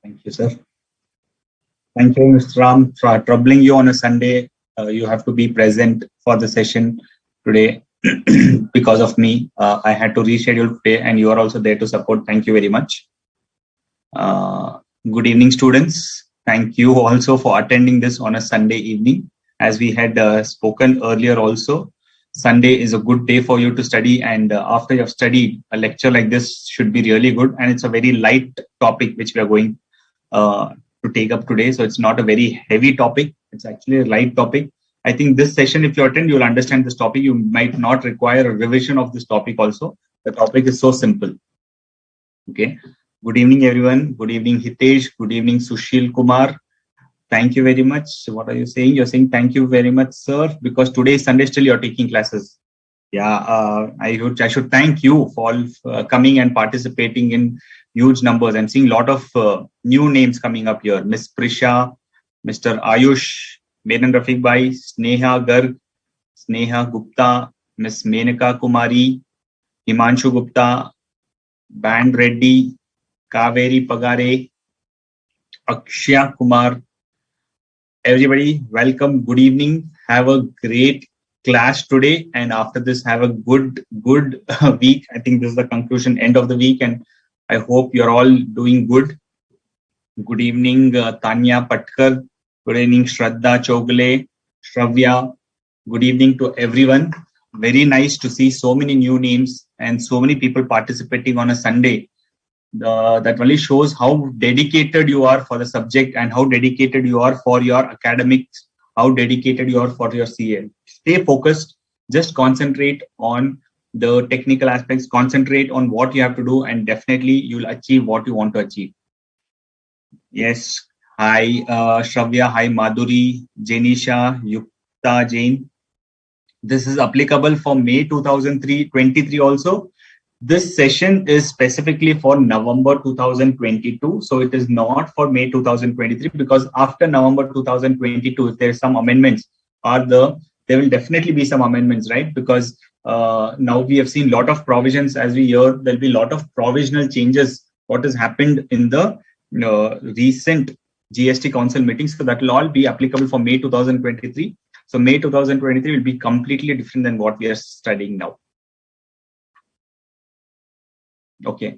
Thank you, sir. Thank you, Mr. Ram, for troubling you on a Sunday. You have to be present for the session today because of me. I had to reschedule today, and you are also there to support. Thank you very much. Good evening, students. Thank you also for attending this on a Sunday evening. As we had spoken earlier also, Sunday is a good day for you to study, and after you have studied, a lecture like this should be really good, and it's a very light topic which we are going to take up today. So it's not a very heavy topic. It's actually a light topic. I think this session, if you attend, you'll understand this topic. You might not require a revision of this topic also. The topic is so simple. Okay. Good evening, everyone. Good evening, Hitesh. Good evening, Sushil Kumar. Thank you very much. What are you saying? You're saying thank you very much, sir, because today is Sunday, still you're taking classes. Yeah, I should thank you for coming and participating in huge numbers. I'm seeing a lot of new names coming up here. Miss Prisha, Mr. Ayush, Meran Rafiq Bhai, Sneha Garg, Sneha Gupta, Miss Menaka Kumari, Himanshu Gupta, Band Reddy, Kaveri Pagare, Akshya Kumar. Everybody, welcome. Good evening. Have a great class today, and after this, have a good week. I think this is the conclusion, end of the week, and I hope you're all doing good. Good evening, Tanya Patkar. Good evening, Shraddha Chogle, Shravya. Good evening to everyone. Very nice to see so many new names and so many people participating on a Sunday. That only shows how dedicated you are for the subject and how dedicated you are for your academics, how dedicated you are for your CA. Stay focused, just concentrate on the technical aspects, concentrate on what you have to do, and definitely you'll achieve what you want to achieve. Yes. Hi, Shravya. Hi, Madhuri, Janisha, Yukta, Jain. This is applicable for May 2023 also. This session is specifically for November 2022. So it is not for May 2023, because after November 2022, if there's some amendments, there will definitely be some amendments, right? Because now we have seen a lot of provisions as we hear. There'll be a lot of provisional changes, what has happened in the recent GST Council meetings. So that will all be applicable for May 2023. So May 2023 will be completely different than what we are studying now. Okay.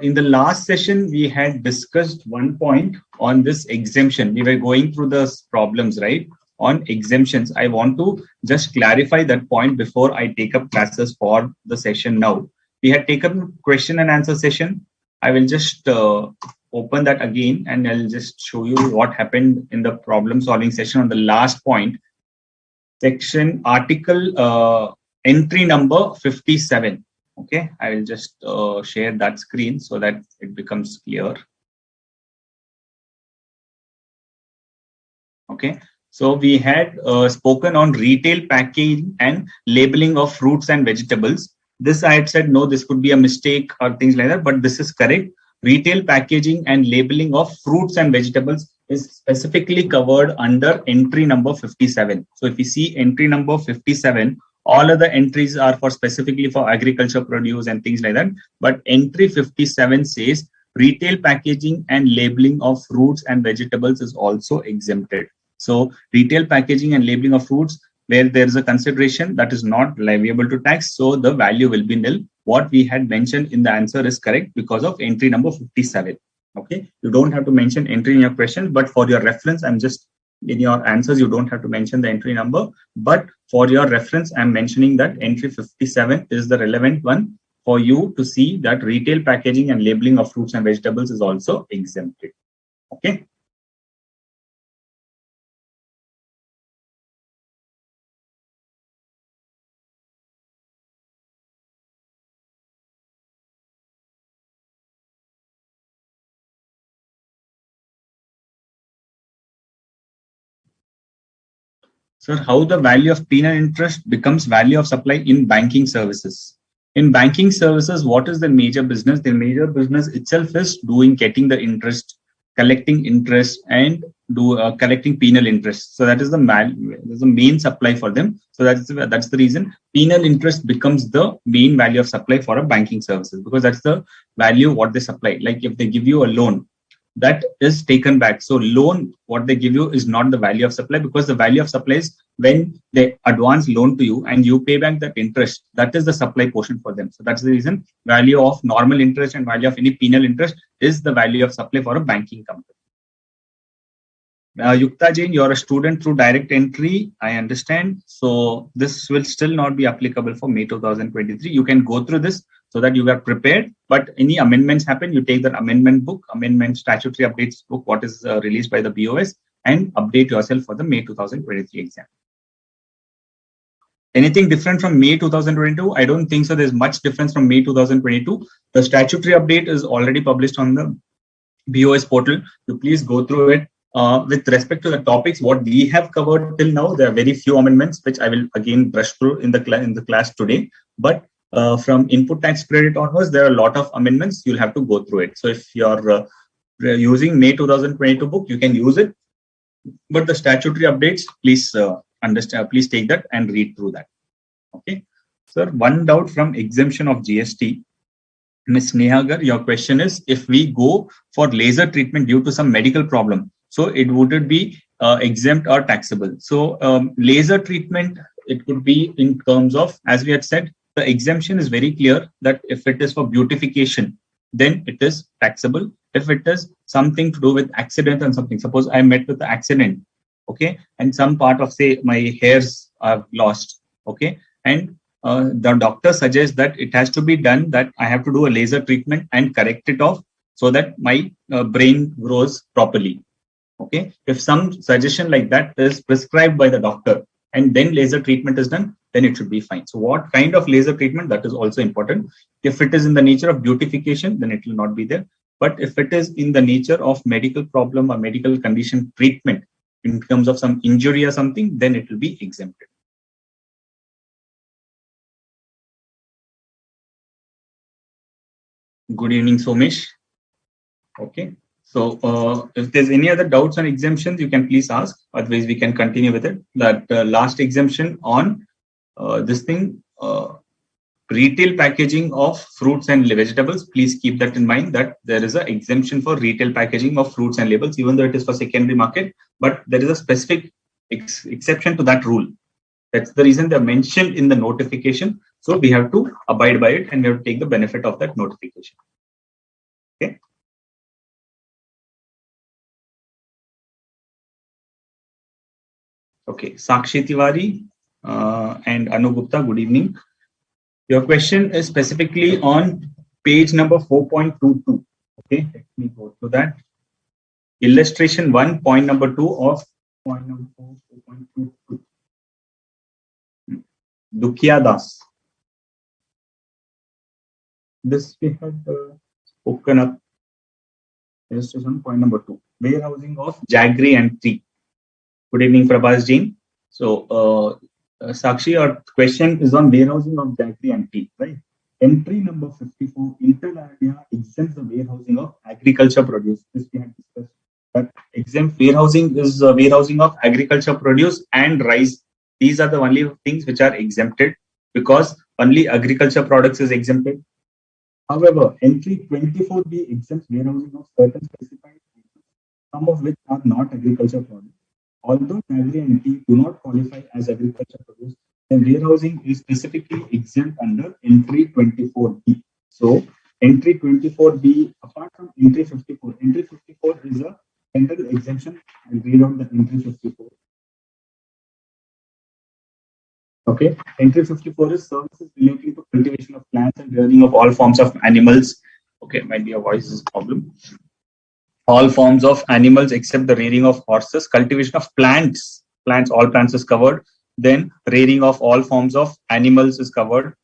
In the last session, we had discussed one point on this exemption. We were going through the problems, right? On exemptions. I want to just clarify that point before I take up classes for the session now. We had taken question and answer session. I will just open that again, and I'll just show you what happened in the problem solving session on the last point. Section article entry number 57. Okay, I will just share that screen so that it becomes clear. Okay, so we had spoken on retail packaging and labeling of fruits and vegetables. This I had said, no, this could be a mistake or things like that, but this is correct. Retail packaging and labeling of fruits and vegetables is specifically covered under entry number 57. So if you see entry number 57, all other entries are for specifically for agriculture produce and things like that. But entry 57 says retail packaging and labeling of fruits and vegetables is also exempted. So retail packaging and labeling of fruits, where there is a consideration that is not liable to tax, so the value will be nil. What we had mentioned in the answer is correct because of entry number 57. Okay, you don't have to mention entry in your question, but for your reference, I'm just in your answers, you don't have to mention the entry number, but for your reference, I'm mentioning that entry 57 is the relevant one for you to see that retail packaging and labeling of fruits and vegetables is also exempted. Okay. Sir, how the value of penal interest becomes value of supply in banking services? In banking services, what is the major business? The major business itself is getting the interest, collecting interest, and collecting penal interest. So that is the main supply for them. So that's the reason penal interest becomes the main value of supply for a banking services, because that's the value what they supply. Like if they give you a loan, that is taken back. So loan, what they give you is not the value of supply, because the value of supply is when they advance loan to you and you pay back that interest. That is the supply portion for them. So that's the reason value of normal interest and value of any penal interest is the value of supply for a banking company. Yukta Jain, you're a student through direct entry, I understand. So this will still not be applicable for May 2023. You can go through this so that you are prepared. But any amendments happen, you take that amendment book, amendment statutory updates book, what is released by the BOS, and update yourself for the May 2023 exam. Anything different from May 2022? I don't think so. There's much difference from May 2022. The statutory update is already published on the BOS portal. So please go through it. With respect to the topics, what we have covered till now, there are very few amendments, which I will again brush through in the class today. But from input tax credit onwards, there are a lot of amendments. You'll have to go through it. So if you're using May 2022 book, you can use it. But the statutory updates, please understand. Please take that and read through that. Okay, sir. One doubt from exemption of GST. Ms. Nehagar, your question is, if we go for laser treatment due to some medical problem, so would it be exempt or taxable? So laser treatment, it could be in terms of, as we had said, the exemption is very clear that if it is for beautification, then it is taxable. If it is something to do with accident and something, suppose I met with the accident, okay, and some part of, say, my hairs are lost, okay, and the doctor suggests that it has to be done, that I have to do a laser treatment and correct it off so that my brain grows properly. Okay, if some suggestion like that is prescribed by the doctor and then laser treatment is done, then it should be fine. So what kind of laser treatment, that is also important. If it is in the nature of beautification, then it will not be there. But if it is in the nature of medical problem or medical condition treatment in terms of some injury or something, then it will be exempted. Good evening, Somesh. Okay. So if there's any other doubts on exemptions, you can please ask. Otherwise, we can continue with it. That last exemption on this thing, retail packaging of fruits and vegetables. Please keep that in mind, that there is an exemption for retail packaging of fruits and labels, even though it is for secondary market. But there is a specific exception to that rule. That's the reason they're mentioned in the notification. So we have to abide by it and we have to take the benefit of that notification. Okay. Okay, Sakshi Tiwari and Anu Gupta, good evening. Your question is specifically on page number 4.22. Okay, let me go to that. Illustration 1, point number 2 of point number 4.22. Dukia Das. This we had spoken up. Illustration point number 2. Warehousing of Jaggery and tea. Good evening, Prabhas Jain. So, Sakshi, your question is on warehousing of jaggery and tea, right? Entry number 54, Inter Alia exempts the warehousing of agriculture produce. This we had discussed. But exempt warehousing is warehousing of agriculture produce and rice. These are the only things which are exempted, because only agriculture products is exempted. However, entry 24B exempts warehousing of certain specified items, some of which are not agriculture products. Although jaggery and tea do not qualify as agriculture produce, then warehousing is specifically exempt under entry 24B. So, entry 24B, apart from entry 54, entry 54 is a general exemption. I'll read out the entry 54. Okay, entry 54 is services relating to cultivation of plants and rearing of all forms of animals. Okay, might be a voice problem. All forms of animals except the rearing of horses, cultivation of plants, all plants is covered. Then rearing of all forms of animals is covered.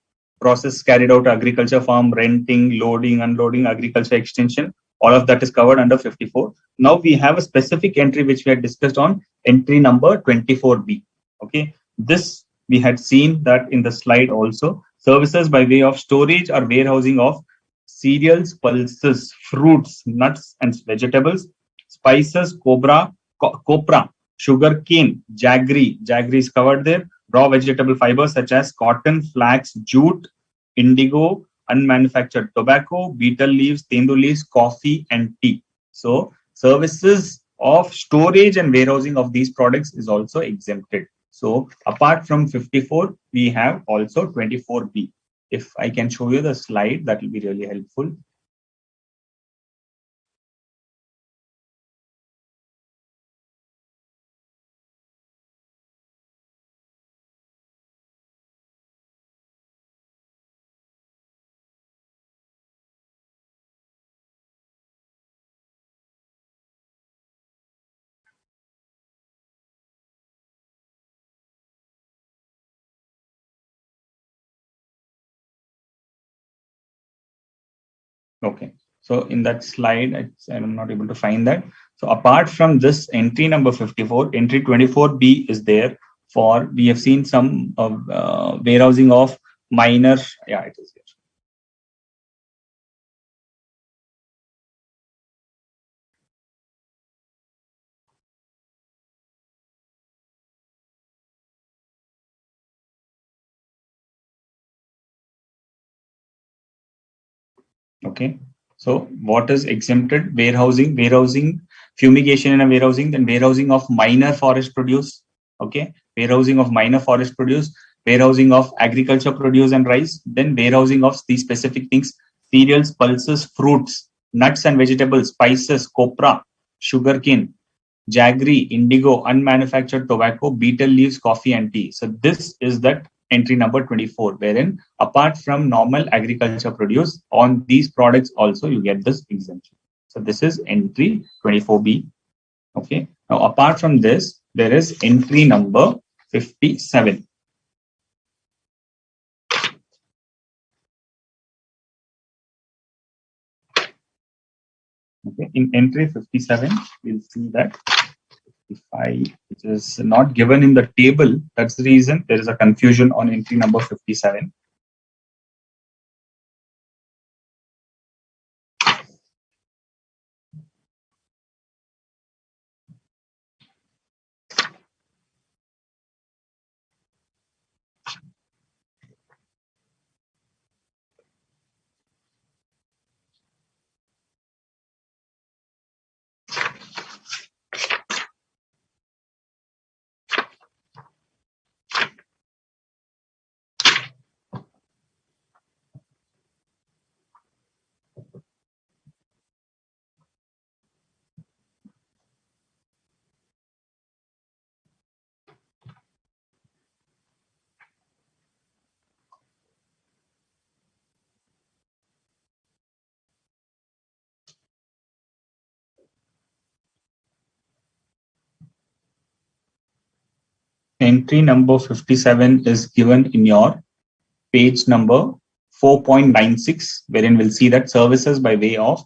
Process carried out agriculture farm, renting, loading, unloading, agriculture extension, all of that is covered under 54. Now we have a specific entry which we had discussed on entry number 24B. Okay, this we had seen that in the slide also. Services by way of storage or warehousing of cereals, pulses, fruits, nuts and vegetables, spices, copra, sugar cane, jaggery is covered there, raw vegetable fibers such as cotton, flax, jute, indigo, unmanufactured tobacco, betel leaves, tendu leaves, coffee and tea. So services of storage and warehousing of these products is also exempted. So apart from 54, we have also 24B. If I can show you the slide, that will be really helpful. Okay, so in that slide, I'm not able to find that. So apart from this entry number 54, entry 24B is there for, we have seen some warehousing of minor, yeah, it is here. Okay, so what is exempted? Warehousing, fumigation in a warehousing, then warehousing of minor forest produce. Okay, warehousing of minor forest produce, warehousing of agriculture produce and rice, then warehousing of these specific things: cereals, pulses, fruits, nuts and vegetables, spices, copra, sugarcane, jaggery, indigo, unmanufactured tobacco, betel leaves, coffee and tea. So this is that entry number 24, wherein apart from normal agriculture produce, on these products also you get this exemption. So this is entry 24B. Okay. Now apart from this, there is entry number 57. Okay. In entry 57, we'll see that which is not given in the table. That's the reason there is a confusion on entry number 57. Entry number 57 is given in your page number 4.96, wherein we'll see that services by way of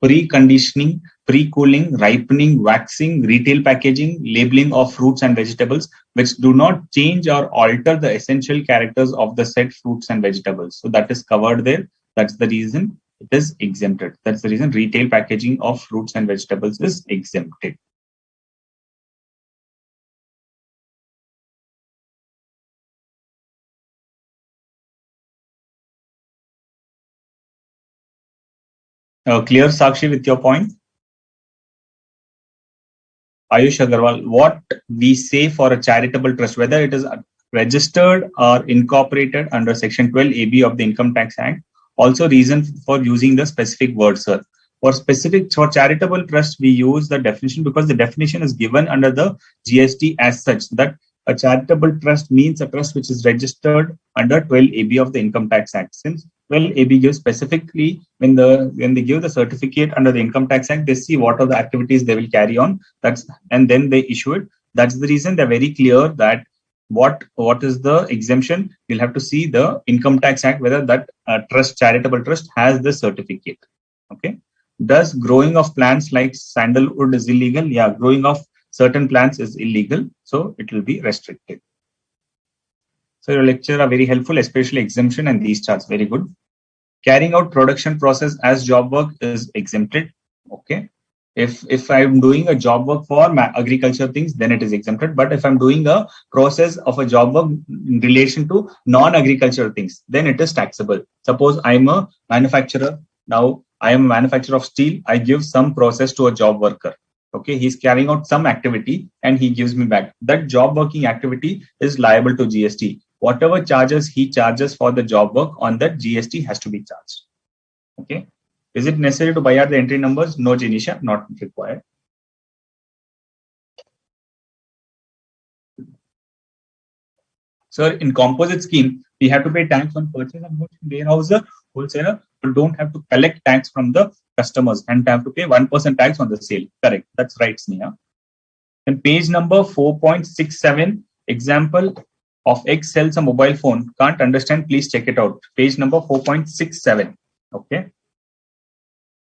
preconditioning, pre-cooling, ripening, waxing, retail packaging, labeling of fruits and vegetables, which do not change or alter the essential characters of the said fruits and vegetables. So that is covered there. That's the reason it is exempted. That's the reason retail packaging of fruits and vegetables is exempted. Clear, Sakshi, with your point? Ayush Agarwal, what we say for a charitable trust, whether it is registered or incorporated under Section 12AB of the Income Tax Act, also reason for using the specific word, sir. For charitable trust, we use the definition because the definition is given under the GST as such, that a charitable trust means a trust which is registered under 12AB of the Income Tax Act. Since 12AB gives specifically, when they give the certificate under the Income Tax Act, they see what are the activities they will carry on. And then they issue it. That's the reason they're very clear that what is the exemption. We'll have to see the Income Tax Act whether that charitable trust has the certificate. Okay. Does growing of plants like sandalwood is illegal? Yeah, growing of certain plants is illegal, so it will be restricted. So your lecture are very helpful, especially exemption and these charts. Very good. Carrying out production process as job work is exempted. Okay. If I'm doing a job work for agriculture things, then it is exempted. But if I'm doing a process of a job work in relation to non-agriculture things, then it is taxable. Suppose I'm a manufacturer. Now I am a manufacturer of steel. I give some process to a job worker. Okay, he's carrying out some activity and he gives me back. That job working activity is liable to GST. Whatever charges he charges for the job work, on that GST has to be charged. Okay. Is it necessary to buy out the entry numbers? No, Janisha, not required. Sir, in composite scheme, we have to pay tax on purchase of goods from warehouser, wholesaler, but don't have to collect tax from the customers and have to pay 1% tax on the sale. Correct. That's right, Sneha. And page number 4.67, example of X sells a mobile phone. Can't understand, please check it out. Page number 4.67. Okay.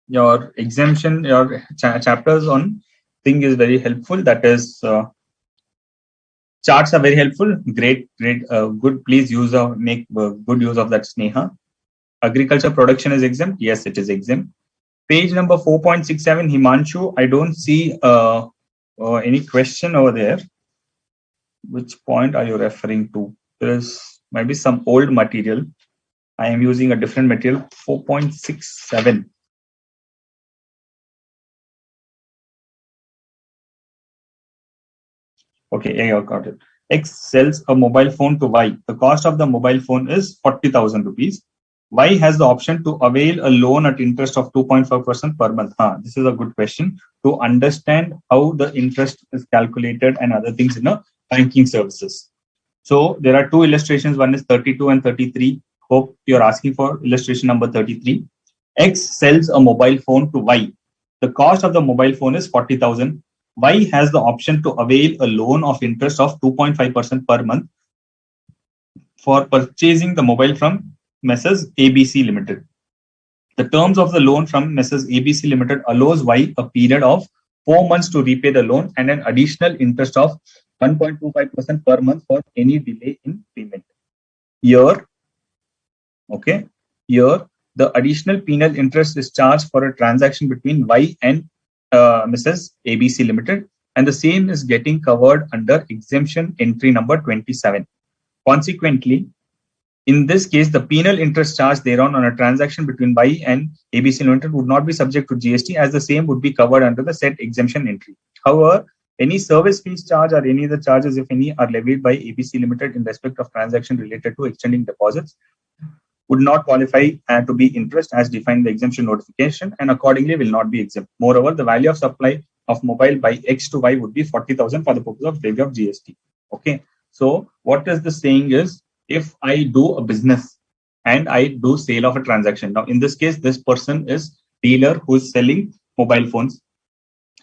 Your exemption, your chapters on thing is very helpful. That is, charts are very helpful. Great, good. Please make good use of that, Sneha. Agriculture production is exempt. Yes, it is exempt. Page number 4.67, Himanshu. I don't see any question over there. Which point are you referring to? There is maybe some old material. I am using a different material. 4.67. Okay, yeah, I got it. X sells a mobile phone to Y. The cost of the mobile phone is 40,000 rupees. Y has the option to avail a loan at interest of 2.5% per month. This is a good question to understand how the interest is calculated and other things in a banking services. So there are two illustrations. One is 32 and 33. Hope you're asking for illustration number 33. X sells a mobile phone to Y. The cost of the mobile phone is 40,000. Y has the option to avail a loan of interest of 2.5% per month for purchasing the mobile from Messrs. ABC Limited. The terms of the loan from Messrs. ABC Limited allows Y a period of 4 months to repay the loan and an additional interest of 1.25% per month for any delay in payment. Here, the additional penal interest is charged for a transaction between Y and Mrs. ABC Limited, and the same is getting covered under exemption entry number 27. Consequently, in this case, the penal interest charged thereon on a transaction between Y and ABC Limited would not be subject to GST, as the same would be covered under the said exemption entry. However, any service fees charge or any other charges, if any, are levied by ABC Limited in respect of transaction related to extending deposits would not qualify to be interest as defined in the exemption notification and accordingly will not be exempt. Moreover, the value of supply of mobile by X to Y would be 40,000 for the purpose of levy of GST. Okay. So what is the saying is, if I do a business and I do sale of a transaction. Now, in this case, this person is dealer who is selling mobile phones.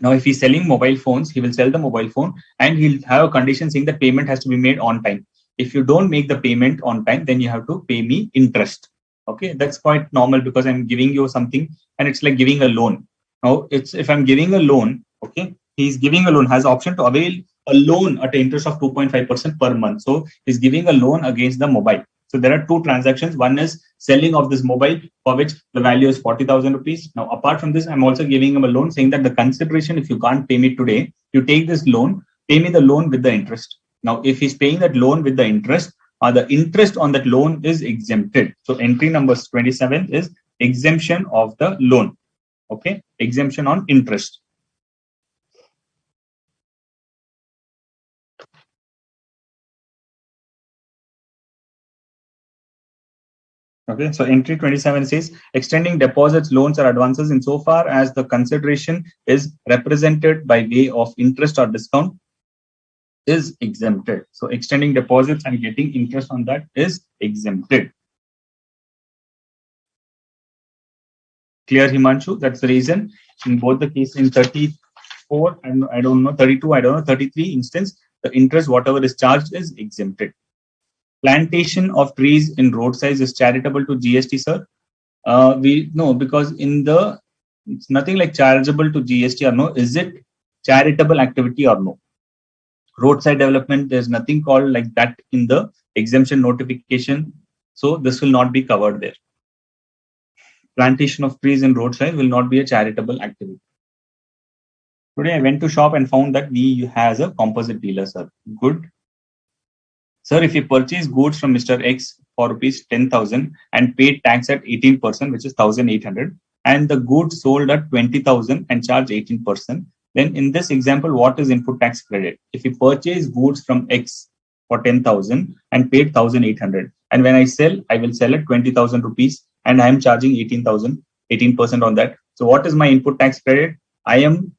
Now, if he's selling mobile phones, he will sell the mobile phone and he'll have a condition saying that payment has to be made on time. If you don't make the payment on time, then you have to pay me interest. Okay, that's quite normal because I'm giving you something and it's like giving a loan. Now, if I'm giving a loan, okay, he's giving a loan, has the option to avail a loan at an interest of 2.5% per month. So he's giving a loan against the mobile. So there are two transactions. One is selling of this mobile for which the value is 40,000 rupees. Now, apart from this, I'm also giving him a loan saying that the consideration, if you can't pay me today, you take this loan, pay me the loan with the interest. Now, if he's paying that loan with the interest on that loan is exempted. So entry number 27 is exemption of the loan. Okay, exemption on interest. Okay, so entry 27 says extending deposits, loans, or advances insofar as the consideration is represented by way of interest or discount is exempted. So extending deposits and getting interest on that is exempted. Clear, Himanshu? That's the reason in both the cases in 34 and I don't know 32, I don't know 33 instance, the interest whatever is charged is exempted. Plantation of trees in roadsides is charitable to GST, sir. We no, because in the it's nothing like chargeable to GST or no. Is it charitable activity or no? Roadside development, there's nothing called like that in the exemption notification. So this will not be covered there. Plantation of trees in roadside will not be a charitable activity. Today I went to shop and found that we has a composite dealer, sir. Good. Sir, if you purchase goods from Mr. X for rupees 10,000 and paid tax at 18%, which is 1,800, and the goods sold at 20,000 and charge 18%. Then in this example, what is input tax credit? If we purchase goods from X for 10,000 and paid 1,800, and when I sell, I will sell at 20,000 rupees, and I am charging 18% on that. So what is my input tax credit? I am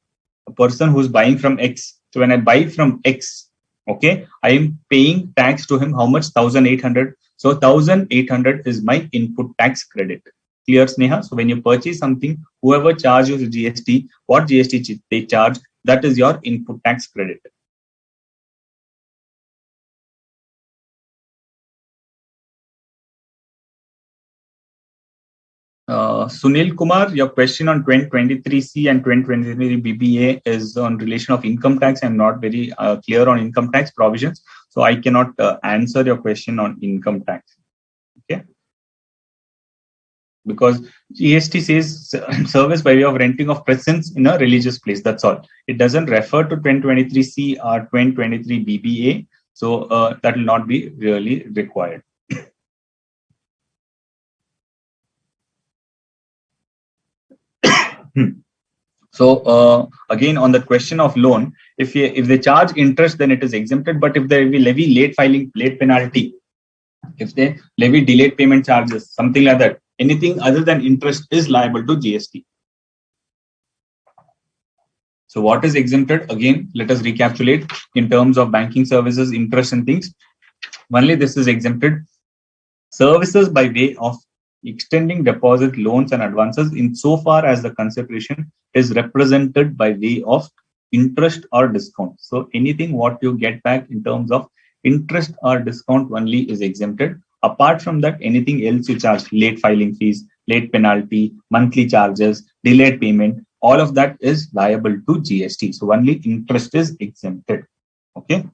a person who's buying from X. So when I buy from X, okay, I am paying tax to him. How much? 1,800. So 1,800 is my input tax credit. Clear, Sneha? So when you purchase something, whoever charges you GST, what GST they charge, that is your input tax credit. Sunil Kumar, your question on 2023C and 2023 BBA is on relation of income tax. I'm not very clear on income tax provisions, so I cannot answer your question on income tax. Okay. Because GST says service by way of renting of presence in a religious place. That's all. It doesn't refer to 2023C or 2023 BBA, so that will not be really required. So again, on the question of loan, if they charge interest, then it is exempted. But if they levy late filing, late penalty, if they levy delayed payment charges, something like that, anything other than interest is liable to GST. So what is exempted? Again, let us recapitulate in terms of banking services, interest and things. Only this is exempted. Services by way of extending deposit, loans and advances insofar as the consideration is represented by way of interest or discount. So anything what you get back in terms of interest or discount only is exempted. Apart from that, anything else you charge, late filing fees, late penalty, monthly charges, delayed payment, all of that is liable to GST. So only interest is exempted. Okay.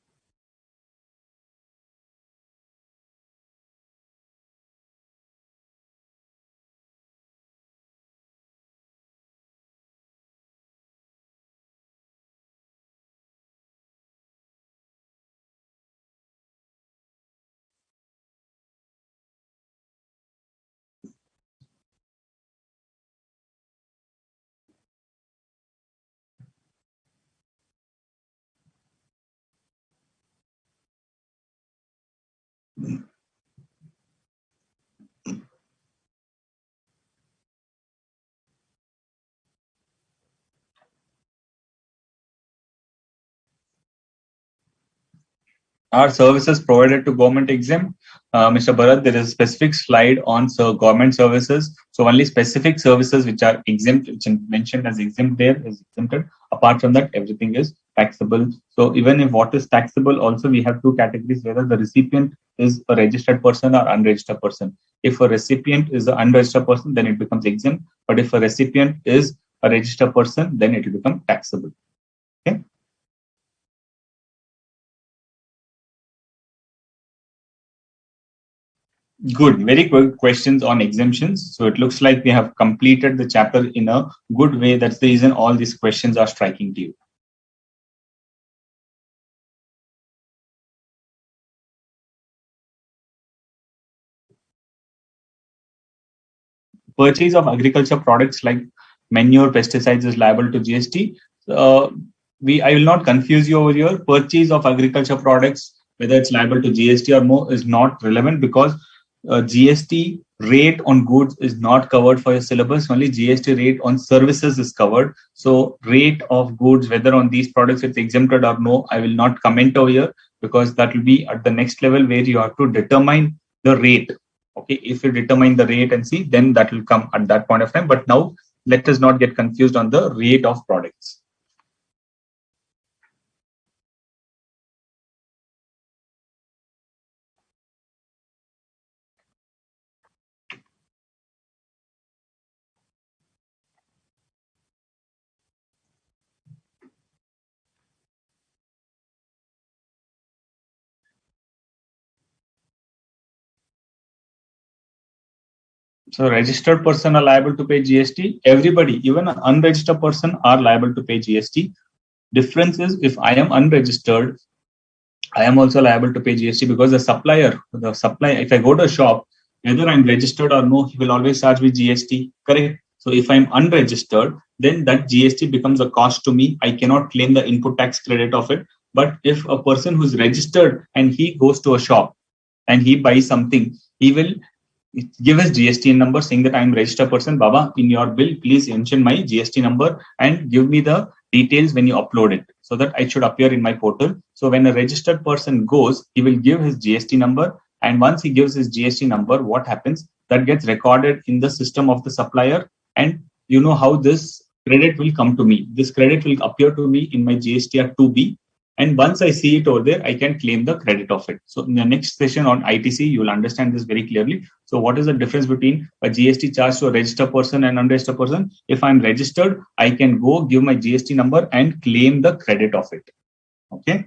Are services provided to government exempt? Mr. Bharat, there is a specific slide on government services. So only specific services which are exempt, which are mentioned as exempt there is exempted. Apart from that, everything is taxable. So even if what is taxable, also we have two categories, whether the recipient is a registered person or unregistered person. If a recipient is an unregistered person, then it becomes exempt. But if a recipient is a registered person, then it will become taxable. Okay. Good, very good questions on exemptions. So it looks like we have completed the chapter in a good way. That's the reason all these questions are striking to you. Purchase of agriculture products like manure, pesticides is liable to GST. I will not confuse you over here. Purchase of agriculture products, whether it's liable to GST or more, is not relevant because GST rate on goods is not covered for your syllabus. Only GST rate on services is covered. So rate of goods, whether on these products it's exempted or no, I will not comment over here because that will be at the next level where you have to determine the rate. Okay, if you determine the rate and see, then that will come at that point of time. But now let us not get confused on the rate of products. So registered person are liable to pay GST. Everybody, even an unregistered person, are liable to pay GST. Difference is if I am unregistered, I am also liable to pay GST because the supplier, if I go to a shop, whether I'm registered or no, he will always charge me GST. Correct? So if I'm unregistered, then that GST becomes a cost to me. I cannot claim the input tax credit of it. But if a person who's registered and he goes to a shop and he buys something, he will give his GST number saying that I'm a registered person. Baba, in your bill, please mention my GST number and give me the details when you upload it so that it should appear in my portal. So when a registered person goes, he will give his GST number. And once he gives his GST number, what happens? That gets recorded in the system of the supplier. And you know how this credit will come to me. This credit will appear to me in my GSTR 2B. And once I see it over there, I can claim the credit of it. So in the next session on ITC, you will understand this very clearly. So what is the difference between a GST charge to a registered person and unregistered person? If I'm registered, I can go give my GST number and claim the credit of it. Okay.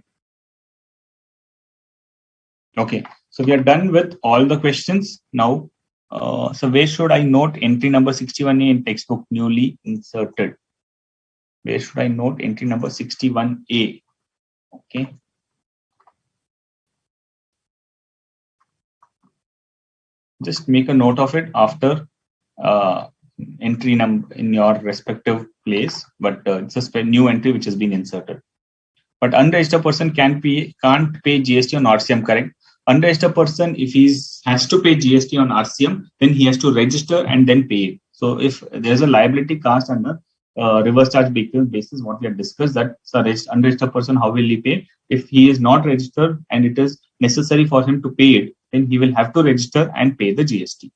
Okay. So we are done with all the questions now. So where should I note entry number 61A in textbook newly inserted? Where should I note entry number 61A? Okay. Just make a note of it after entry number in your respective place, but it's a new entry which has been inserted. But unregistered person can't pay GST on RCM, correct? Unregistered person, if he has to pay GST on RCM, then he has to register and then pay it. So if there's a liability cast under reverse charge basis, what we have discussed, that unregistered person, how will he pay? If he is not registered and it is necessary for him to pay it, then he will have to register and pay the GST.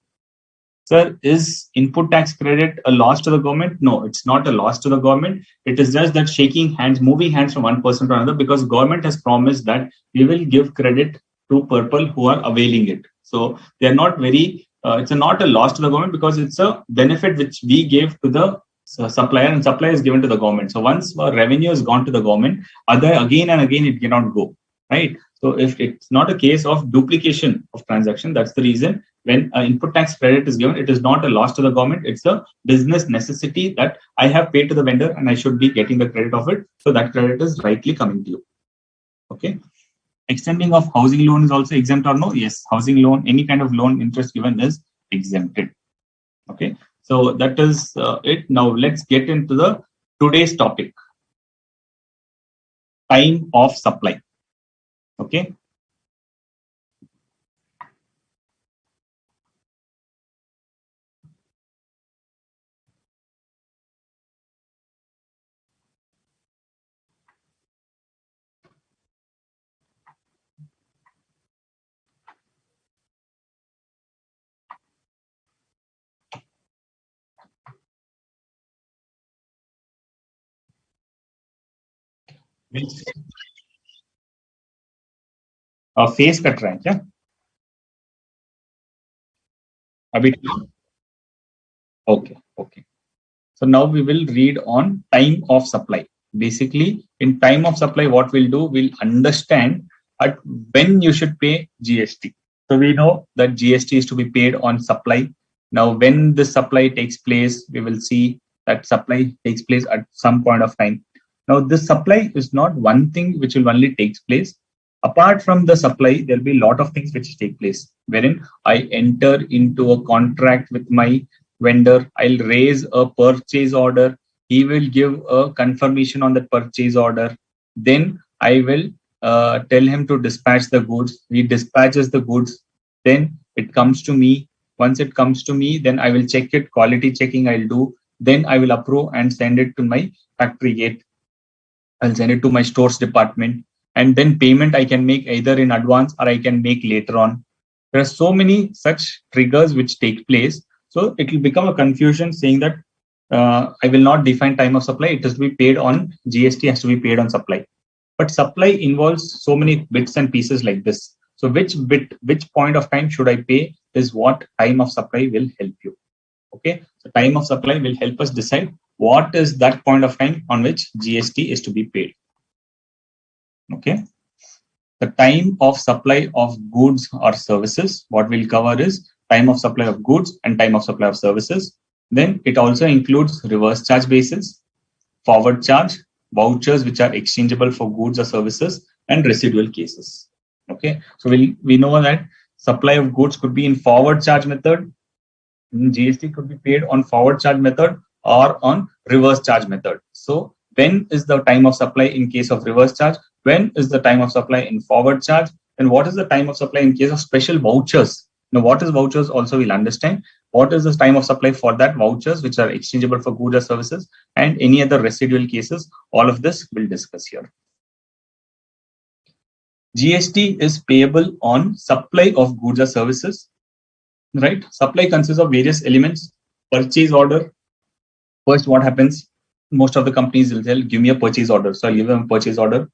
Sir, is input tax credit a loss to the government? No, it's not a loss to the government. It is just that shaking hands, moving hands from one person to another, because government has promised that we will give credit to people who are availing it. So they are not very, it's not a loss to the government because it's a benefit which we gave to the supplier, and supplier is given to the government. So once revenue has gone to the government, again and again it cannot go, right? So if it's not a case of duplication of transaction, that's the reason when an input tax credit is given, it is not a loss to the government. It's a business necessity that I have paid to the vendor and I should be getting the credit of it. So that credit is rightly coming to you. Okay. Extending of housing loan is also exempt or no? Yes, housing loan, any kind of loan interest given is exempted. Okay. So that is it. Now let's get into the today's topic. Time of supply. Okay. Face cut रहा है क्या अभी? Okay. So now we will read on time of supply. Basically, in time of supply, what we'll do, we'll understand at when you should pay GST. So we know that GST is to be paid on supply. Now, when the supply takes place, we will see that supply takes place at some point of time. Now, this supply is not one thing which will only takes place. Apart from the supply, there'll be a lot of things which take place, wherein I enter into a contract with my vendor. I'll raise a purchase order. He will give a confirmation on that purchase order. Then I will tell him to dispatch the goods. He dispatches the goods. Then it comes to me. Once it comes to me, then I will check it. Quality checking I'll do. Then I will approve and send it to my factory gate. I'll send it to my stores department. And then payment I can make either in advance or I can make later on. There are so many such triggers which take place. So it will become a confusion saying that I will not define time of supply. It has to be paid on GST, has to be paid on supply. But supply involves so many bits and pieces like this. So which point of time should I pay is what time of supply will help you. Okay. So time of supply will help us decide what is that point of time on which GST is to be paid. Okay. The time of supply of goods or services, what we'll cover is time of supply of goods and time of supply of services. Then it also includes reverse charge basis, forward charge, vouchers which are exchangeable for goods or services, and residual cases. Okay, so we know that supply of goods could be in forward charge method, GST could be paid on forward charge method or on reverse charge method. So when is the time of supply in case of reverse charge? When is the time of supply in forward charge? And what is the time of supply in case of special vouchers? Now, what is vouchers also we'll understand. What is the time of supply for that vouchers which are exchangeable for goods or services, and any other residual cases? All of this we'll discuss here. GST is payable on supply of goods or services, right? Supply consists of various elements. Purchase order. First, what happens? Most of the companies will tell, give me a purchase order. So I'll give them a purchase order.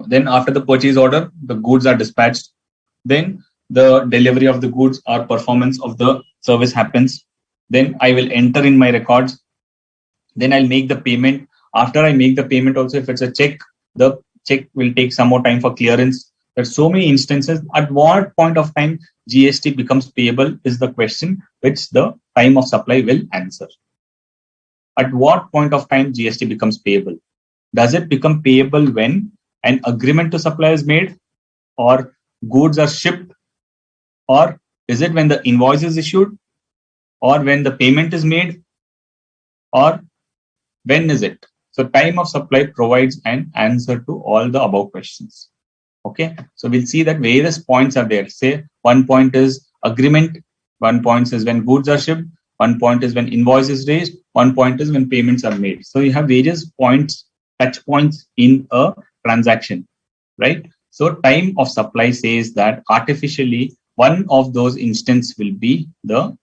Then after the purchase order, the goods are dispatched. Then the delivery of the goods or performance of the service happens. Then I will enter in my records. Then I'll make the payment. After I make the payment also, if it's a check, the check will take some more time for clearance. There's so many instances. At what point of time GST becomes payable is the question which the time of supply will answer. At what point of time GST becomes payable? Does it become payable when an agreement to supply is made, or goods are shipped, or is it when the invoice is issued, or when the payment is made, or when is it? So time of supply provides an answer to all the above questions. Okay, so we'll see that various points are there. Say one point is agreement, one point is when goods are shipped, one point is when invoice is raised, one point is when payments are made. So you have various points, touch points in a transaction, right? So time of supply says that artificially one of those instances will be the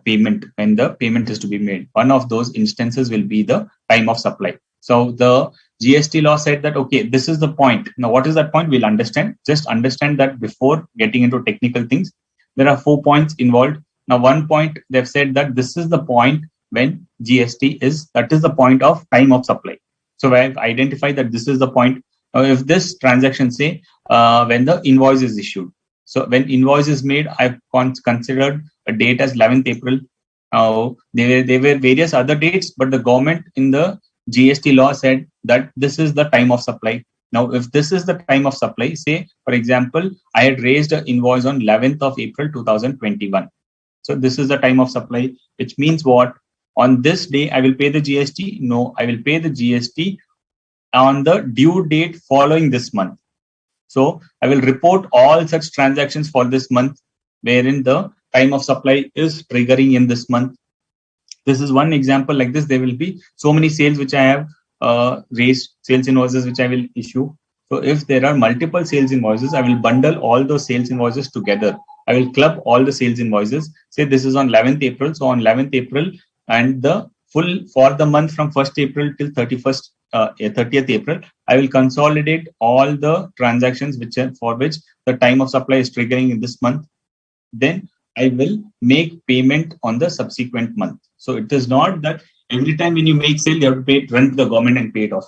payment, when the payment is to be made. One of those instances will be the time of supply. So the GST law said that, okay, this is the point. Now, what is that point? We'll understand. Just understand that before getting into technical things, there are 4 points involved. Now, one point, they've said that this is the point when GST is, that is the point of time of supply. So I've identified that this is the point. If this transaction say when the invoice is issued. So when invoice is made, I've considered a date as 11th April. There were various other dates, but the government in the GST law said that this is the time of supply. Now, if this is the time of supply, say, for example, I had raised an invoice on 11th of April 2021. So this is the time of supply, which means what? On this day, I will pay the GST? No, I will pay the GST on the due date following this month. So I will report all such transactions for this month, wherein the time of supply is triggering in this month. This is one example. Like this, there will be so many sales which I have raised, sales invoices which I will issue. So if there are multiple sales invoices, I will bundle all those sales invoices together. I will club all the sales invoices. Say this is on 11th April. So on 11th April, and the full for the month from 1st April till 30th April, I will consolidate all the transactions for which the time of supply is triggering in this month. Then I will make payment on the subsequent month. So it is not that every time when you make sale, you have to pay it, run to the government and pay it off.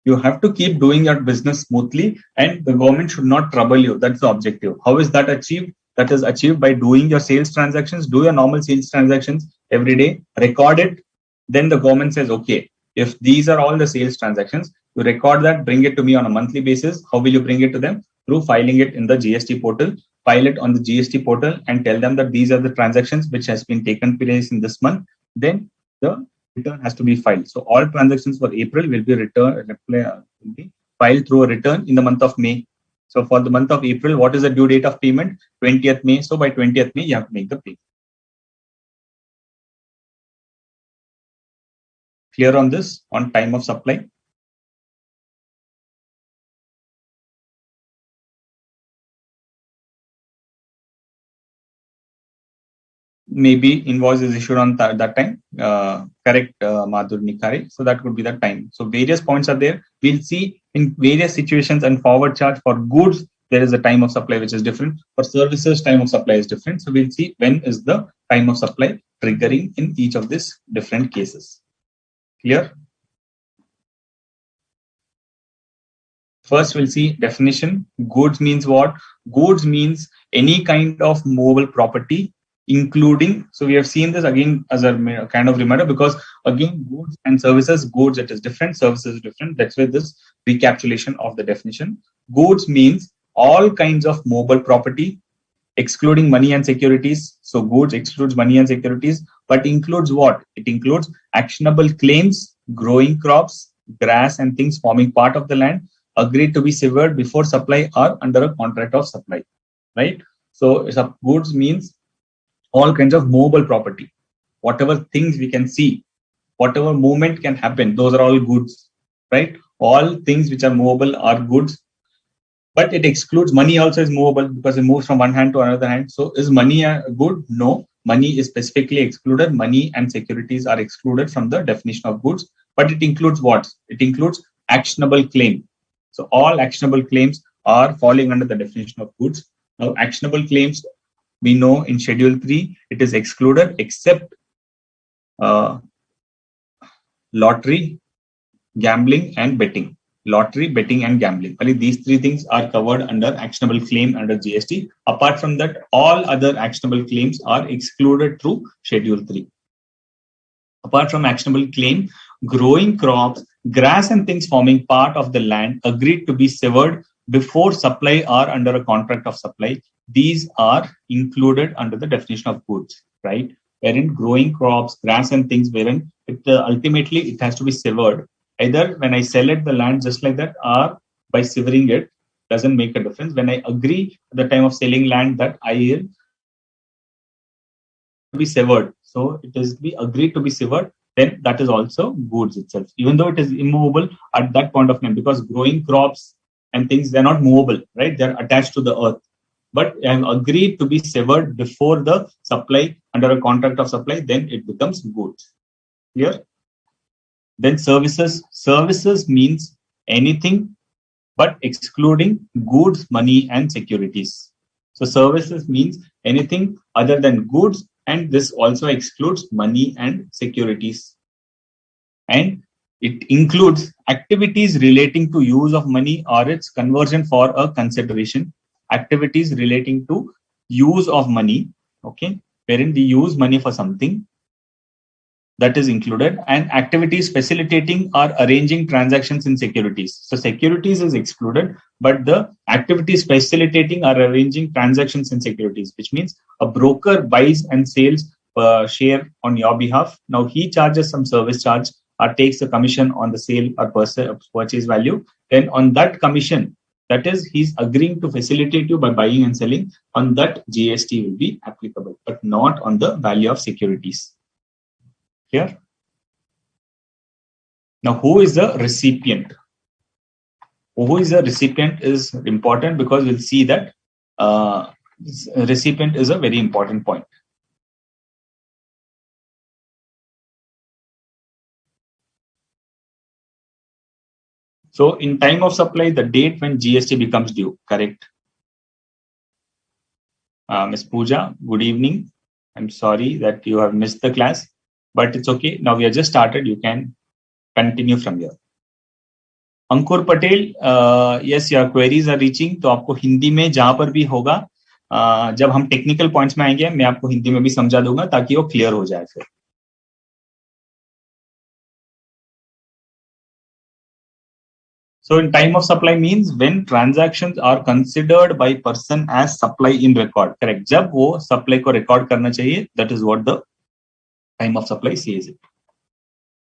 You have to keep doing your business smoothly, and the government should not trouble you. That's the objective. How is that achieved? That is achieved by doing your sales transactions, do your normal sales transactions every day, record it. Then the government says, okay, if these are all the sales transactions, you record that, bring it to me on a monthly basis. How will you bring it to them? Through filing it in the GST portal. File it on the GST portal and tell them that these are the transactions which has been taken place in this month. Then the return has to be filed. So all transactions for April will be filed through a return in the month of May. So for the month of April, what is the due date of payment? 20th May. So by 20th May, you have to make the payment. Clear on this, on time of supply? Maybe invoice is issued on that time. Correct, Madhur Nikare. So that would be the time. So various points are there. We'll see in various situations and forward charge for goods, there is a time of supply which is different. For services, time of supply is different. So we'll see when is the time of supply triggering in each of these different cases. Clear? First, we'll see definition. Goods means what? Goods means any kind of movable property, including, so we have seen this again as a kind of reminder, because again, goods and services, goods it is different, services is different. That's why this recapitulation of the definition. Goods means all kinds of mobile property, excluding money and securities. So goods excludes money and securities, but includes what? It includes actionable claims, growing crops, grass and things forming part of the land, agreed to be severed before supply or under a contract of supply, right? So goods means all kinds of movable property, whatever things we can see, whatever movement can happen, those are all goods, right? All things which are movable are goods, but it excludes money also is movable because it moves from one hand to another hand. So is money a good? No, money is specifically excluded. Money and securities are excluded from the definition of goods, but it includes what? It includes actionable claim. So all actionable claims are falling under the definition of goods. Now, actionable claims, we know in Schedule 3, it is excluded except lottery, gambling, and betting. Lottery, betting, and gambling. Only these three things are covered under actionable claim under GST. Apart from that, all other actionable claims are excluded through Schedule 3. Apart from actionable claim, growing crops, grass and things forming part of the land agreed to be severed before supply or under a contract of supply, these are included under the definition of goods, right? Wherein growing crops, grass and things, wherein ultimately it has to be severed. Either when I sell it the land just like that, or by severing it, doesn't make a difference. When I agree at the time of selling land that I will be severed, so it is be agreed to be severed, then that is also goods itself, even though it is immovable at that point of time, because growing crops and things, they're not movable, right? They're attached to the earth. But I have agreed to be severed before the supply under a contract of supply, then it becomes goods. Clear? Then services. Services means anything but excluding goods, money, and securities. So services means anything other than goods, and this also excludes money and securities. And it includes activities relating to use of money or its conversion for a consideration. Activities relating to use of money, okay, wherein we use money for something, that is included, and activities facilitating or arranging transactions in securities. So securities is excluded, but the activities facilitating or arranging transactions in securities, which means a broker buys and sells share on your behalf. Now he charges some service charge or takes a commission on the sale or purchase value. Then on that commission, that is, he's agreeing to facilitate you by buying and selling, on that GST will be applicable, but not on the value of securities. Here. Now, who is the recipient? Who is the recipient is important because we'll see that recipient is a very important point. So, in time of supply, the date when GST becomes due, correct? Ms. Pooja, good evening. I'm sorry that you have missed the class, but it's okay. Now we have just started. You can continue from here. Ankur Patel, yes, your queries are reaching. तो आपको हिंदी में जहां पर भी होगा, जब हम technical points में आएंगे, मैं आपको हिंदी में भी समझा दूंगा ताकि वो क्लियर हो जाए फिर. So in time of supply means when transactions are considered by person as supply in record. Correct. जब वो supply को record करना चाहिए, that is what the time of supply says it.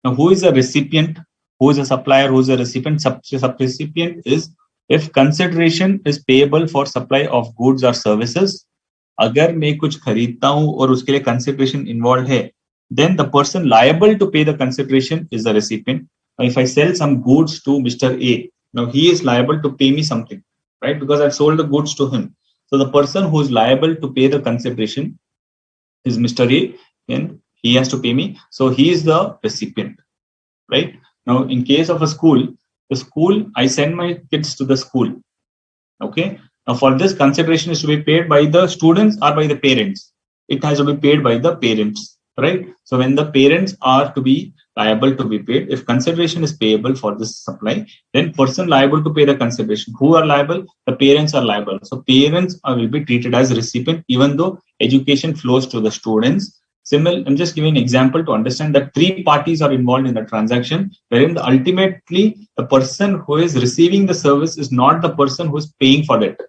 Now, who is a recipient? Who is a supplier? Who is a recipient? Subrecipient is if consideration is payable for supply of goods or services. अगर मैं कुछ खरीदता हूं और उसके लिए consideration involved है, then the person liable to pay the consideration is the recipient. If I sell some goods to Mr. A, now he is liable to pay me something, right? Because I've sold the goods to him. So the person who is liable to pay the consideration is Mr. A, and he has to pay me. So he is the recipient, right? Now, in case of a school, I send my kids to the school. Okay. Now, for this, consideration is to be paid by the students or by the parents. It has to be paid by the parents, right? So when the parents are to be liable to be paid, if consideration is payable for this supply, then person liable to pay the consideration. Who are liable? The parents are liable. So parents will be treated as recipient, even though education flows to the students. I'm just giving an example to understand that three parties are involved in the transaction, wherein ultimately the person who is receiving the service is not the person who is paying for it.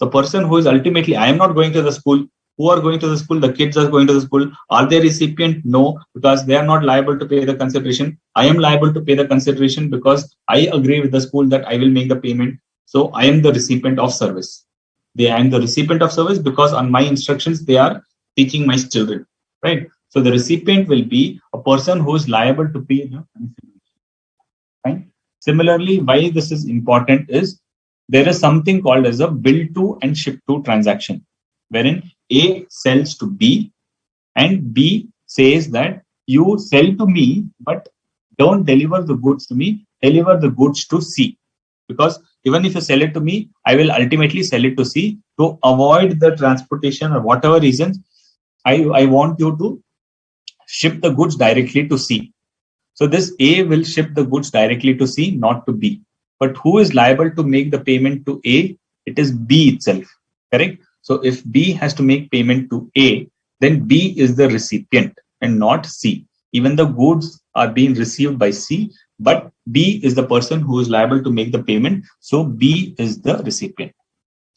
So person who is ultimately, I am not going to the school. Who are going to the school? The kids are going to the school. Are they recipient? No, because they are not liable to pay the consideration. I am liable to pay the consideration because I agree with the school that I will make the payment. So I am the recipient of service. I am the recipient of service because on my instructions, they are teaching my children, right? So the recipient will be a person who is liable to pay the consideration. Fine. Similarly, why this is important is there is something called as a bill to and ship to transaction, wherein A sells to B and B says that you sell to me, but don't deliver the goods to me, deliver the goods to C. Because even if you sell it to me, I will ultimately sell it to C. To avoid the transportation or whatever reasons, I want you to ship the goods directly to C. So this A will ship the goods directly to C, not to B. But who is liable to make the payment to A? It is B itself, correct? So if B has to make payment to A, then B is the recipient and not C. Even the goods are being received by C, but B is the person who is liable to make the payment. So B is the recipient.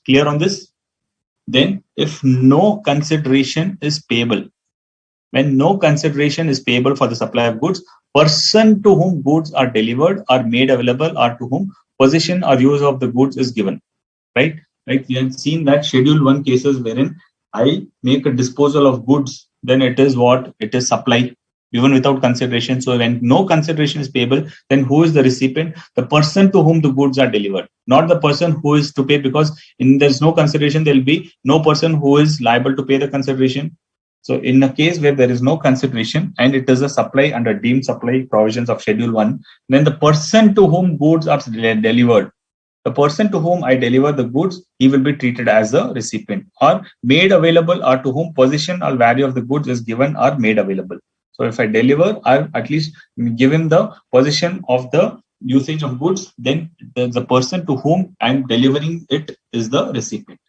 Clear on this? Then if no consideration is payable, when no consideration is payable for the supply of goods, person to whom goods are delivered or made available or to whom possession or use of the goods is given, right? Right. We have seen that Schedule 1 cases wherein I make a disposal of goods, then it is what? It is supply, even without consideration. So when no consideration is payable, then who is the recipient? The person to whom the goods are delivered, not the person who is to pay, because in there's no consideration, there will be no person who is liable to pay the consideration. So in a case where there is no consideration and it is a supply under deemed supply provisions of Schedule 1, then the person to whom goods are delivered, the person to whom I deliver the goods, he will be treated as a recipient, or made available, or to whom possession or value of the goods is given or made available. So if I deliver, I at least give him the possession of the usage of goods, then the person to whom I'm delivering it is the recipient.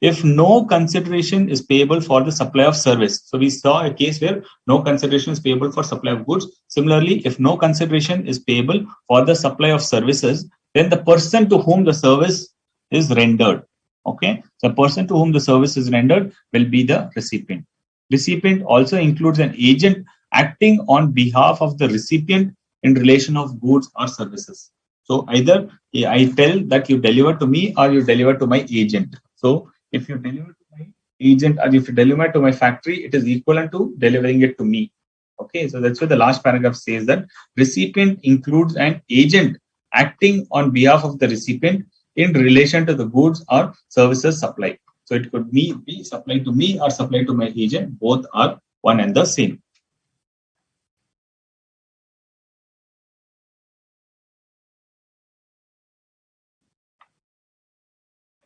If no consideration is payable for the supply of service. So we saw a case where no consideration is payable for supply of goods. Similarly, if no consideration is payable for the supply of services, then the person to whom the service is rendered. Okay. So the person to whom the service is rendered will be the recipient. Recipient also includes an agent acting on behalf of the recipient in relation of goods or services. So either I tell that you deliver to me or you deliver to my agent. So if you deliver to my agent or if you deliver to my factory, it is equivalent to delivering it to me. Okay, so that's why the last paragraph says that recipient includes an agent acting on behalf of the recipient in relation to the goods or services supplied. So it could be supplied to me or supplied to my agent. Both are one and the same.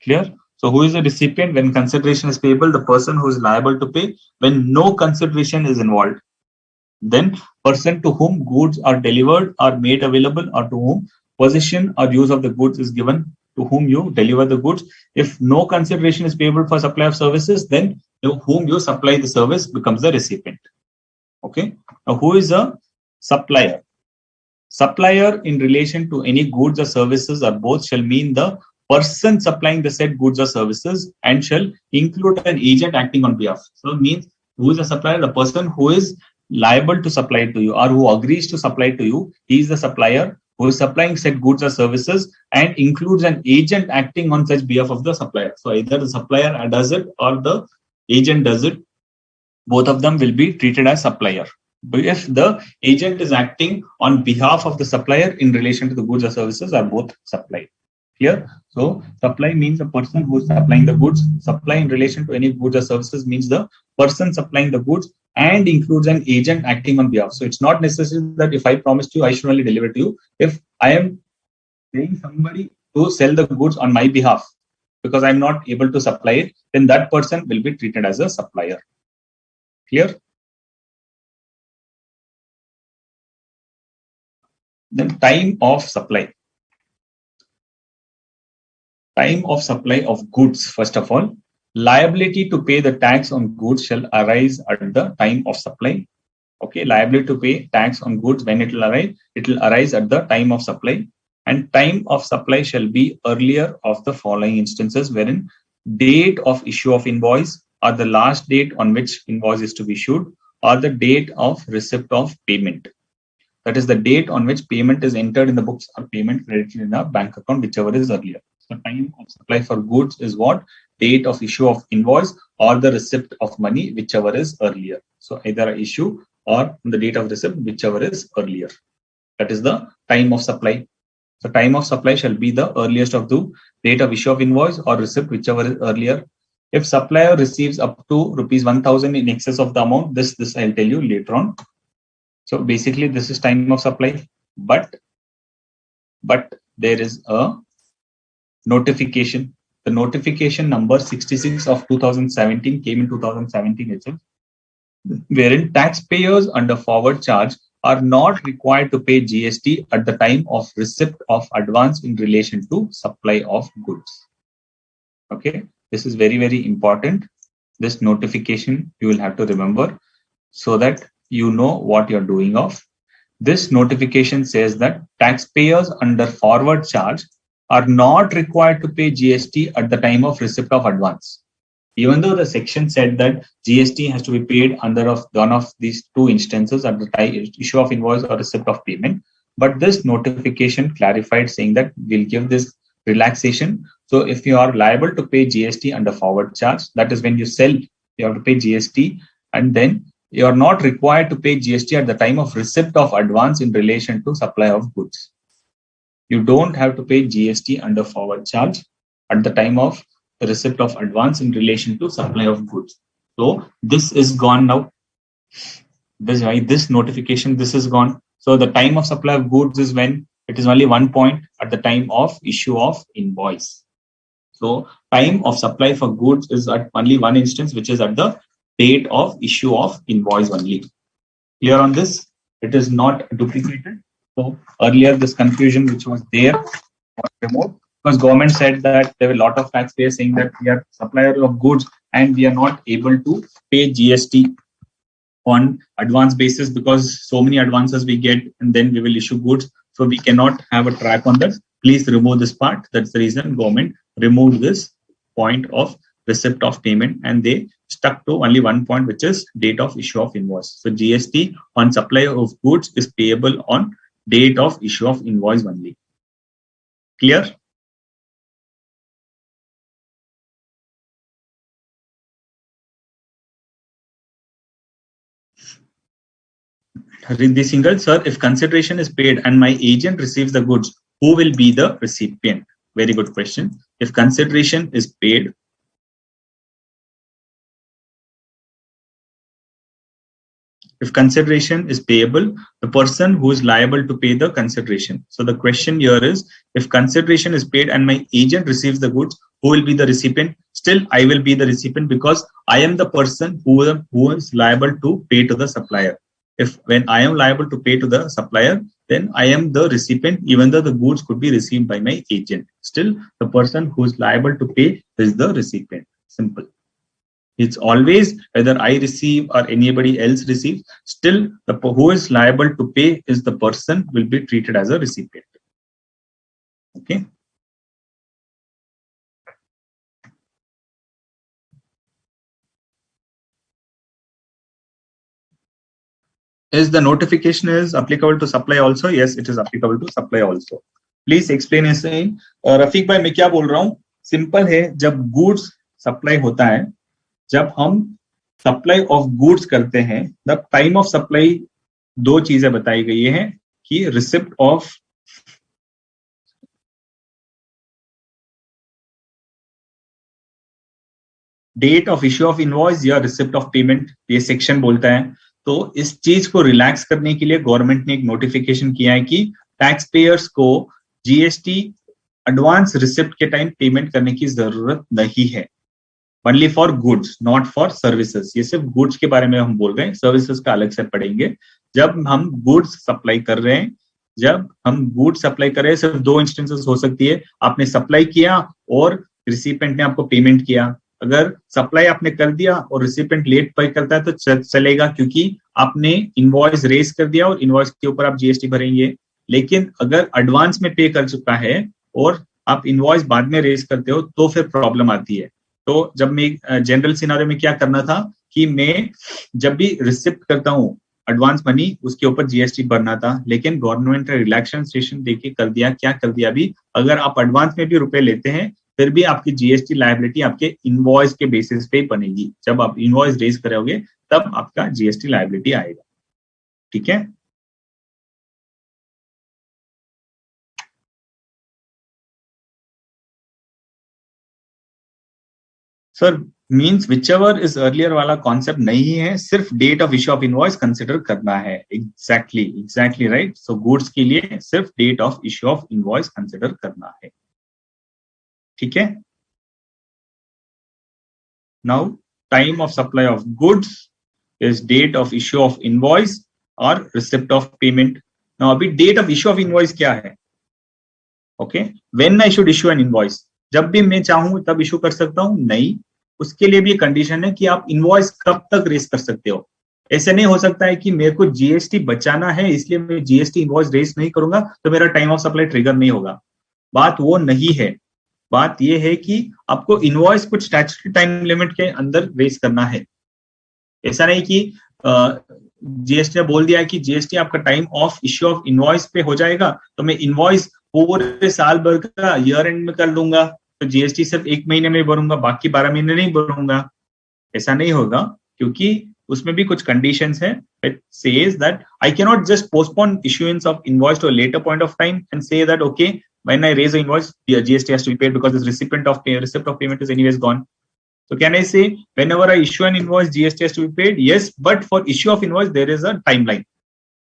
Clear? So who is the recipient? When consideration is payable, the person who is liable to pay when no consideration is involved. Then person to whom goods are delivered or made available, or to whom possession or use of the goods is given, to whom you deliver the goods. If no consideration is payable for supply of services, then to whom you supply the service becomes the recipient. Okay. Now who is a supplier? Supplier in relation to any goods or services or both shall mean the person supplying the said goods or services and shall include an agent acting on behalf. So it means who is a supplier? The person who is liable to supply it to you or who agrees to supply it to you, he is the supplier who is supplying said goods or services and includes an agent acting on such behalf of the supplier. So either the supplier does it or the agent does it. Both of them will be treated as supplier. But if the agent is acting on behalf of the supplier in relation to the goods or services, are both supplied. Clear? So supply means the person who is supplying the goods. Supply in relation to any goods or services means the person supplying the goods and includes an agent acting on behalf. So it's not necessary that if I promised you, I should only deliver to you. If I am paying somebody to sell the goods on my behalf because I'm not able to supply it, then that person will be treated as a supplier. Clear? Then time of supply. Time of supply of goods, first of all. Liability to pay the tax on goods shall arise at the time of supply. Okay, liability to pay tax on goods when it will arise at the time of supply. And time of supply shall be earlier of the following instances wherein date of issue of invoice or the last date on which invoice is to be issued or the date of receipt of payment. That is the date on which payment is entered in the books or payment credited in a bank account, whichever is earlier. So time of supply for goods is what? Date of issue of invoice or the receipt of money, whichever is earlier. So either issue or the date of receipt, whichever is earlier. That is the time of supply. So time of supply shall be the earliest of the date of issue of invoice or receipt, whichever is earlier. If supplier receives up to rupees 1,000 in excess of the amount, this I'll tell you later on. So basically, this is time of supply, but there is a notification. The notification number 66 of 2017 came in 2017 itself, wherein taxpayers under forward charge are not required to pay GST at the time of receipt of advance in relation to supply of goods. Okay, this is very, very important. This notification you will have to remember so that you know what you're doing of. This notification says that taxpayers under forward charge are not required to pay GST at the time of receipt of advance. Even though the section said that GST has to be paid under one of these two instances at the time issue of invoice or receipt of payment, but this notification clarified saying that we'll give this relaxation. So if you are liable to pay GST under forward charge, that is when you sell, you have to pay GST, and then you are not required to pay GST at the time of receipt of advance in relation to supply of goods. You don't have to pay GST under forward charge at the time of the receipt of advance in relation to supply of goods. So this is gone now. This notification, this is gone. So the time of supply of goods is when it is only 1 point at the time of issue of invoice. So time of supply for goods is at only one instance, which is at the date of issue of invoice only. Clear on this? It is not duplicated. So earlier this confusion which was there was removed because government said that there were a lot of taxpayers saying that we are supplier of goods and we are not able to pay GST on advance basis because so many advances we get and then we will issue goods. So we cannot have a track on that. Please remove this part. That's the reason government removed this point of receipt of payment and they stuck to only 1 point, which is date of issue of invoice. So GST on supply of goods is payable on date of issue of invoice only. Clear? Read the single, sir. If consideration is paid and my agent receives the goods, who will be the recipient? Very good question. If consideration is paid, if consideration is payable, the person who is liable to pay the consideration. So the question here is, if consideration is paid and my agent receives the goods, who will be the recipient? Still, I will be the recipient because I am the person who is liable to pay to the supplier. If when I am liable to pay to the supplier, then I am the recipient, even though the goods could be received by my agent. Still, the person who is liable to pay is the recipient. Simple. It's always whether I receive or anybody else receives. Still, the who is liable to pay is the person will be treated as a recipient. Okay. Is the notification is applicable to supply also? Yes, it is applicable to supply also. Please explain ऐसे रफीक भाई मैं क्या बोल रहा हूँ simple है जब goods supply होता है जब हम सप्लाई ऑफ गुड्स करते हैं द टाइम ऑफ सप्लाई दो चीजें बताई गई है कि receipt of date of issue of invoice या रिसिप्ट ऑफ पेमेंट ये सेक्शन बोलता है. तो इस चीज को रिलैक्स करने के लिए गवर्नमेंट ने एक नोटिफिकेशन किया है कि टैक्स पेयर्स को जीएसटी एडवांस रिसिप्ट के टाइम पेमेंट करने की जरूरत नहीं है. Only for goods not for services. ये सिर्फ गुड्स के बारे में हम बोल रहे हैं, सर्विसेज का अलग से पढ़ेंगे. जब हम गुड्स सप्लाई कर रहे हैं सिर्फ दो इंस्टेंसेस हो सकती है. आपने सप्लाई किया और रिसिपेंट ने आपको पेमेंट किया. अगर सप्लाई आपने कर दिया और रिसिपेंट लेट पे करता है तो चलेगा क्योंकि आपने इनवॉइस रेज कर दिया और इनवॉइस के ऊपर आप जीएसटी भरेंगे. लेकिन अगर एडवांस में पे कर चुका है और आप इनवॉइस बाद में रेज करते हो तो फिर प्रॉब्लम आती है। तो जब मैं जनरल सिनारियो में क्या करना था कि मैं जब भी रिसिप्ट करता हूँ एडवांस मनी, उसके ऊपर जीएसटी भरना था, लेकिन गवर्नमेंट ने रिलैक्सेशन देके कर दिया, क्या कर दिया अभी, अगर आप एडवांस में भी रुपए लेते हैं फिर भी आपकी जीएसटी लायबिलिटी आपके इनवॉइस के बेसिस पे बनेगी। जब आप इनवॉइस रेज करोगे तब आपका जीएसटी लायबिलिटी आएगा। ठीक है sir, means whichever is earlier वाला कॉन्सेप्ट नहीं है, सिर्फ date of issue of invoice consider करना है। Exactly right. सो गुड्स के लिए सिर्फ date of issue of invoice consider करना है। ठीक है। Now time of supply of goods is date of issue of invoice और रिसिप्ट ऑफ पेमेंट। नाउ अभी date of issue of invoice क्या है? Okay, when I should issue N invoice, जब भी मैं चाहूं तब इश्यू कर सकता हूं? नहीं, उसके लिए भी कंडीशन है कि आप इनवॉइस कब तक रेस कर सकते हो। ऐसे नहीं हो सकता है कि मेरे को जीएसटी बचाना है इसलिए मैं जीएसटी इनवॉइस रेस नहीं करूंगा तो मेरा टाइम ऑफ सप्लाई ट्रिगर नहीं होगा। बात वो नहीं है। बात ये है कि आपको इनवॉइस कुछ स्टैट्यूटरी टाइम लिमिट के अंदर रेस करना है। ऐसा नहीं कि जीएसटी ने बोल दिया है कि जीएसटी आपका time of issue of invoice पे हो जाएगा तो मैं इनवॉइस पूरे साल भर का ईयर एंड में कर लूंगा, तो जीएसटी सिर्फ एक महीने में भरूंगा, बाकी 12 महीने नहीं भरूंगा। ऐसा नहीं होगा, क्योंकि उसमें भी कुछ कंडीशंस है। It says that I cannot just postpone issuance of invoice to a later point of time and say that okay, when I raise an invoice, the GST has to be paid because this recipient of receipt of payment is anyways gone. So can I say whenever I issue an invoice, GST has to be paid? Yes, but for issue of invoice, there is a timeline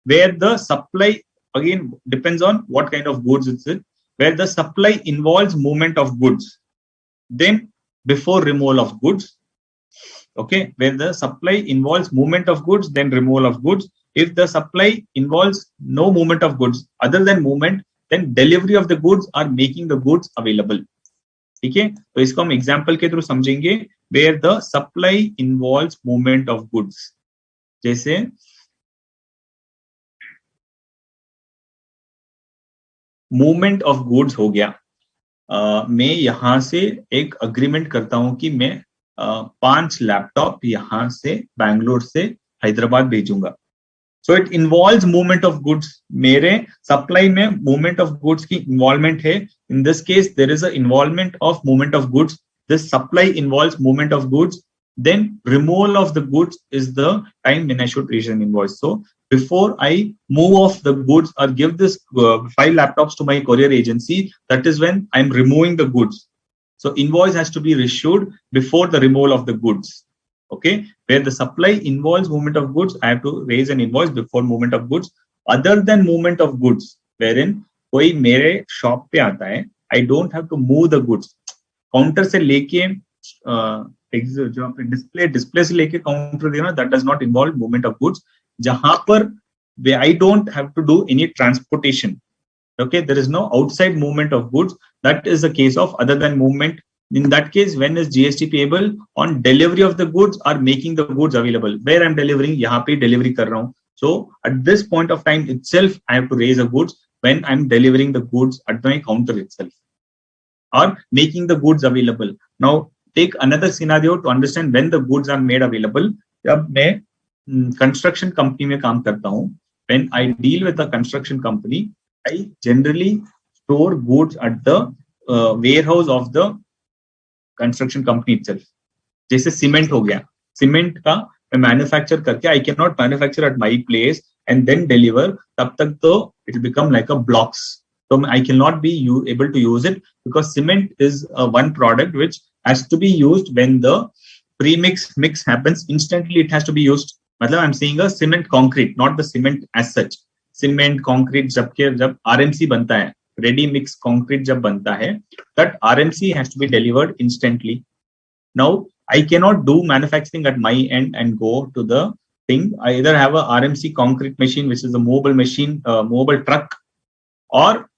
where the supply again depends on what kind of goods it's in, where the supply involves movement of goods, then before removal of goods. Okay, where the supply involves movement of goods, then removal of goods. If the supply involves no movement of goods other than movement, then delivery of the goods are making the goods available. ठीक है, तो इसको हम example के through समझेंगे। where the supply involves movement of goods, जैसे movement of goods हो गया। मैं यहां से एक अग्रीमेंट करता हूं कि मैं 5 लैपटॉप यहां से बैंगलोर से हैदराबाद भेजूंगा। So it involves movement of goods. मेरे सप्लाई में मूवमेंट ऑफ गुड्स की इन्वॉल्वमेंट है। In this case there is a involvement of movement of goods. This supply involves movement of goods, then removal of the goods is the time when I should raise an invoice. So before I move off the goods or give this 5 laptops to my courier agency, that is when I'm removing the goods. So invoice has to be issued before the removal of the goods. Okay, where the supply involves movement of goods, I have to raise an invoice before movement of goods. Other than movement of goods, wherein कोई मेरे shop पे आता है, I don't have to move the goods. Counter से लेके जो display से लेके काउंटर देना, that does not involve movement of goods. जहां पर I don't have to do any transportation, okay, there is no outside movement of goods, that is the case of other than movement. In that case, when is GST payable? On delivery of the goods or making the goods available, where I'm delivering, yahan pe delivery kar raha hu. So at this point of time itself I have to raise the goods when I'm delivering the goods at my counter itself or making the goods available. Now take another scenario to understand when the goods are made available. जब मैं construction company में काम करता हूँ, when I deal with a construction company, I generally store goods at the warehouse of the construction company itself. जैसे cement हो गया, cement का मैं मैन्युफैक्चर करके I can not manufacture at my place and then deliver, तब तक तो it will become like a blocks. So I cannot be able to use it because cement is one product which has to be used when the mix happens. Instantly it has to be used. मतलब I'm saying a cement concrete, not the cement as such. Cement concrete जब RMC बनता है, ready mix concrete जब बनता है, that RMC has to be delivered instantly. Now I cannot do manufacturing at my end and go to the thing. I either have a RMC concrete machine, which is a mobile machine, mobile truck, or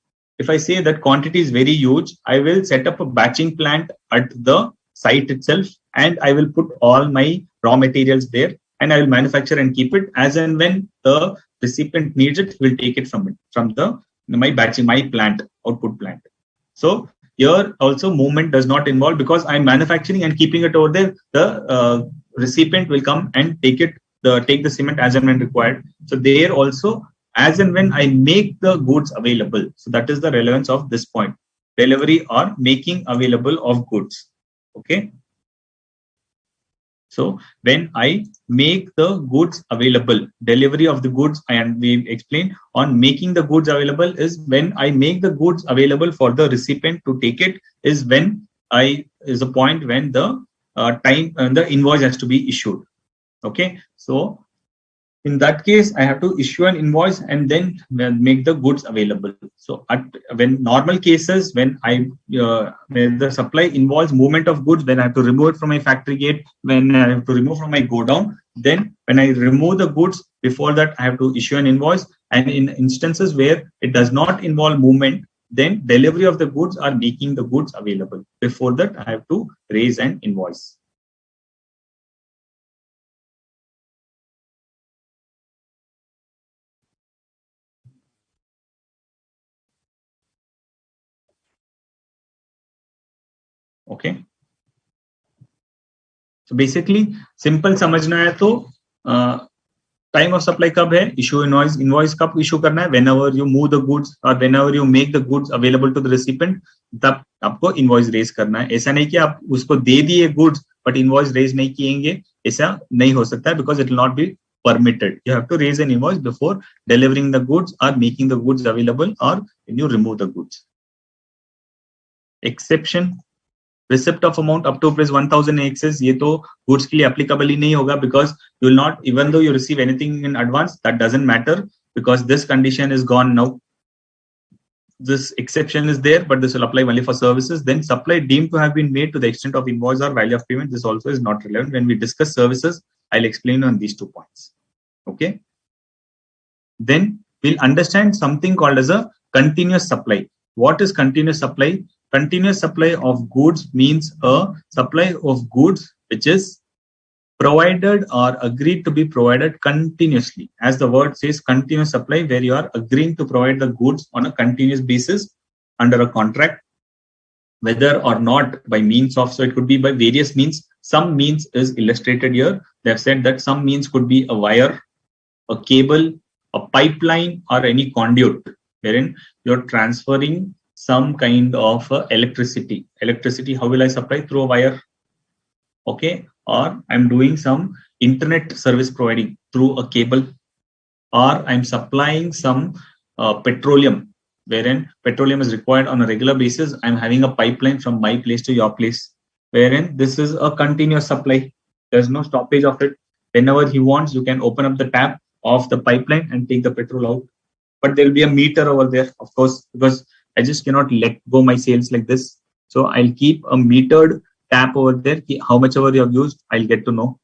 if I say that quantity is very huge, I will set up a batching plant at the site itself and I will put all my raw materials there and I will manufacture and keep it as and when the recipient needs it, he will take it from my batching, my plant, output plant. So here also movement does not involve, because I'm manufacturing and keeping it over there. The recipient will come and take the cement as and when required. So there also, as and when I make the goods available. So that is the relevance of this point: delivery or making available of goods. Okay. So when I make the goods available, delivery of the goods, and we explained on making the goods available is when I make the goods available for the recipient to take it, is when is a point when the the invoice has to be issued. Okay. So in that case, I have to issue an invoice and then make the goods available. So when normal cases, when when the supply involves movement of goods, when I have to remove it from my factory gate, when I have to remove from my godown, then when I remove the goods, before that I have to issue an invoice. And in instances where it does not involve movement, then delivery of the goods or making the goods available. Before that, I have to raise an invoice. Okay. So basically, simple समझना है तो time of supply कब है, issue invoice कब issue करना है, whenever you move the goods or whenever you make the goods available to the recipient, तब आपको invoice raise करना है. ऐसा नहीं कि आप उसको दे दिए goods but invoice raise नहीं किएंगे, ऐसा नहीं हो सकता है, because it will not be permitted. You have to raise an invoice before delivering the goods or making the goods available or when you remove the goods. Exception, receipt of amount up to rupees 1000 in excess, ये तो goods के लिए applicable ही नहीं होगा, because you will not, even though you receive anything in advance, that doesn't matter, because this condition is gone now. This exception is there, but this will apply only for services. Then supply deemed to have been made to the extent of invoice or value of payment, this also is not relevant. When we discuss services, I'll explain on these 2 points. Okay. Then we'll understand something called as a continuous supply. What is continuous supply? Continuous supply of goods means a supply of goods which is provided or agreed to be provided continuously. As the word says, continuous supply, where you are agreeing to provide the goods on a continuous basis under a contract, whether or not by means of, so it could be by various means. Some means is illustrated here. They have said that some means could be a wire, a cable, a pipeline, or any conduit, wherein you're transferring some kind of electricity. Electricity, how will I supply? Through a wire. Okay. Or I'm doing some internet service providing through a cable, or I'm supplying some petroleum, wherein petroleum is required on a regular basis. I'm having a pipeline from my place to your place, wherein this is a continuous supply. There's no stoppage of it. Whenever he wants, you can open up the tap of the pipeline and take the petrol out. But there will be a meter over there, of course, because I just cannot let go my sales like this. So I'll keep a metered tap over there. How much ever you have used, I'll get to know.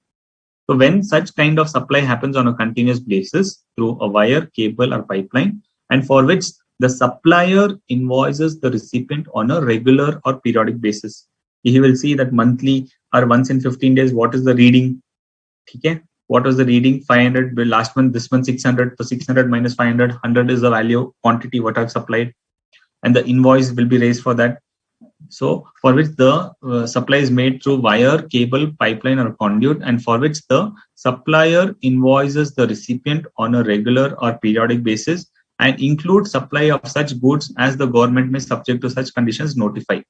So when such kind of supply happens on a continuous basis through a wire, cable, or pipeline, and for which the supplier invoices the recipient on a regular or periodic basis, he will see that monthly or once in 15 days, what is the reading? Okay. What was the reading? 500 last month, this month 600. So 600 minus 500, 100 is the value, quantity what I've supplied, and the invoice will be raised for that. So for which the supply is made through wire, cable, pipeline, or conduit, and for which the supplier invoices the recipient on a regular or periodic basis, and include supply of such goods as the government may, subject to such conditions, notify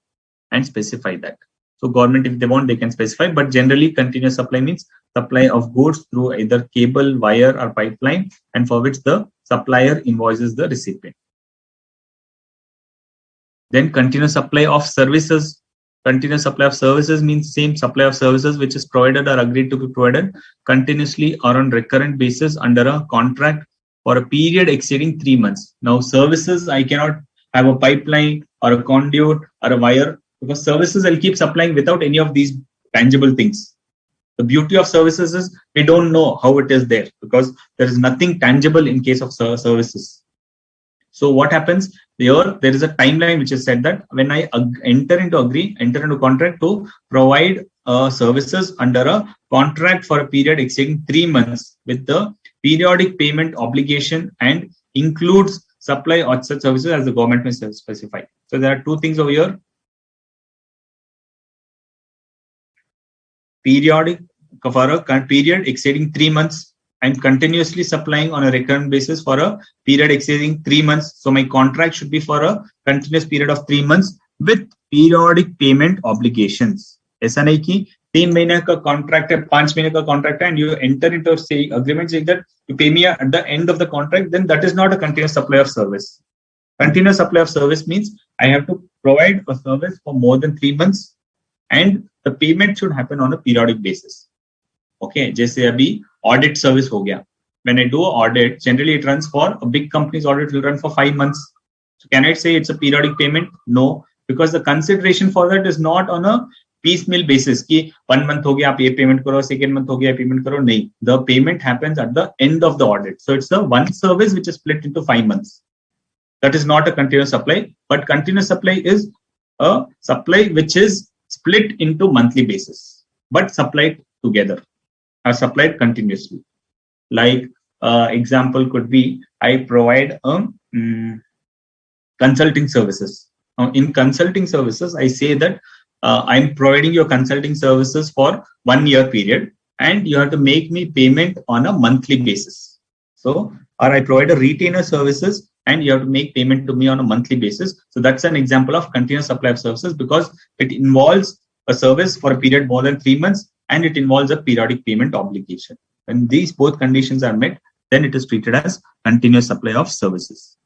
and specify that. So government, if they want, they can specify, but generally continuous supply means supply of goods through either cable, wire, or pipeline, and for which the supplier invoices the recipient. Then continuous supply of services. Continuous supply of services means same supply of services which is provided or agreed to be provided continuously or on recurrent basis under a contract for a period exceeding 3 months. Now services, I cannot have a pipeline or a conduit or a wire, because services I'll keep supplying without any of these tangible things. The beauty of services is we don't know how it is there, because there is nothing tangible in case of services. So what happens here? There is a timeline which is said that when I enter into contract to provide services under a contract for a period exceeding 3 months with the periodic payment obligation and includes supply or such services as the government may specify. So there are two things over here. Periodic for a period exceeding 3 months. I'm continuously supplying on a recurrent basis for a period exceeding 3 months. So my contract should be for a continuous period of 3 months with periodic payment obligations. ऐसा नहीं कि 3 महीने का contract है, 5 महीने का contract है, and you enter into a agreement saying that you pay me at the end of the contract, then that is not a continuous supply of service. Continuous supply of service means I have to provide a service for more than 3 months and the payment should happen on a periodic basis. Okay, जैसे अभी audit service हो गया. When I do audit, generally it runs for a big company's audit will run for 5 months. So can I say it's a periodic payment? No, because the consideration for that is not on a piecemeal basis कि 1 month हो गया आप ये payment करो, second month हो गया payment करो. नहीं, the payment happens at the end of the audit. So it's a one service which is split into 5 months. That is not a continuous supply, but continuous supply is a supply which is split into monthly basis, but supplied together, are supplied continuously. Like example could be I provide consulting services. In consulting services, I say that I'm providing your consulting services for 1 year period, and you have to make me payment on a monthly basis. So, or I provide a retainer services, and you have to make payment to me on a monthly basis. So that's an example of continuous supply of services because it involves a service for a period more than 3 months and it involves a periodic payment obligation. When these both conditions are met, then it is treated as continuous supply of services.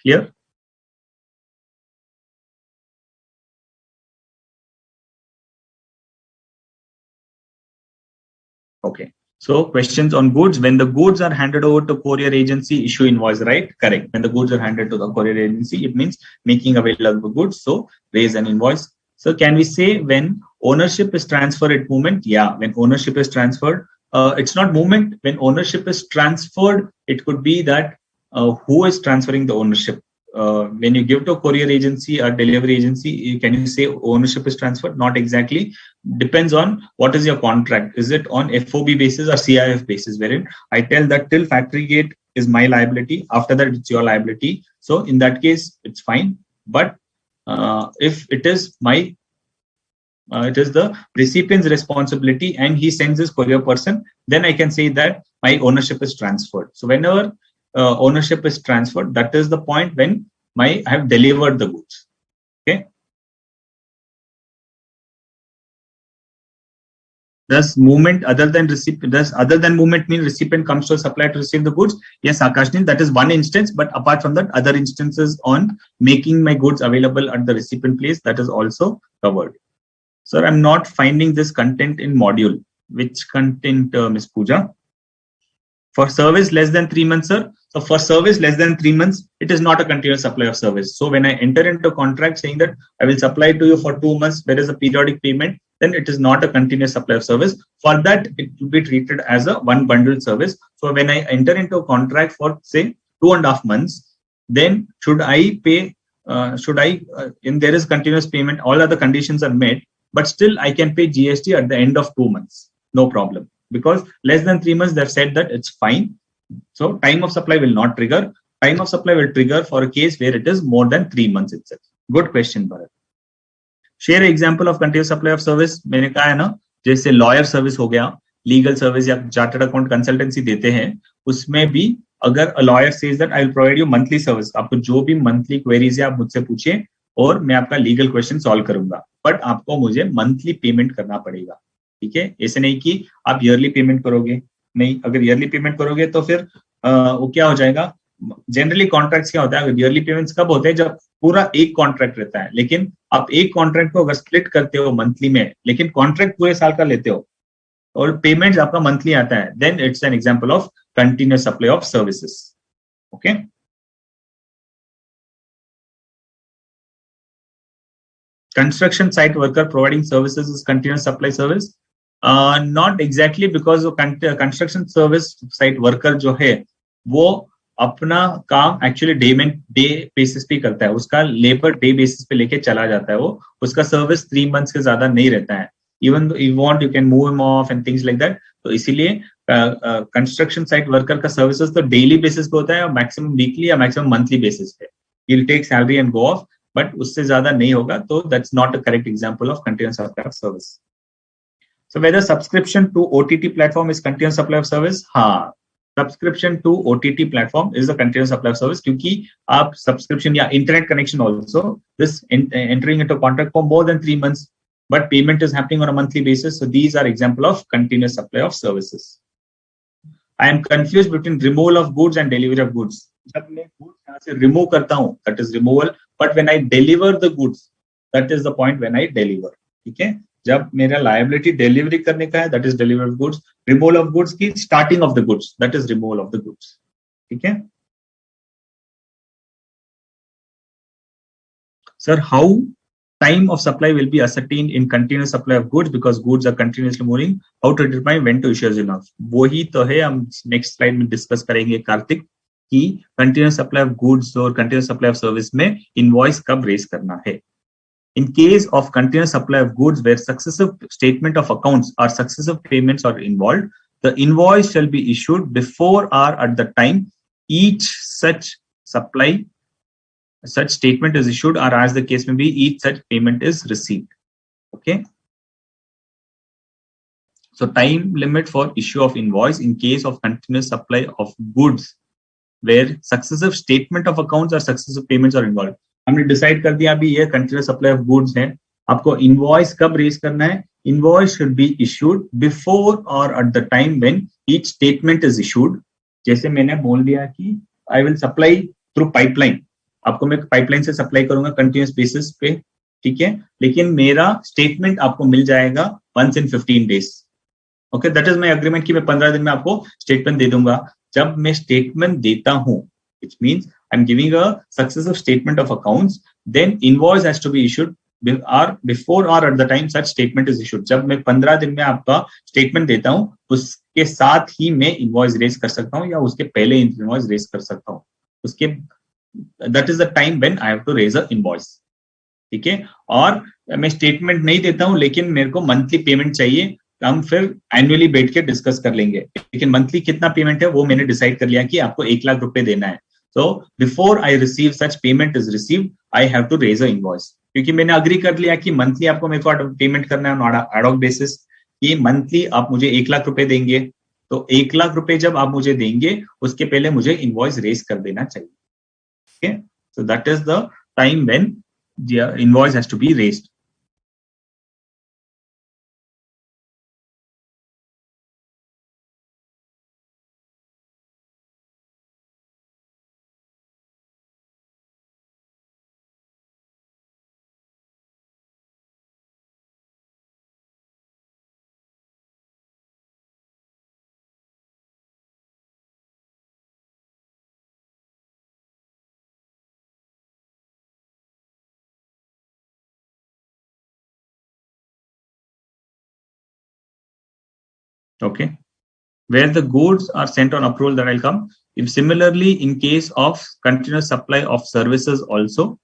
Clear? Okay. So questions on goods. When the goods are handed over to courier agency, issue invoice, right? Correct. When the goods are handed to the courier agency, it means making available goods. So raise an invoice. So can we say when ownership is transferred at movement? Yeah, when ownership is transferred, it's not movement. When ownership is transferred, it could be that who is transferring the ownership. When you give to a courier agency or delivery agency, can you say ownership is transferred? Not exactly. Depends on what is your contract. Is it on FOB basis or CIF basis? Wherein I tell that till factory gate is my liability. After that, it's your liability. So in that case, it's fine. But if it is my, it is the recipient's responsibility and he sends his courier person, then I can say that my ownership is transferred. So whenever ownership is transferred, that is the point when I have delivered the goods. Okay. Does movement other than recipient, does other than movement mean recipient comes to a supplier to receive the goods? Yes, Akashni, that is one instance, but apart from that, other instances on making my goods available at the recipient place, that is also covered. Sir, I'm not finding this content in module. Which content, Ms. Pooja? For service less than 3 months, sir. So for service less than 3 months, it is not a continuous supply of service. So when I enter into a contract saying that I will supply to you for 2 months, there is a periodic payment, then it is not a continuous supply of service. For that, it will be treated as a one bundled service. So when I enter into a contract for say 2.5 months, then should I pay, in there is continuous payment, all other conditions are met, but still I can pay GST at the end of 2 months. No problem. Because less than 3 months, they've said that it's fine. So time of supply will not trigger. Time of supply will trigger for a case where it is more than 3 months itself. Good question, Bharat. Share an example of continuous supply of service. मैंने कहा है ना, जैसे lawyer service हो गया, legal service या chartered account consultancy देते हैं, उसमें भी अगर a lawyer says that I will provide you monthly service, आपको जो भी monthly queries है आप मुझसे पूछिए और मैं आपका legal question solve करूंगा, but आपको मुझे monthly payment करना पड़ेगा. ठीक है, ऐसे नहीं कि आप ईयरली पेमेंट करोगे. नहीं, अगर ईयरली पेमेंट करोगे तो फिर वो क्या हो जाएगा. जनरली कॉन्ट्रैक्ट्स क्या होता है, अगर ईयरली पेमेंट्स कब होते हैं, जब पूरा एक कॉन्ट्रैक्ट रहता है. लेकिन आप एक कॉन्ट्रैक्ट को अगर स्प्लिट करते हो मंथली में, लेकिन कॉन्ट्रैक्ट पूरे साल का लेते हो और पेमेंट आपका मंथली आता है, then it's an example of continuous supply of services. Okay. Construction site worker providing services is continuous supply service. Not exactly, because construction service site worker जो है वो अपना काम एक्चुअली डे बेसिस पे करता है, उसका लेबर डे बेसिस पे लेके चला जाता है, वो उसका सर्विस 3 months के ज्यादा नहीं रहता है. Even you want you can move him of and things like that. तो इसीलिए कंस्ट्रक्शन साइट वर्कर का सर्विसेज तो डेली बेसिस पे होता है, मैक्सिमम वीकली या मैक्सिमम मंथली बेसिस पे. He'll take salary and go off, but उससे ज्यादा नहीं होगा, तो that's not a correct example of continuous supply of service. So whether subscription to OTT platform is continuous supply of service? हाँ, subscription to OTT platform is a continuous supply of service, क्योंकि आप subscription या internet connection also, this entering into contract for more than 3 months, but payment is happening on a monthly basis. So these are example of continuous supply of services. I am confused between removal of goods and delivery of goods. जब मैं goods यहाँ से remove करता हूँ, that is removal, but when I deliver the goods, that is the point when I deliver. ठीक है, जब मेरा liability delivery करने का है, that is delivery of goods. Removal of goods की starting of the goods, that is removal of the goods. ठीक है. Sir, how time of supply will be ascertained in continuous supply of goods, because goods are continuously moving? How to determine when to issue enough? वही तो है, हम next slide में discuss करेंगे कार्तिक, कि continuous supply of goods और continuous supply of service में invoice कब रेज करना है. In case of continuous supply of goods where successive statement of accounts or successive payments are involved, the invoice shall be issued before or at the time each such statement is issued, or as the case may be, each such payment is received. Okay. So time limit for issue of invoice in case of continuous supply of goods where successive statement of accounts or successive payments are involved. हमने decide कर दिया अभी ये continuous supply of goods है. आपको invoice कब raise करना है? Invoice should be issued before or at the time when each statement is issued. जैसे मैंने बोल दिया कि I will supply through pipeline, आपको मैं पाइपलाइन से सप्लाई करूंगा कंटिन्यूस बेसिस पे, ठीक है, लेकिन मेरा स्टेटमेंट आपको मिल जाएगा once in 15 days. Okay, that is my agreement कि मैं 15 दिन में आपको स्टेटमेंट दे दूंगा. जब मैं स्टेटमेंट देता हूं, which means I'm giving a successive statement of accounts, then invoice has to be issued or before or at the time such statement is issued. जब मैं 15 दिन में आपका स्टेटमेंट देता हूं, उसके साथ ही मैं इनवॉइस रेज कर सकता हूं या उसके पहले इनवॉइस रेज कर सकता हूं. उसके that is the time when I have to raise a invoice. ठीक है, और मैं स्टेटमेंट नहीं देता हूं लेकिन मेरे को मंथली पेमेंट चाहिए, हम फिर एनुअली बैठ के डिस्कस कर लेंगे, लेकिन मंथली कितना पेमेंट है वो मैंने डिसाइड कर लिया कि आपको 1 लाख रुपए देना है. So before I receive such payment is received, I have to raise a invoice, क्योंकि मैंने अग्री कर लिया कि मंथली आपको मेरे को पेमेंट करना है ऑन एडॉक बेसिस, कि मंथली आप मुझे 1 लाख रुपए देंगे, तो 1 लाख रुपए जब आप मुझे देंगे उसके पहले मुझे इनवॉइस रेज कर देना चाहिए. Okay, so that is the time when the invoice has to be raised. Okay, where the goods are sent on approval, that will come. If similarly in case of continuous supply of services also,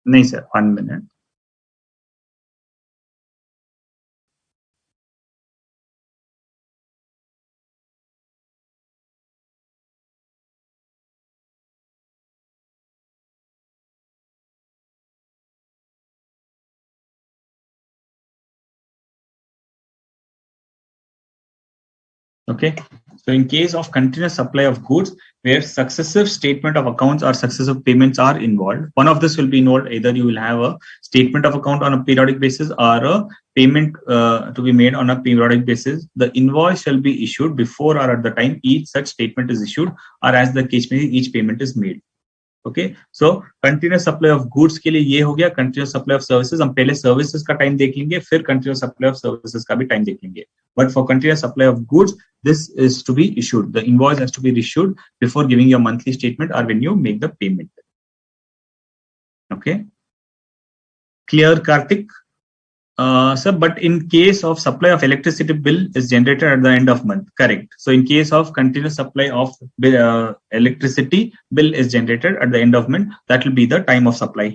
नहीं sir, 1 minute. Okay, So in case of continuous supply of goods, where successive statement of accounts or successive payments are involved, one of this will be involved. Either you will have a statement of account on a periodic basis or a payment to be made on a periodic basis. The invoice shall be issued before or at the time each such statement is issued, or as the case may be, each payment is made. Okay so continuous supply of goods के लिए ये हो गया. Continuous supply of services हम पहले services का time देख लेंगे, फिर कंटिन्यूस सप्लाई ऑफ सर्विसेज का भी टाइम देख लेंगे. But for continuous supply of goods this is to be issued, the invoice has to be issued before giving your monthly statement or when you make the payment. Okay clear Kartik? Sir, but in case of supply of electricity bill is generated at the end of month, correct? So in case of continuous supply of electricity bill is generated at the end of month, that will be the time of supply.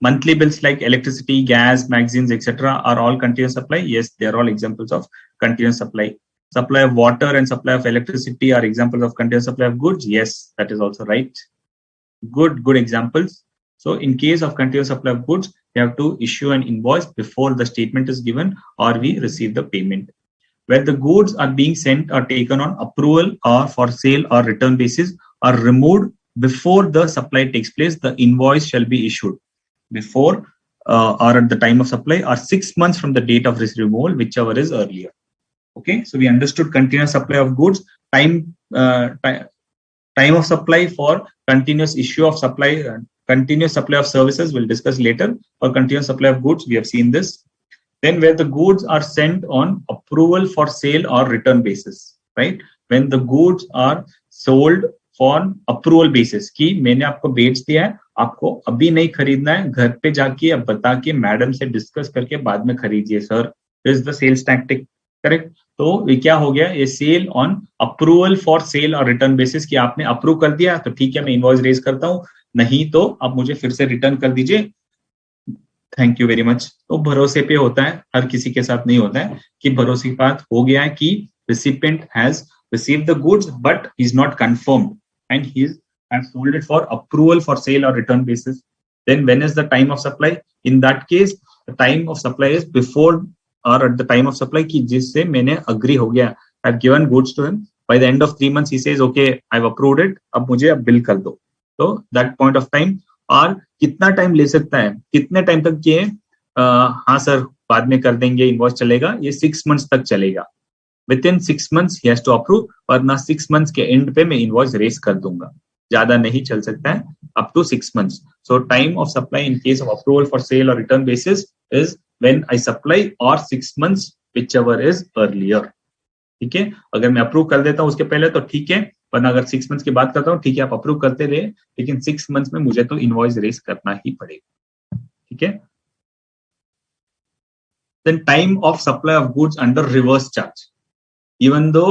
Monthly bills like electricity, gas, magazines, etc. are all continuous supply. Yes, they are all examples of continuous supply. Supply of water and supply of electricity are examples of continuous supply of goods. Yes, that is also right. Good examples. So in case of continuous supply of goods, you have to issue an invoice before the statement is given or we receive the payment. Where the goods are being sent or taken on approval or for sale or return basis are removed before the supply takes place, the invoice shall be issued before or at the time of supply or 6 months from the date of removal, whichever is earlier. Okay, so we understood continuous supply of goods, time of supply for continuous issue of supply. Continuous supply of services we'll discuss later. For continuous supply of goods, we have seen this. Then where the goods are sent on approval for sale or return basis, right? When the goods are sold on approval basis, कि मैंने आपको बेच दिया है, आपको अभी नहीं खरीदना है, घर पे जाके अब बता के मैडम से डिस्कस करके बाद में खरीदिए sir. This is the sales tactic, correct? तो ये क्या हो गया, ये sale on approval for sale और रिटर्न बेसिस, कि आपने अप्रूव कर दिया तो ठीक है मैं इनवॉइस रेज करता हूँ, नहीं तो आप मुझे फिर से रिटर्न कर दीजिए, थैंक यू वेरी मच. तो भरोसे पे होता है, हर किसी के साथ नहीं होता है कि भरोसे की बात हो गया है कि recipient has received the goods but he is not confirmed and he has sold it for approval for sale or return basis. Then when is the time of supply? In that case the time of supply is before or at the time of supply कि जिससे मैंने agree हो गया, I have given goods to him, by the end of 3 months he says okay I have approved it, अब मुझे अब bill कर दो. तो दैट पॉइंट ऑफ टाइम. और कितना टाइम ले सकता है, कितने टाइम तक ये हाँ सर बाद में कर देंगे इनवॉइस चलेगा, ये 6 मंथ्स तक चलेगा. विद इन 6 मंथ्स ही हैज टू अप्रूव, वरना 6 मंथ्स के एंड पे मैं इनवॉइस रेस कर दूंगा, ज्यादा नहीं चल सकता है, up to 6 months. So time of supply in case of approval for sale और return basis is when I supply or 6 months whichever is earlier. ठीक है, अगर मैं अप्रूव कर देता हूँ उसके पहले तो ठीक है, वरना अगर 6 मंथ्स की बात करता हूँ ठीक है आप अप्रूव करते रहे, लेकिन 6 मंथ्स में मुझे तो इनवॉइस रेस करना ही पड़ेगा. ठीक है. Then time of supply of goods under reverse charge, even though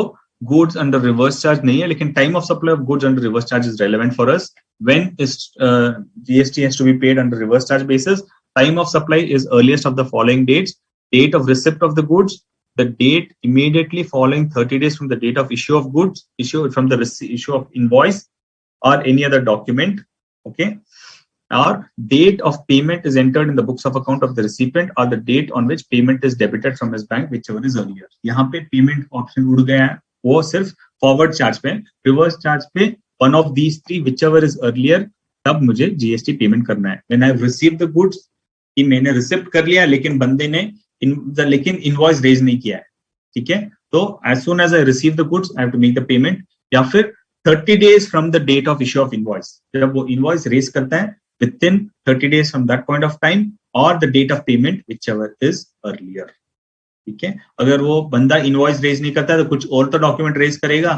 goods under reverse charge नहीं है, लेकिन time of supply of goods under reverse charge is relevant for us. When is GST has to be paid under reverse charge basis, time of supply is earliest of the following dates: date of receipt of the goods, the date immediately following 30 days from the date of issue of goods, issue from the issue of invoice or any other document, okay, or date of payment is entered in the books of account of the recipient, or the date on which payment is debited from his bank, whichever is earlier. यहाँ पे payment option उड़ गया है, वो सिर्फ forward charge पे, reverse charge पे one of these three whichever is earlier, तब मुझे GST payment करना है. When I have received the goods, कि मैंने रिसिप्ट कर लिया लेकिन बंदे ने लेकिन इनवॉइस रेज नहीं किया है, ठीक है, तो as soon as I receive the goods I have to make the payment, या फिर 30 days from the date of issue of invoice, जब वो इनवॉइस रेज करता है within 30 days from that point of time, or the date of payment whichever is earlier. ठीक है, अगर वो बंदा इनवॉइस रेज नहीं करता है तो कुछ और तो डॉक्यूमेंट रेज करेगा,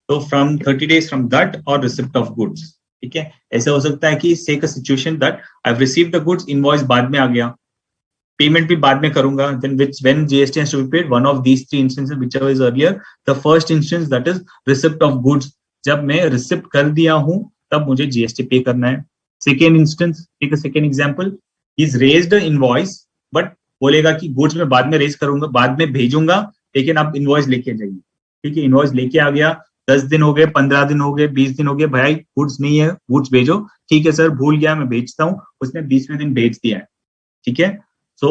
तो फ्रॉम 30 days फ्रॉम दैट और रिसिप्ट ऑफ गुड्स. ठीक है, ऐसा हो सकता है कि take a situation that I have received the goods, invoice बाद में आ गया, पेमेंट भी बाद में करूंगा, then when GST has to be paid, one of these three instances whichever is earlier, the first instance that is receipt of goods, जब मैं receipt कर दिया हूं तब मुझे GST पे करना है. सेकेंड इंस्टेंस, ठीक है, second example, is raised invoice but बोलेगा कि गुड्स में बाद में रेज करूंगा, बाद में भेजूंगा, लेकिन आप इनवॉइस लेके जाइए. ठीक है, इनवॉइस लेके आ गया, 10 दिन हो गए, 15 दिन हो गए, 20 दिन हो गए, भाई गुड्स नहीं है, गुड्स भेजो. ठीक है सर, भूल गया, मैं भेजता हूँ, उसने 20वें दिन भेज दिया है. ठीक है, so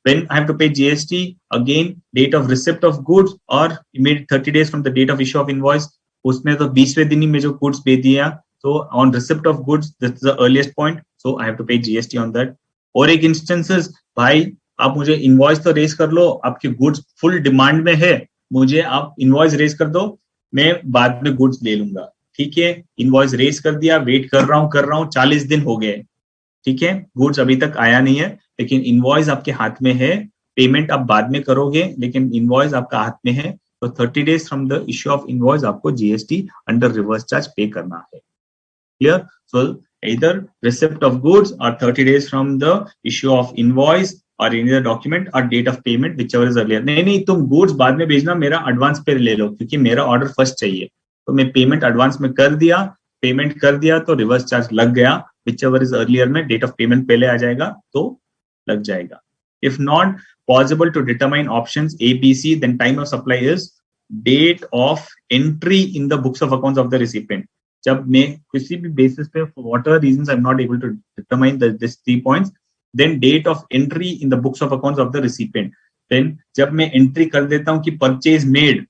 When I have to pay GST, again, date of receipt of goods or immediate 30 days from the date of issue of invoice. उसमें तो 20वें दिन ही में जो goods भेज दिया, so on receipt of goods, this is the earliest point, so I have to pay GST on that. और एक instances, भाई आप मुझे invoice तो raise कर लो, आपके goods full demand में है, मुझे आप invoice raise कर दो, मैं बाद में goods ले लूंगा. ठीक है, invoice raise कर दिया, wait कर रहा हूँ 40 दिन हो गए. ठीक है, गुड्स अभी तक आया नहीं है, लेकिन इनवॉइस आपके हाथ में है, पेमेंट आप बाद में करोगे, लेकिन इनवॉइस आपका हाथ में है, तो 30 days from the issue of invoice आपको जीएसटी अंडर रिवर्स चार्ज पे करना है. Clear? So either receipt of goods or 30 days from the issue of invoice or any other document or date of payment whichever is earlier. नहीं, तुम goods बाद में भेजना, मेरा एडवांस पे ले लो, क्योंकि मेरा ऑर्डर फर्स्ट चाहिए, तो मैं पेमेंट एडवांस में कर दिया, पेमेंट कर दिया तो रिवर्स चार्ज लग गया, whichever is earlier में डेट ऑफ पेमेंट पहले आ जाएगा तो लग जाएगा. If not possible to determine options A, B, C, then time of supply is date of entry in the books of accounts of the recipient. जब मैं किसी भी बेसिस पे whatever reasons I'm not able to determine this 3 points, then date of entry in the books of accounts of the recipient. Then जब मैं entry कर देता हूं कि परचेज मेड,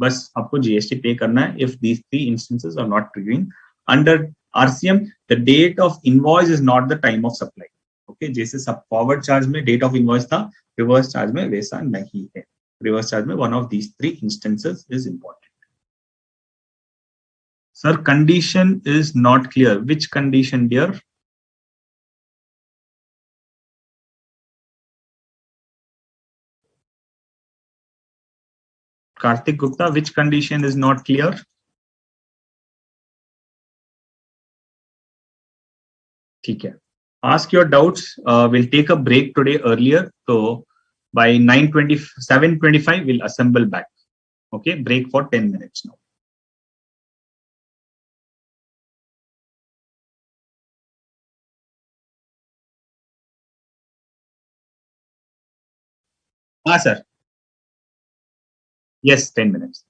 बस आपको जीएसटी पे करना है if these 3 instances are not triggering. Under RCM, the date of invoice is not the time of supply. Okay, जैसे सब फॉरवर्ड चार्ज में डेट ऑफ इनवॉइस था, रिवर्स चार्ज में वैसा नहीं है. रिवर्स चार्ज में one of these 3 instances is important. Sir, condition is not clear. Which condition, dear? Karthik Gupta, which condition is not clear? ठीक है. Ask your doubts. We'll take a break today earlier. So by 9:20, 7:25, we'll assemble back. Okay, break for 10 minutes now. Sir. Yes, 10 minutes.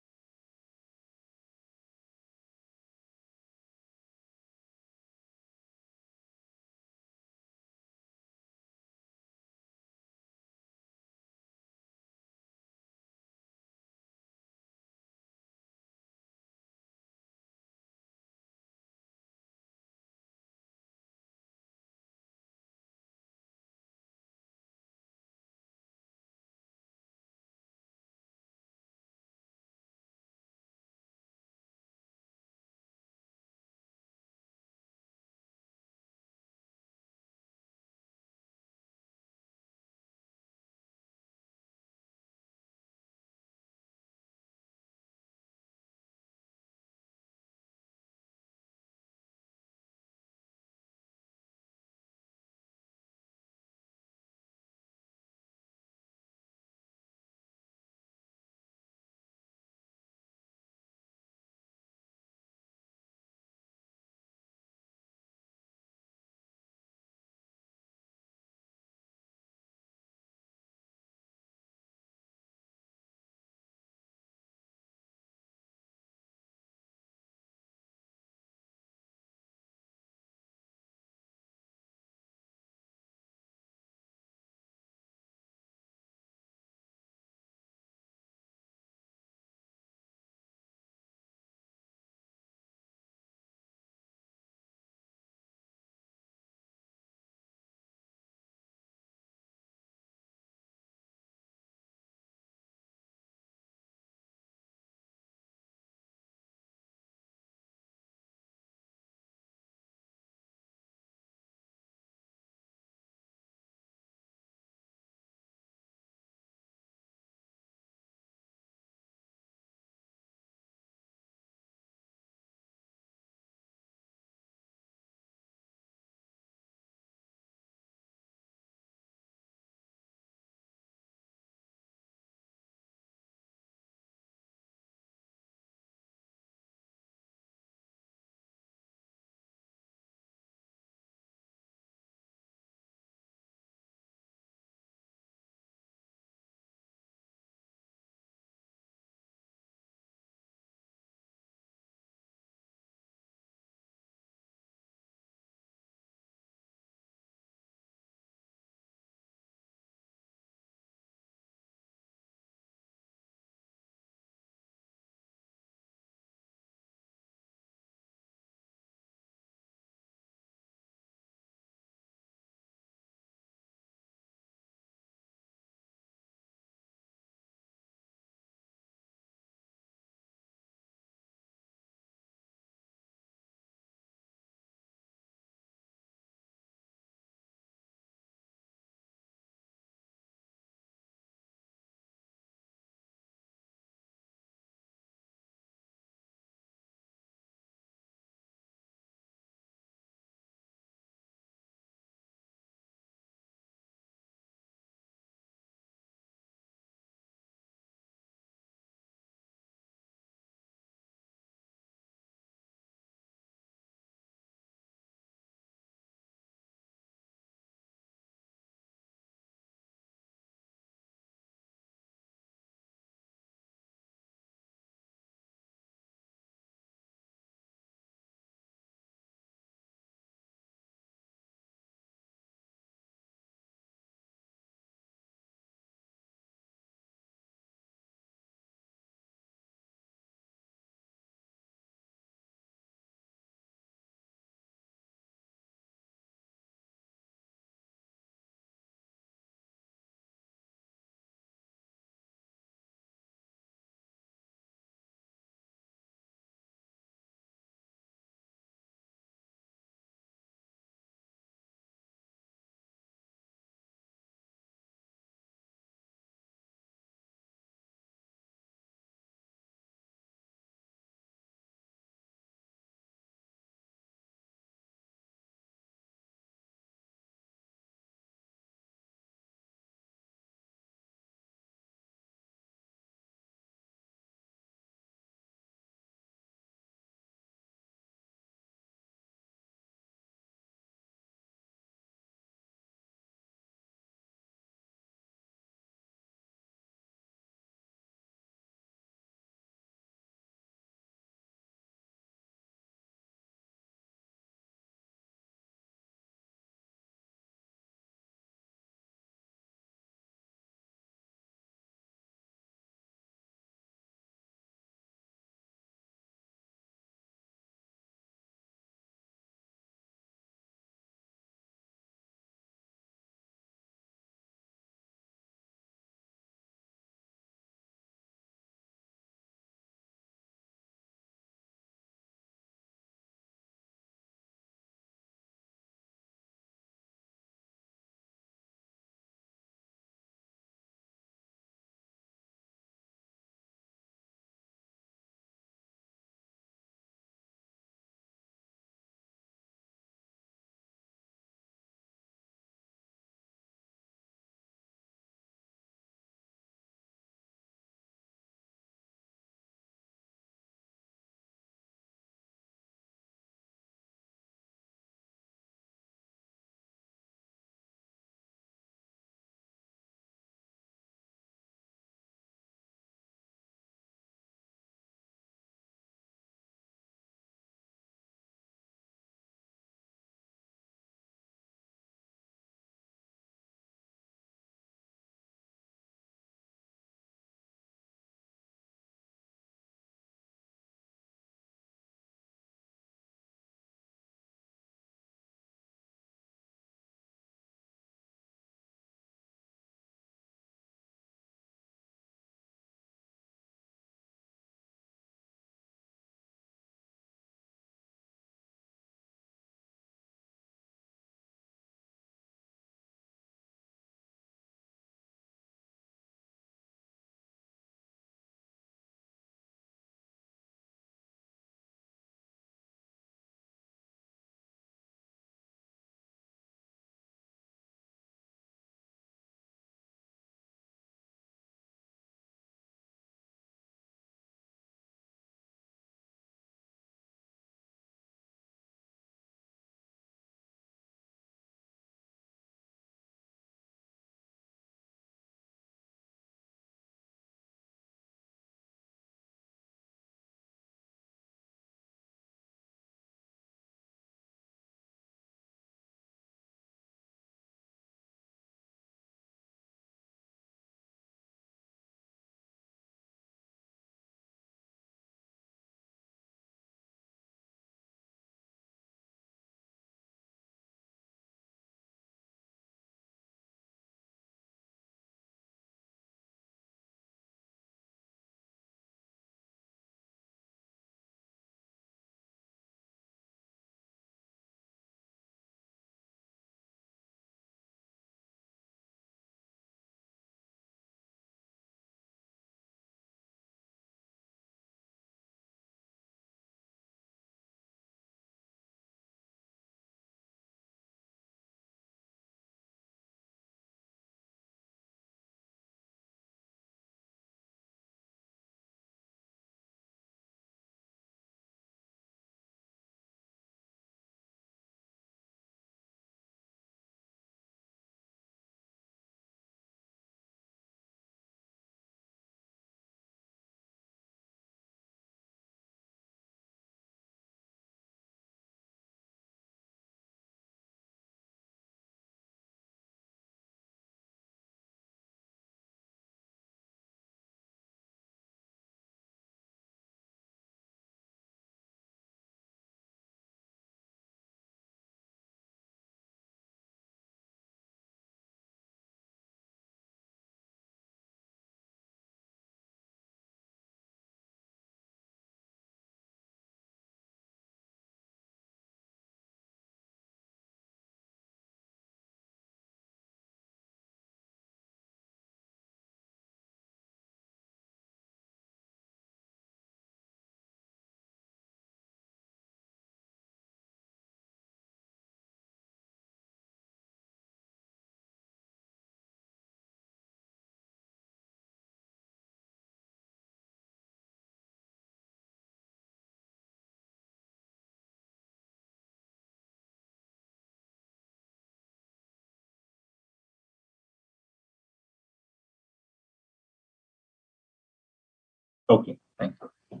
Okay, thank you.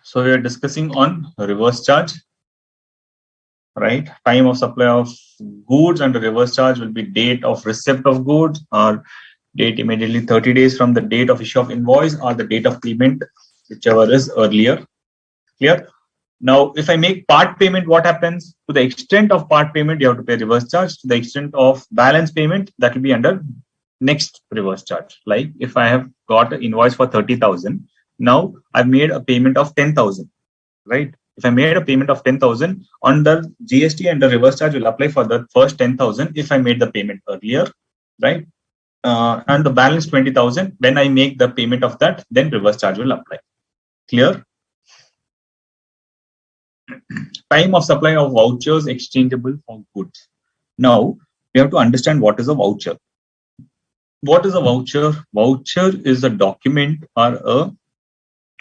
So we are discussing on reverse charge, right? Time of supply of goods under reverse charge will be date of receipt of goods or date immediately 30 days from the date of issue of invoice or the date of payment, whichever is earlier. Clear? Now, if I make part payment, what happens? To the extent of part payment, you have to pay reverse charge. To the extent of balance payment, that will be under next reverse charge. Like if I have got an invoice for 30,000, now I've made a payment of 10,000, right? If I made a payment of 10,000, under GST and the reverse charge will apply for the first 10,000 if I made the payment earlier, right? And the balance 20,000, when I make the payment of that, then reverse charge will apply. Clear? Time of supply of vouchers exchangeable for goods. Now, we have to understand what is a voucher. What is a voucher? Voucher is a document or a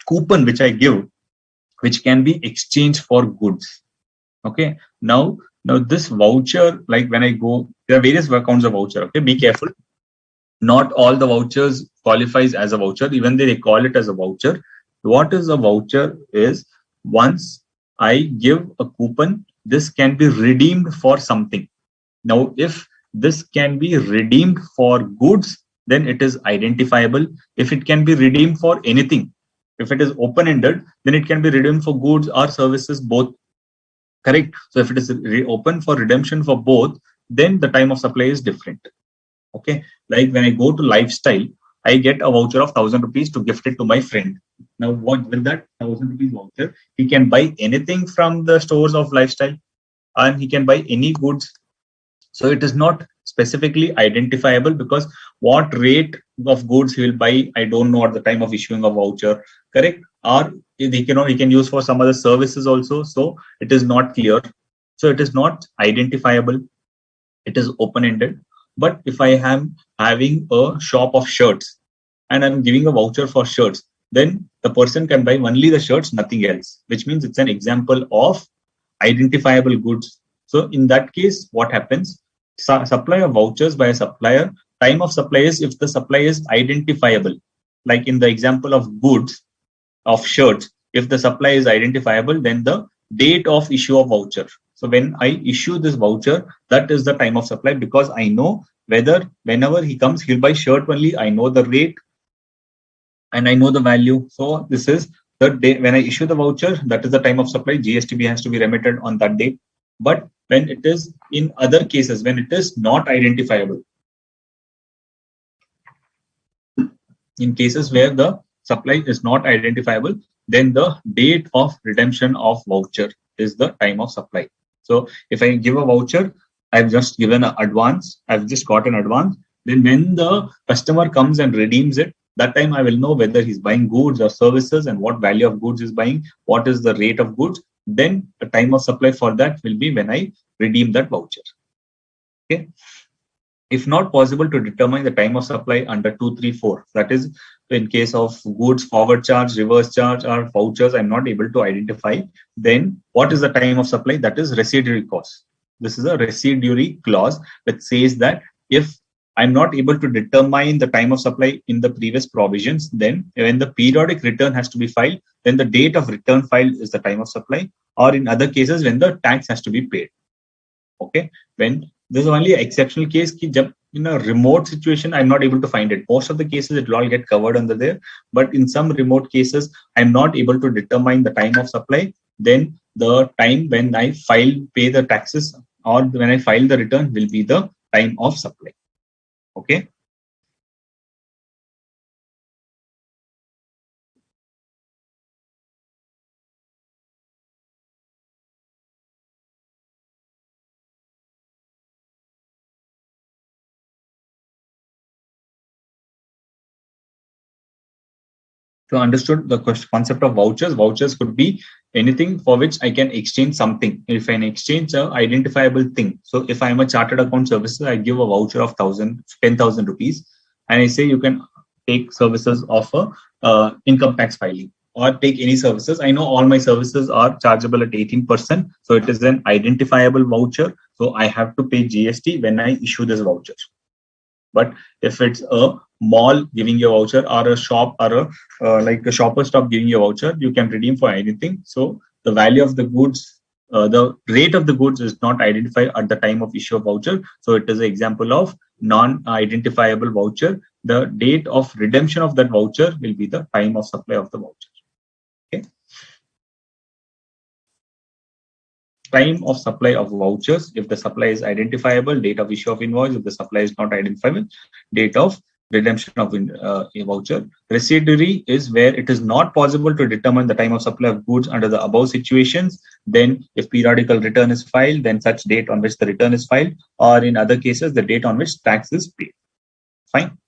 coupon which I give, which can be exchanged for goods. Okay. Now this voucher, like when I go, there are various kinds of voucher. Okay, be careful. Not all the vouchers qualifies as a voucher, even though they call it as a voucher. What is a voucher is once I give a coupon, this can be redeemed for something. Now, if this can be redeemed for goods, then it is identifiable. If it can be redeemed for anything, if it is open-ended, then it can be redeemed for goods or services both. Correct? So if it is open for redemption for both, then the time of supply is different. Okay, like when I go to lifestyle, I get a voucher of 1,000 rupees to gift it to my friend. Now, what with that 1,000 rupees voucher, he can buy anything from the stores of lifestyle, and he can buy any goods. So it is not specifically identifiable because what rate of goods he will buy, I don't know at the time of issuing a voucher. Correct? Or he can use for some other services also. So it is not clear. So it is not identifiable. It is open-ended. But if I am having a shop of shirts and I'm giving a voucher for shirts, then the person can buy only the shirts, nothing else, which means it's an example of identifiable goods. So in that case, what happens? Supply of vouchers by a supplier. Time of supply is if the supply is identifiable. Like in the example of goods, of shirts, if the supply is identifiable, then the date of issue of voucher. So when I issue this voucher, that is the time of supply because I know whether whenever he comes, he'll buy shirt only. I know the rate and I know the value. So this is the day when I issue the voucher, that is the time of supply. GSTB has to be remitted on that date. But when it is in other cases, when it is not identifiable, in cases where the supply is not identifiable, then the date of redemption of voucher is the time of supply. So if I give a voucher, I've just given an advance, I've just got an advance. Then when the customer comes and redeems it, that time I will know whether he's buying goods or services and what value of goods is buying, what is the rate of goods. Then the time of supply for that will be when I redeem that voucher. Okay. If not possible to determine the time of supply under 234, that is in case of goods forward charge, reverse charge, or vouchers, I'm not able to identify, then what is the time of supply? That is residuary cost. This is a residuary clause that says that if I'm not able to determine the time of supply in the previous provisions, then when the periodic return has to be filed, then the date of return filed is the time of supply, or in other cases when the tax has to be paid. Okay, when there's only an exceptional case in a remote situation, I'm not able to find it. Most of the cases it will all get covered under there, but in some remote cases, I'm not able to determine the time of supply. Then the time when I pay the taxes, or when I file the return will be the time of supply. Okay. So understood the concept of vouchers. Vouchers could be anything for which I can exchange something. If I exchange an identifiable thing. So if I'm a chartered account services, I give a voucher of 10,000 rupees, and I say you can take services of income tax filing or take any services. I know all my services are chargeable at 18%. So it is an identifiable voucher. So I have to pay GST when I issue this voucher. But if it's a mall giving you a voucher or a shop or a like a shopper stop giving you a voucher, you can redeem for anything. So the value of the goods, the rate of the goods is not identified at the time of issue of voucher. So it is an example of non-identifiable voucher. The date of redemption of that voucher will be the time of supply of the voucher. Okay. Time of supply of vouchers. If the supply is identifiable, date of issue of invoice. If the supply is not identifiable, date of redemption of a voucher. Residuary is where it is not possible to determine the time of supply of goods under the above situations. Then if periodical return is filed, then such date on which the return is filed, or in other cases, the date on which tax is paid. Fine.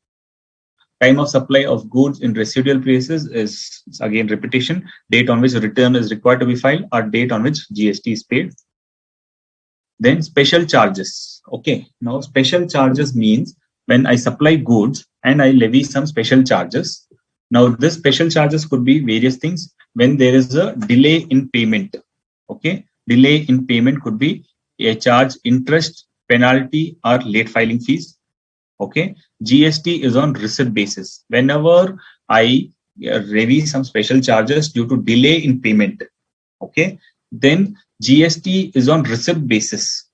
Time of supply of goods in residual cases is again repetition, date on which a return is required to be filed or date on which GST is paid. Then special charges. Okay, now special charges means when I supply goods and I levy some special charges. Now this special charges could be various things. When there is a delay in payment, okay, delay in payment could be a charge, interest, penalty, or late filing fees. Okay, GST is on receipt basis. Whenever I levy some special charges due to delay in payment, okay, then GST is on receipt basis.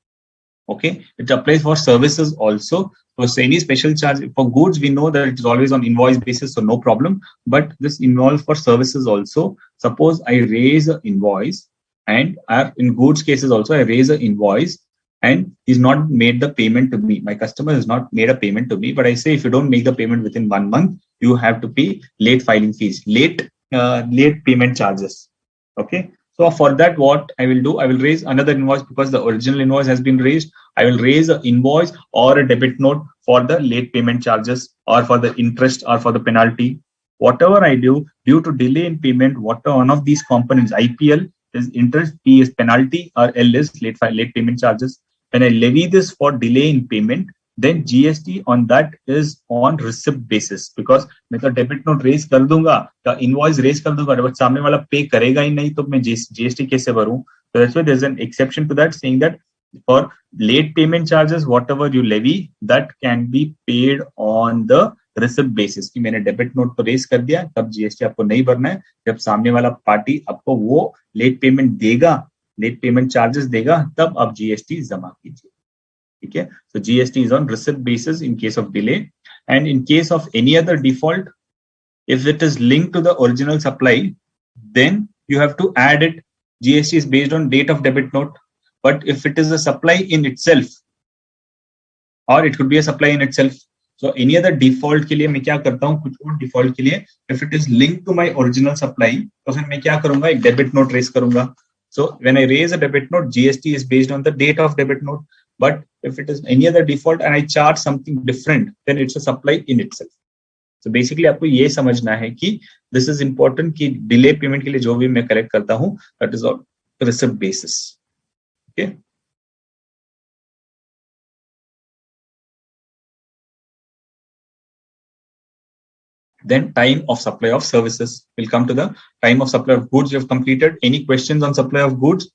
Okay, it applies for services also. So any special charge for goods, we know that it is always on invoice basis, so no problem. But this involves for services also. Suppose I raise an invoice, and in goods cases also I raise an invoice, and he's not made the payment to me. My customer has not made a payment to me, but I say if you don't make the payment within 1 month, you have to pay late filing fees, late payment charges. Okay. So for that, what I will do, I will raise another invoice because the original invoice has been raised. I will raise an invoice or a debit note for the late payment charges or for the interest or for the penalty. Whatever I do, due to delay in payment, whatever one of these components, IPL is interest, P is penalty, or L is late payment charges. When I levy this for delay in payment, then GST on that is on receipt basis, because मैं तो debit note raise कर दूंगा या invoice raise कर दूंगा, but सामने वाला पे करेगा ही नहीं, तो मैं जीएसटी कैसे भरूं? So that's why there's an exception to that, saying that for late payment charges, whatever you levy, that can be paid on the receipt basis. कि मैंने डेबिट नोट तो रेज कर दिया, तब जीएसटी आपको नहीं भरना है. जब सामने वाला पार्टी आपको वो लेट पेमेंट देगा, लेट पेमेंट चार्जेस देगा, तब आप जीएसटी जमा कीजिए. Okay, so GST is on receipt basis in case of delay, and in case of any other default, if it is linked to the original supply, then you have to add it. GST is based on date of debit note, but if it is a supply in itself, or it could be a supply in itself, so any other default के लिए मैं क्या करता हूँ, कुछ और default के लिए, if it is linked to my original supply, तो फिर मैं क्या करूँगा, एक debit note raise करूँगा. So when I raise a debit note, GST is based on the date of debit note. But if it is any other default and I charge something different, then it's a supply in itself. So basically आपको ये समझना है कि this is important कि delay payment के लिए जो भी मैं collect करता हूँ, that is on receipt basis. Okay. Then time of supply of services. We'll come to the time of supply of goods you have completed. Any questions on supply of goods?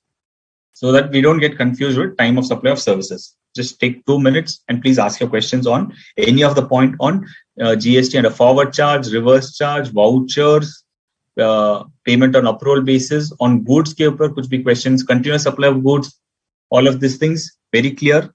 So that we don't get confused with time of supply of services. Just take 2 minutes and please ask your questions on any of the point on GST and a forward charge, reverse charge, vouchers, payment on approval basis. On goods के ऊपर कुछ भी questions, continuous supply of goods, all of these things very clear.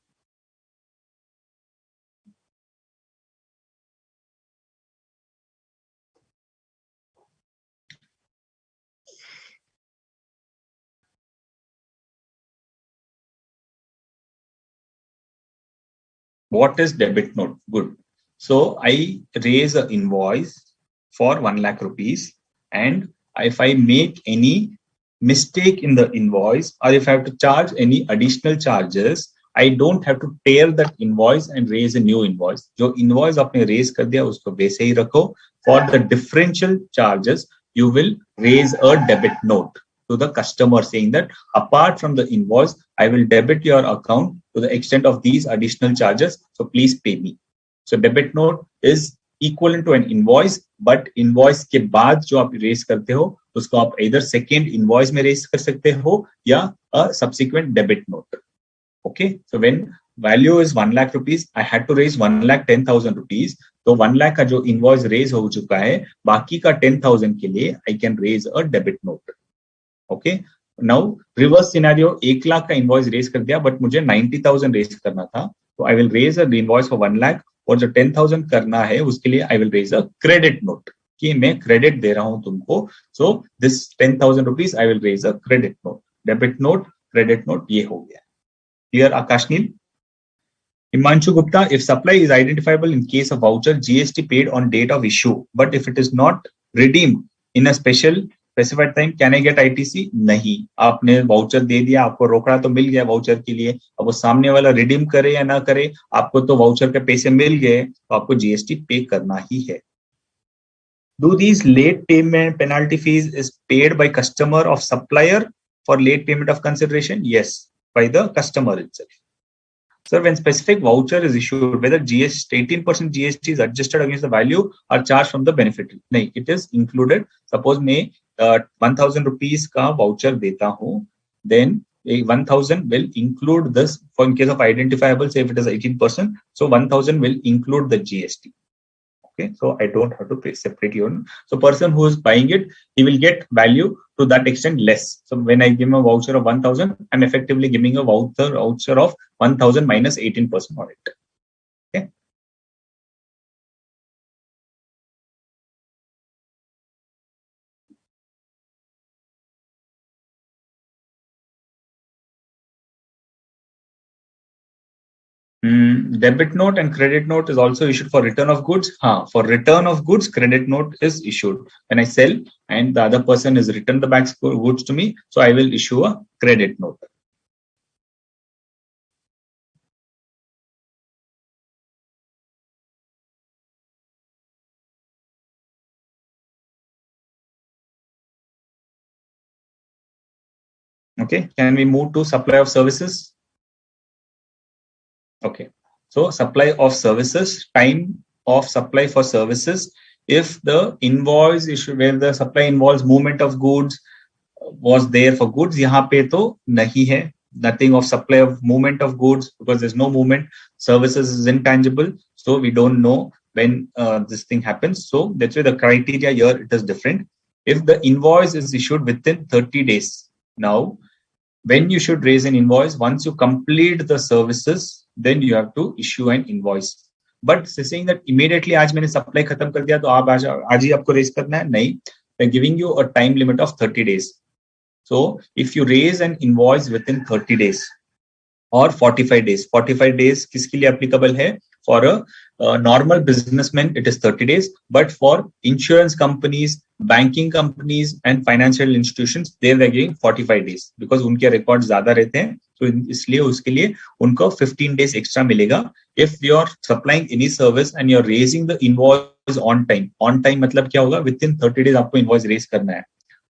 What is debit note? Good. So I raise an invoice for 1 lakh rupees, and if I make any mistake in the invoice, or if I have to charge any additional charges, I don't have to tear that invoice and raise a new invoice. जो invoice आपने raise कर दिया उसको वैसे ही रखो. For the differential charges, you will raise a debit note to the customer saying that apart from the invoice, I will debit your account to the extent of these additional charges. So please pay me. So debit note is equivalent to an invoice, but invoice के बाद जो आप raise करते हो उसको आप either second invoice में raise कर सकते हो या a subsequent debit note. Okay, so when value is 1 lakh rupees, I had to raise 1,10,000 rupees. तो 1 लाख का जो इनवॉइस रेज हो चुका है, बाकी का 10,000 के लिए I can raise a debit note. Okay, now reverse scenario, 1 lakh का इनवॉइस रेज कर दिया बट मुझे 90,000 रेज करना था, तो I will raise a invoice for 1 lakh, और जो 10,000 करना है उसके लिए I will raise a credit note कि मैं क्रेडिट दे रहा हूं तुमको. So this 10,000 rupees I will raise a credit note. Debit note, credit note, ये हो गया. Clear Akash Neel? Himanshu Gupta, if supply is identifiable in case of voucher, GST paid on date of issue, but if it is not redeemed in a specified time, can I get ITC? नहीं. आपने voucher दे दिया, आपको रोकड़ा तो मिल गया voucher के लिए, अब वो सामने वाला रिडीम करे या ना करे, आपको तो वाउचर के पैसे मिल गए, तो आपको जीएसटी पे करना ही है. Do these late payment penalty fees is paid by customer of supplier for late payment of consideration? Yes, by the customer itself. Sir, when specific voucher is issued, whether 18% GST is adjusted against the value or charged from the beneficiary? No, it is included. Suppose मैं 1,000 rupees का voucher देता हूँ, then 1,000 will include this. For in case of identifiable, say if it is 18%, so 1,000 will include the GST. Okay, so I don't have to pay separately on. So person who is buying it, he will get value to that extent less. So when I give him a voucher of 1,000, I'm effectively giving a voucher of 1,000 minus 18% on it. Okay. Debit note and credit note is also issued for return of goods. For return of goods, credit note is issued when I sell and the other person is returned the back goods to me. So I will issue a credit note. Okay, can we move to supply of services? Okay, so supply of services, time of supply for services. If the invoice issue where the supply involves movement of goods was there for goods, यहाँ पे तो नहीं है. Nothing of supply of movement of goods because there's no movement. Services is intangible, so we don't know when this thing happens. So that's why the criteria here it is different. If the invoice is issued within 30 days, now when you should raise an invoice, once you complete the services, then you have to issue an invoice. But saying that immediately आज मैंने supply खत्म कर दिया तो आप आज ही आपको raise करना है, नहीं. They're giving you a time limit of 30 days. So if you raise an invoice within 30 days or 45 days, 45 days किसके लिए applicable है? For a normal businessman, it is 30 days. But for insurance companies, banking companies and financial institutions, they are giving 45 days because उनके records ज़्यादा रहते हैं. तो इसलिए उसके लिए उनको 15 days extra मिलेगा. If you are supplying any service and you are raising the invoice on time मतलब क्या होगा? Within 30 days आपको invoice raise करना है.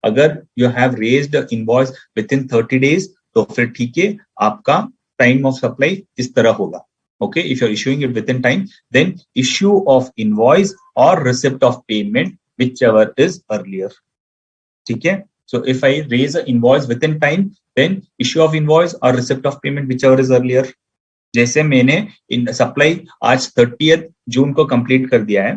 अगर you have raised the invoice within 30 days, तो फिर ठीक है, आपका time of supply इस तरह होगा. Okay, if you're issuing it within time, then issue of invoice or receipt of payment, whichever is earlier. ठीक है? So if I raise an invoice within time, then issue of invoice or receipt of payment, whichever is earlier. जैसे मैंने in supply आज 30th जून को complete कर दिया है,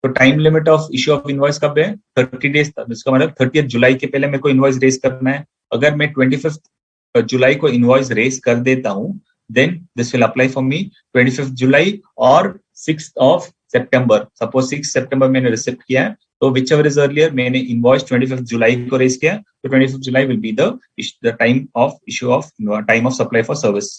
तो time limit of issue of invoice कब है? 30 डेज. इसका मतलब 30th जुलाई के पहले मेरे को इनवॉइस रेज करना है. अगर मैं 25th जुलाई को इनवॉइस रेज कर देता हूं, then this will apply for me 25th July or 6th of September. Suppose 6th September मैंने रिसिप्ट किया है, तो whichever is earlier मैंने इनवॉइस 25th जुलाई को रेज किया, तो 25th July will be the time of issue of time of supply for service.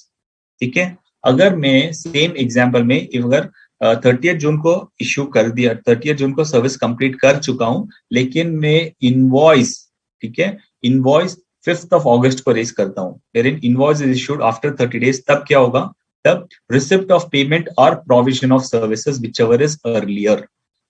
ठीक है? अगर मैं सेम एग्जांपल में अगर 30th जून को इश्यू कर दिया, 30th जून को सर्विस कंप्लीट कर चुका हूं, लेकिन मैं इनवॉइस, ठीक है, इनवॉइस 5th of August को रेज करता हूं, wherein invoice is issued after 30 days, तब क्या होगा? तब receipt of payment or provision of services whichever is earlier.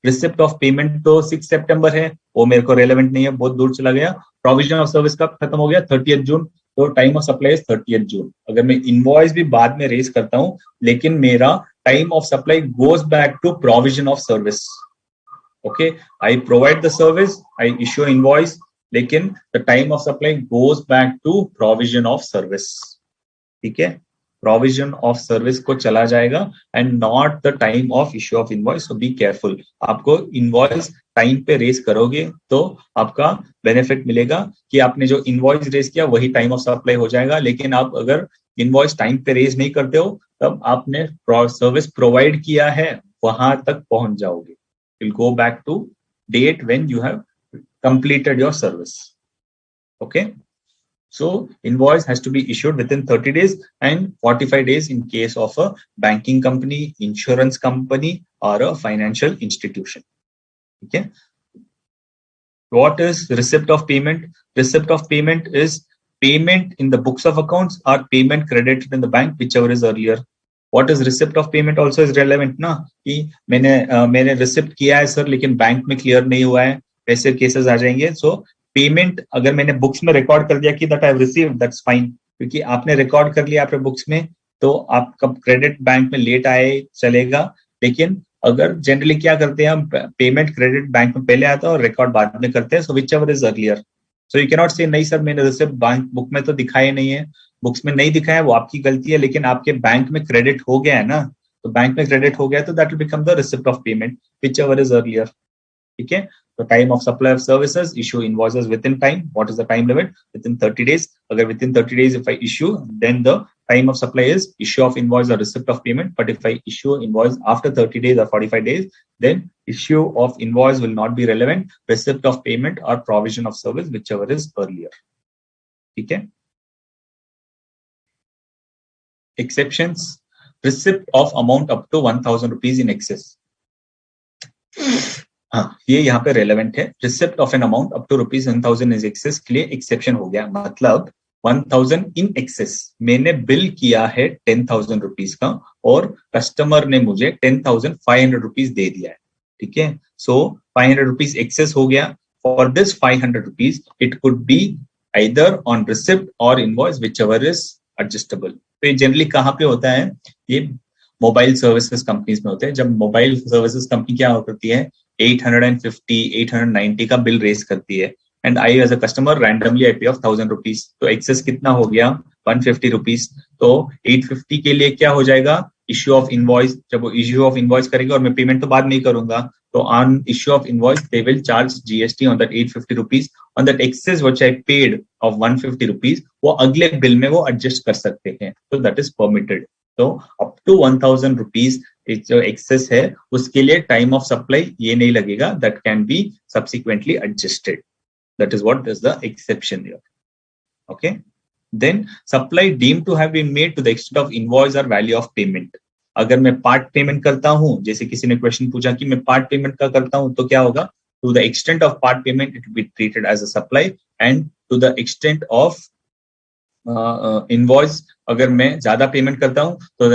receipt of payment तो 6 सितंबर है, वो मेरे को रेलेवेंट नहीं है, बहुत दूर चला गया. प्रोविजन ऑफ सर्विस कब खत्म हो गया? 30th जून. तो टाइम ऑफ सप्लाई 30th जून. अगर मैं इनवॉइस भी बाद में रेज करता हूं, लेकिन मेरा time of supply goes back to provision of service. Okay, I provide the service, I issue invoice, लेकिन the time of supply goes back to provision of service. ठीक है? प्रोविजन ऑफ सर्विस को चला जाएगा and not the time of issue of invoice. So be careful. आपको invoice time पे raise करोगे तो आपका बेनिफिट मिलेगा कि आपने जो इनवॉइस रेज किया वही टाइम ऑफ सप्लाई हो जाएगा. लेकिन आप अगर इनवॉइस टाइम पे रेज नहीं करते हो तब आपने सर्विस प्रोवाइड किया है वहां तक पहुंच जाओगे. Will go back to date when you have completed your service. Okay, so invoice has to be issued within 30 days and 45 days in case of a banking company, insurance company, or a financial institution. Okay, what is receipt of payment? Receipt of payment is payment in the books of accounts or payment credited in the bank, whichever is earlier. What is receipt of payment also is relevant ना, कि मैंने receipt किया है sir लेकिन bank में clear नहीं हुआ है, वैसे केसेस आ जाएंगे. सो पेमेंट अगर मैंने बुक्स में रिकॉर्ड कर दिया कि that I have received, that's fine, क्योंकि आपने रिकॉर्ड कर लिया आपने बुक्स में, तो आपका क्रेडिट बैंक में लेट आए चलेगा. लेकिन अगर जनरली क्या करते हैं हम, पेमेंट क्रेडिट बैंक में पहले आता है और रिकॉर्ड बाद में करते हैं. So whichever is earlier. So you can not say नहीं सर मैंने रिसिप्ट बैंक बुक में तो दिखाया नहीं है, बुक्स में नहीं दिखाया वो आपकी गलती है, लेकिन आपके बैंक में क्रेडिट हो गया है ना, तो बैंक में क्रेडिट हो गया तो that will become the receipt of payment which ever is earlier. ठीक है. The time of supply of services, issue invoices within time. What is the time limit? Within 30 days. Agar within 30 days if I issue, then the time of supply is issue of invoice or receipt of payment. But if I issue invoice after 30 days or 45 days, then issue of invoice will not be relevant. Receipt of payment or provision of service, whichever is earlier. Okay. Exceptions. Receipt of amount up to 1,000 rupees in excess. हाँ, ये यहाँ पे relevant है. Receipt of an amount up to rupees 1,000 is excess के लिए exception हो गया. मतलब 1,000 इन एक्सेस, मैंने बिल किया है 10,000 रुपीज का और कस्टमर ने मुझे 10,500 रुपीज दे दिया है. ठीक है. सो 500 रुपीज एक्सेस हो गया. For this 500 rupees it could be either on receipt or invoice whichever is adjustable. तो ये जनरली कहाँ पे होता है, ये मोबाइल सर्विसेज कंपनीज में होते हैं. जब मोबाइल सर्विसेज कंपनी क्या करती है, 850, 890 का बिल रेस करती है and I as a customer randomly I pay of 1,000 rupees, तो एक्सेस कितना हो गया 150 रुपीज. तो 850 के लिए क्या हो जाएगा, इश्यू ऑफ इनवॉइस. जब वो इश्यू ऑफ इनवॉइस करेगा और मैं पेमेंट तो बाद में ही करूंगा, तो on issue of invoice they will charge GST on that 850 rupees. On that excess which I paid of 150 rupees वो अगले बिल में वो एडजस्ट कर सकते हैं. तो दैट इज परमिटेड. तो अप टू 1,000 रुपीज जो एक्सेस है उसके लिए टाइम ऑफ सप्लाई ये नहीं लगेगा, that can be subsequently adjusted. That is what is the exception here. Okay. Then supply deemed to have been made to the extent of invoice और value of payment. अगर मैं part payment करता हूं, जैसे किसी ने क्वेश्चन पूछा कि मैं पार्ट पेमेंट का करता हूं तो क्या होगा, to the extent of part payment it will be treated as a supply and to the extent of invoice अगर मैं ज्यादा पेमेंट करता हूं तो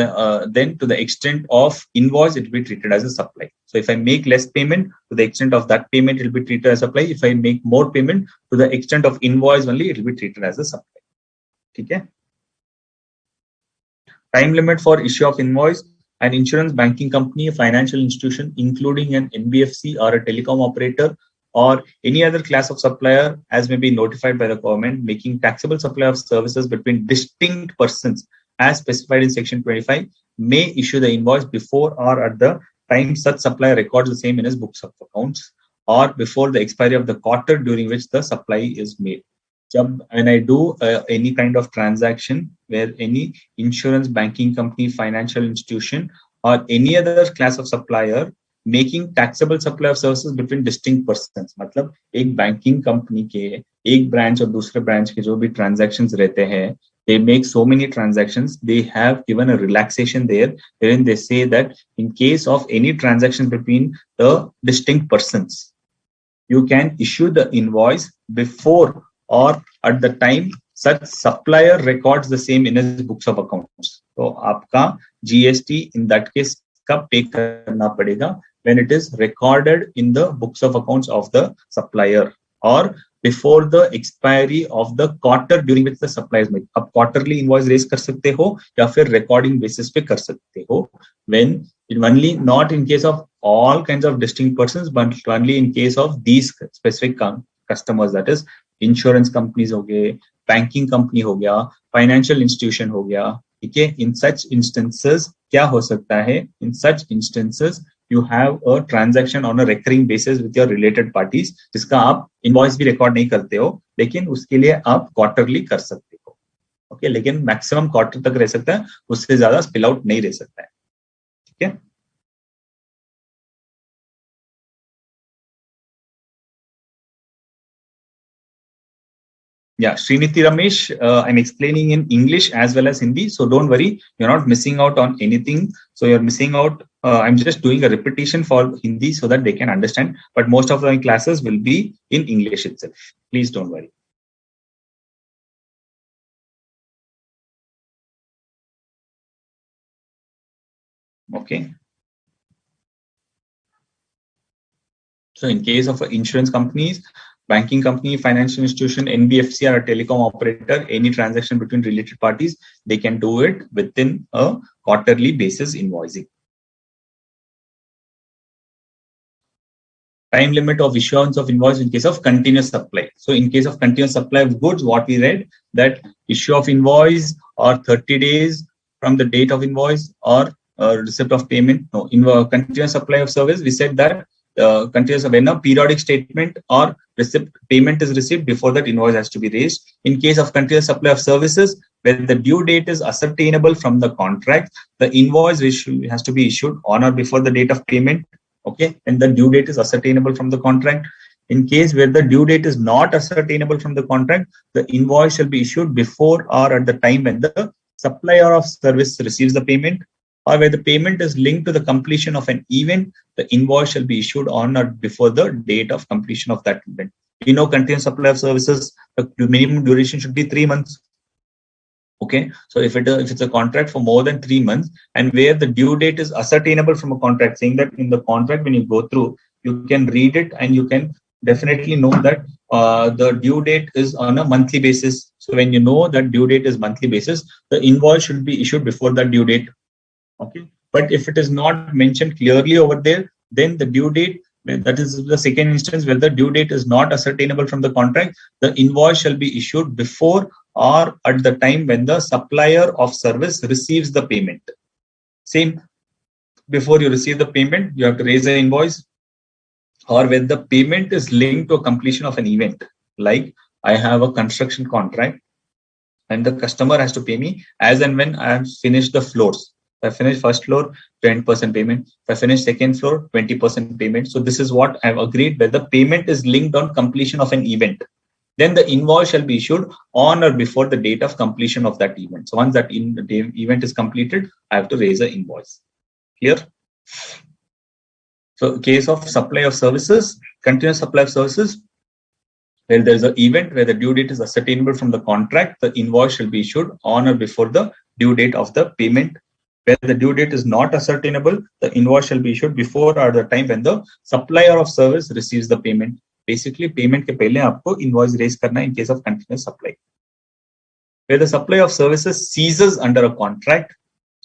then to the extent of invoice it will be treated as a supply. So if I make less payment to the extent of that payment it will be treated as supply. If I make more payment to the extent of invoice only it will be treated as a supply. ठीक है. Time limit for issue of invoice. An insurance, banking company, a financial institution, including an NBFC or a telecom operator or any other class of supplier as may be notified by the government making taxable supply of services between distinct persons as specified in section 25 may issue the invoice before or at the time such supplier records the same in his books of accounts or before the expiry of the quarter during which the supply is made. When I do any kind of transaction where any insurance, banking company, financial institution or any other class of supplier making taxable supply of services between distinct persons, मतलब एक banking company के एक branch और दूसरे branch के जो भी transactions रहते हैं, they make so many transactions, they have given a relaxation there wherein they say that in case of any transactions between the distinct persons, you can issue the invoice before or at the time such supplier records the same in his books of accounts. तो आपका GST in that case कब पे करना पड़ेगा, when it is recorded in the books of accounts of the supplier or before the expiry of the quarter during which the supply is made. आप quarterly invoice raise कर सकते हो या फिर recording basis पे कर सकते हो, when only not in case of all kinds of distinct persons but only in case of these specific customers, that is insurance companies हो गए, बैंकिंग कंपनी हो गया, फाइनेंशियल इंस्टीट्यूशन हो गया, ठीक है, इन सच इंस्टेंसेस क्या हो सकता है, in such instances you have a transaction on a recurring basis with your related parties, जिसका आप इनवॉइस भी रिकॉर्ड नहीं करते हो, लेकिन उसके लिए आप क्वार्टरली कर सकते हो. ओके, लेकिन मैक्सिमम क्वार्टर तक रह सकता है, उससे ज्यादा स्पिल आउट नहीं रह सकता है. ठीक है. Yeah, Sriniti Ramesh, I'm explaining in English as well as Hindi, so don't worry, you're not missing out on anything. So you're missing out, I'm just doing a repetition for Hindi so that they can understand, but most of my classes will be in English itself. Please don't worry. Okay. So in case of insurance companies, banking company, financial institution, NBFC or a telecom operator, any transaction between related parties, they can do it within a quarterly basis invoicing. Time limit of issuance of invoice in case of continuous supply. So in case of continuous supply of goods, what we read that issue of invoice or 30 days from the date of invoice or receipt of payment. No, in continuous supply of service, we said that continuous when a periodic statement or receipt payment is received, before that invoice has to be raised. In case of continuous supply of services, when the due date is ascertainable from the contract, the invoice has to be issued on or before the date of payment. Okay, and the due date is ascertainable from the contract. In case where the due date is not ascertainable from the contract, the invoice shall be issued before or at the time when the supplier of service receives the payment, or where the payment is linked to the completion of an event, the invoice shall be issued on or before the date of completion of that event. You know, continuous supply of services, the minimum duration should be 3 months. Okay, so if it's a contract for more than 3 months and where the due date is ascertainable from a contract, saying that in the contract when you go through, you can read it and you can definitely know that the due date is on a monthly basis. So when you know that due date is monthly basis, the invoice should be issued before that due date. Okay, but if it is not mentioned clearly over there, then the due date, that is the second instance where the due date is not ascertainable from the contract, the invoice shall be issued before or at the time when the supplier of service receives the payment. Same, before you receive the payment, you have to raise an invoice, or when the payment is linked to a completion of an event. Like I have a construction contract and the customer has to pay me as and when I have finished the floors. If I finish first floor, 20% payment. If I finish second floor, 20% payment. So this is what I've agreed, where the payment is linked on completion of an event. Then the invoice shall be issued on or before the date of completion of that event. So once that event is completed, I have to raise an invoice. Clear? So case of supply of services, continuous supply of services, where there is an event where the due date is ascertainable from the contract, the invoice shall be issued on or before the due date of the payment. Where the due date is not ascertainable, the invoice shall be issued before or the time when the supplier of service receives the payment. Basically, payment के पहले आपको invoice raise करना in case of continuous supply. Where the supply of services ceases under a contract,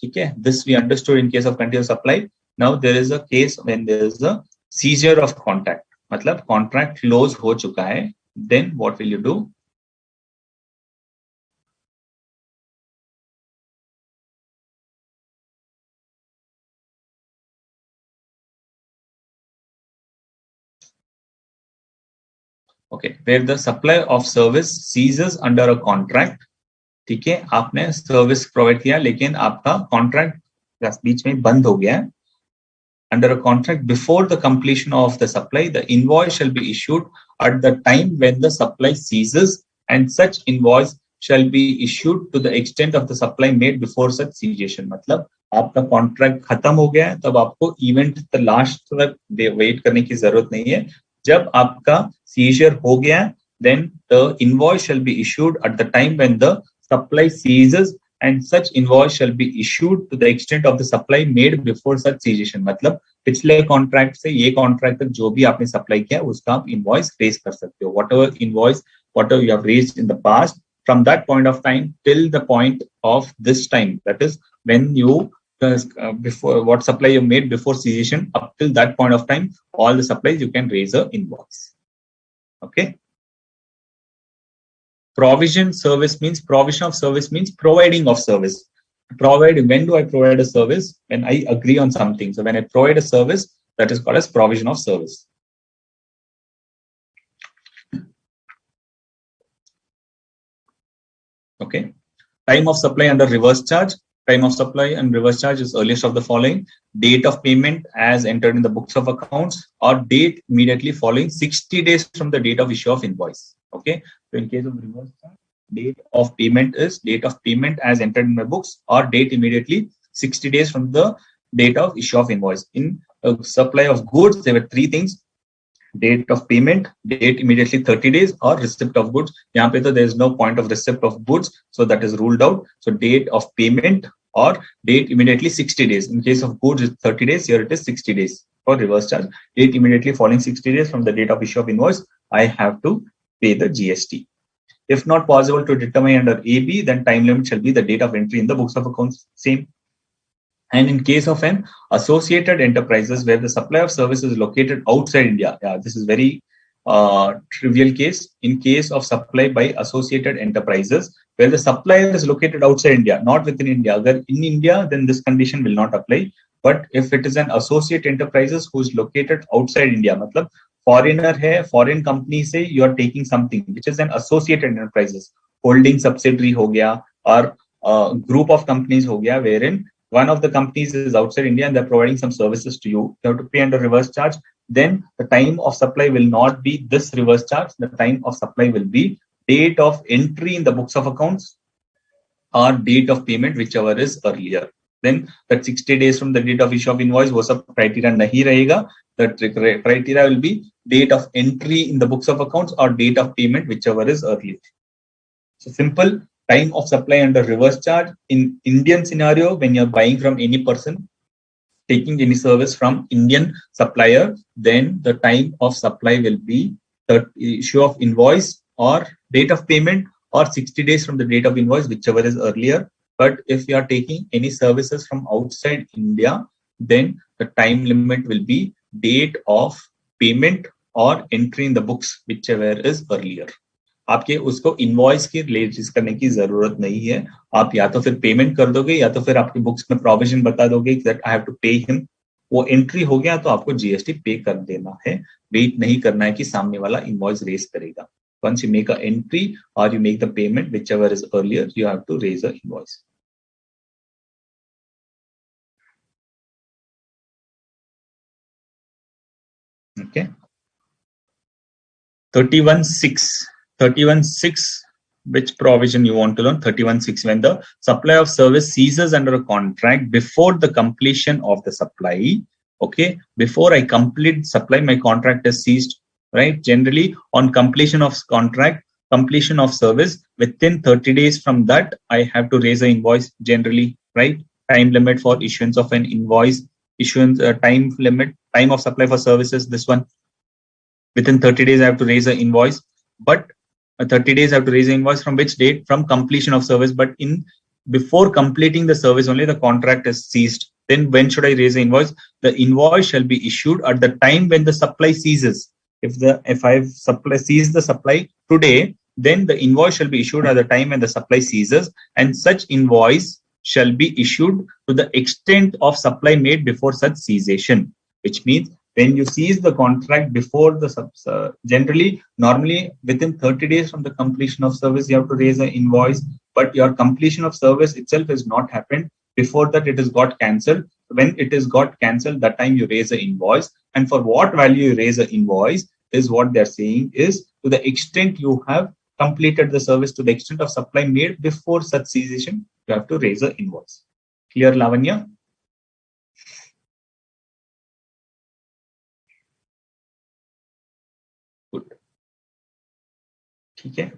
okay, this we understood in case of continuous supply. Now there is a case when there is a seizure of contract. मतलब contract close हो चुका है. Then what will you do? Okay, where the supply of service ceases under a contract. ठीक है, आपने service provide किया लेकिन आपका कॉन्ट्रैक्ट बीच में बंद हो गया. Under a contract, before the completion of the supply, the invoice shall be issued at the time when the supply ceases, and such invoice shall be issued to the extent of the supply made before such cessation. मतलब आपका contract खत्म हो गया है, तब आपको event the last तक wait करने की जरूरत नहीं है. जब आपका सीजर हो गया, then the invoice shall be issued at the time when the supply ceases, and such invoice shall be issued to the extent of the supply made before such cessation. मतलब पिछले कॉन्ट्रैक्ट से ये contract तक जो भी आपने supply किया उसका आप इनवॉइस रेज कर सकते हो. whatever you have raised in the past, from that point of time till the point of this time, that is when you before what supply you made before cessation, up till that point of time, all the supplies you can raise a invoice. Okay. Provision of service means providing of service. when do I provide a service? When I agree on something. So when I provide a service, that is called as provision of service. Okay. Time of supply under reverse charge. Time of supply and reverse charge is earliest of the following. Date of payment as entered in the books of accounts, or date immediately following 60 days from the date of issue of invoice. Okay. So in case of reverse charge, date of payment is date of payment as entered in my books, or date immediately 60 days from the date of issue of invoice. In supply of goods, there were three things: date of payment, date immediately 30 days, or receipt of goods. Yahan pe to there is no point of receipt of goods, so that is ruled out. So date of payment or date immediately 60 days. In case of goods, it's 30 days. Here it is 60 days for reverse charge. Date immediately following 60 days from the date of issue of invoice, I have to pay the GST. If not possible to determine under AB, then time limit shall be the date of entry in the books of accounts. Same. And in case of an associated enterprises where the supply of service is located outside India, this is very trivial case. In case of supply by associated enterprises where the supplier is located outside India, not within India. Agar in India, then this condition will not apply. But if it is an associate enterprises who is located outside India, matlab foreigner hai, foreign company say you are taking something which is an associated enterprises, holding subsidiary ho gaya, or group of companies ho gaya, wherein one of the companies is outside India and they're providing some services to you. You have to pay under reverse charge. Then the time of supply will not be this reverse charge. The time of supply will be date of entry in the books of accounts or date of payment, whichever is earlier. Then that 60 days from the date of issue of invoice, wo sab criteria nahi rahega. That criteria will be date of entry in the books of accounts or date of payment, whichever is earlier. So simple. Time of supply under reverse charge in Indian scenario, when you're buying from any person, taking any service from Indian supplier, then the time of supply will be the issue of invoice or date of payment or 60 days from the date of invoice, whichever is earlier. But if you are taking any services from outside India, then the time limit will be date of payment or entry in the books, whichever is earlier. आपके उसको invoice की release करने की जरूरत नहीं है. आप या तो फिर पेमेंट कर दोगे या तो फिर आपके बुक्स में प्रोविजन बता दोगे that I have to pay him. वो एंट्री हो गया तो आपको जीएसटी पे कर देना है. वेट नहीं करना है कि सामने वाला इनवॉइस रेज करेगा. Once you make an entry or you make the payment, whichever is earlier, you have to raise an invoice. Okay. 31.6, which provision you want to learn? 31.6, when the supply of service ceases under a contract before the completion of the supply. Okay, before I complete supply, my contract is ceased, right? Generally, on completion of contract, completion of service, within 30 days from that, I have to raise an invoice generally, right? Time limit for issuance of an invoice, issuance time limit, time of supply for services, this one. Within 30 days, I have to raise an invoice. But 30 days I have to raise an invoice from which date? From completion of service. But before completing the service, only the contract is ceased. Then when should I raise an invoice? The invoice shall be issued at the time when the supply ceases. If I cease the supply today, then the invoice shall be issued at the time when the supply ceases, and such invoice shall be issued to the extent of supply made before such cessation, which means when you cease the contract before the generally, normally within 30 days from the completion of service, you have to raise an invoice, but your completion of service itself has not happened. Before that, it has got cancelled. When it is got cancelled, that time you raise an invoice. And for what value you raise an invoice is what they're saying is to the extent you have completed the service, to the extent of supply made before such cessation, you have to raise an invoice. Clear, Lavanya? Okay.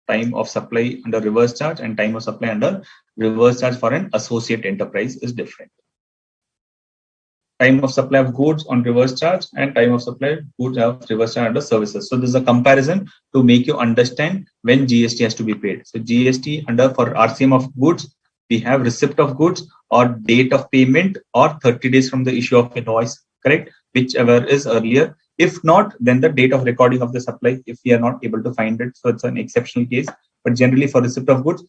Time of supply under reverse charge and time of supply under reverse charge for an associate enterprise is different. Time of supply of goods on reverse charge and time of supply of goods of reverse charge under services. So this is a comparison to make you understand when GST has to be paid. So GST under for RCM of goods, we have receipt of goods or date of payment or 30 days from the issue of invoice, correct? Whichever is earlier. If not, then the date of recording of the supply, if we are not able to find it. So it's an exceptional case. But generally for receipt of goods,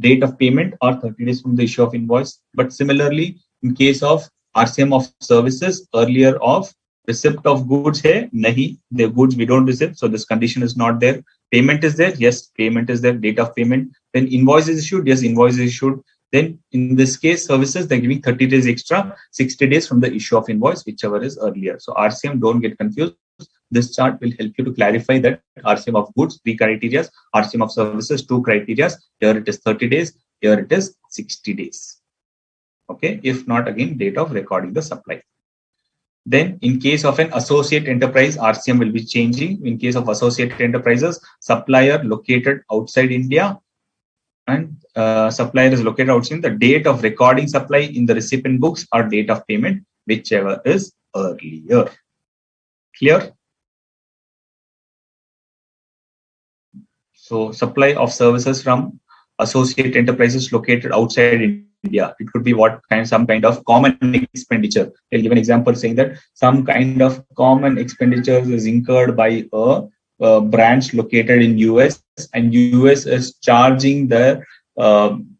date of payment or 30 days from the issue of invoice. But similarly, in case of RCM of services, earlier of receipt of goods hai, nahi, the goods we don't receive, so this condition is not there. Payment is there, yes, payment is there, date of payment. Then invoice is issued, yes, invoice is issued. Then in this case, services, they're giving 30 days extra, 60 days from the issue of invoice, whichever is earlier. So RCM, don't get confused. This chart will help you to clarify that RCM of goods, 3 criteria, RCM of services, 2 criteria. Here it is 30 days, here it is 60 days. Okay, if not, again, date of recording the supply. Then in case of an associate enterprise, RCM will be changing. In case of associate enterprises, supplier located outside India and supplier is located outside, the date of recording supply in the recipient books or date of payment, whichever is earlier. Clear? So supply of services from associate enterprises located outside India. It could be some kind of common expenditure. I'll give an example saying that some kind of common expenditure is incurred by a branch located in US, and US is charging their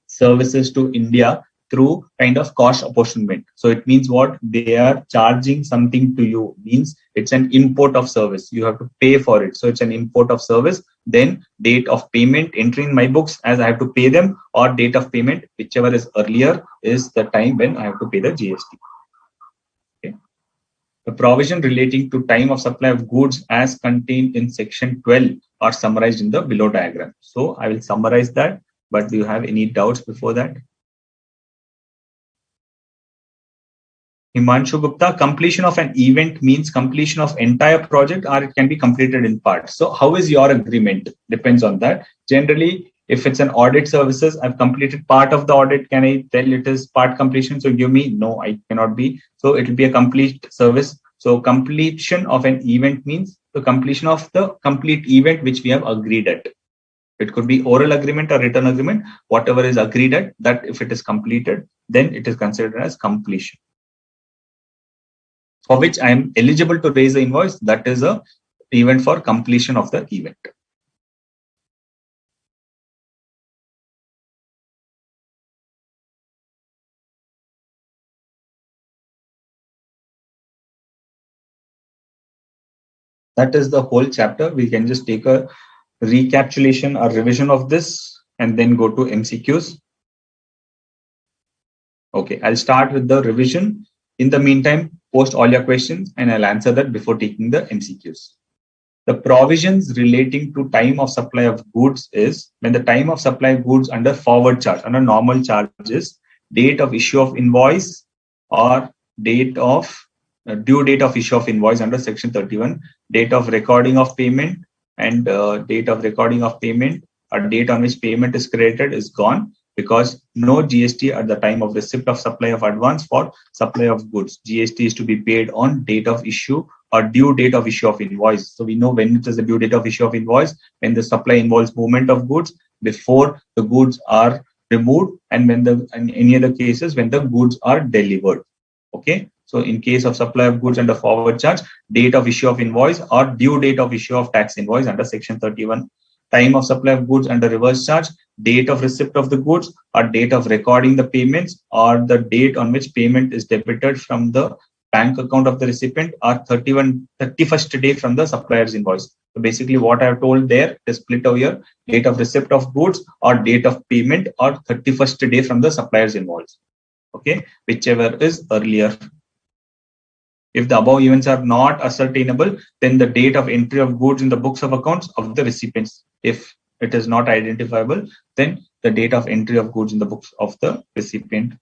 services to India through kind of cost apportionment. So it means what? They are charging something to you, means it's an import of service. You have to pay for it. So it's an import of service. Then date of payment, entry in my books as I have to pay them, or date of payment, whichever is earlier, is the time when I have to pay the GST. Okay. The provision relating to time of supply of goods as contained in section 12 are summarized in the below diagram. So I will summarize that, but do you have any doubts before that? Himanshu Gupta, completion of an event means completion of entire project, or it can be completed in parts. So how is your agreement? Depends on that. Generally, if it's an audit services, I've completed part of the audit. Can I tell it is part completion? So give me, no, I cannot be. So it will be a complete service. So completion of an event means the completion of the complete event which we have agreed at. It could be oral agreement or written agreement, whatever is agreed at, that if it is completed, then it is considered as completion. For which I am eligible to raise the invoice, that is a event for completion of the event. That is the whole chapter. We can just take a recapitulation or revision of this and then go to MCQs. Okay, I'll start with the revision. In the meantime, post all your questions and I'll answer that before taking the MCQs. The provisions relating to time of supply of goods is when the time of supply of goods under forward charge, under normal charges, date of issue of invoice or date of due date of issue of invoice under section 31, date of recording of payment and date of recording of payment or date on which payment is credited is gone, because no GST at the time of receipt of supply of advance for supply of goods. GST is to be paid on date of issue or due date of issue of invoice. So we know when it is the due date of issue of invoice, when the supply involves movement of goods before the goods are removed, and when in any other cases when the goods are delivered. Okay. So in case of supply of goods under forward charge, date of issue of invoice or due date of issue of tax invoice under section 31. Time of supply of goods under reverse charge, date of receipt of the goods or date of recording the payments or the date on which payment is debited from the bank account of the recipient or 31st day from the supplier's invoice. So basically what I have told there is split over here, date of receipt of goods or date of payment or 31st day from the supplier's invoice. Okay, whichever is earlier. If the above events are not ascertainable, then the date of entry of goods in the books of accounts of the recipients. If it is not identifiable, then the date of entry of goods in the books of the recipient.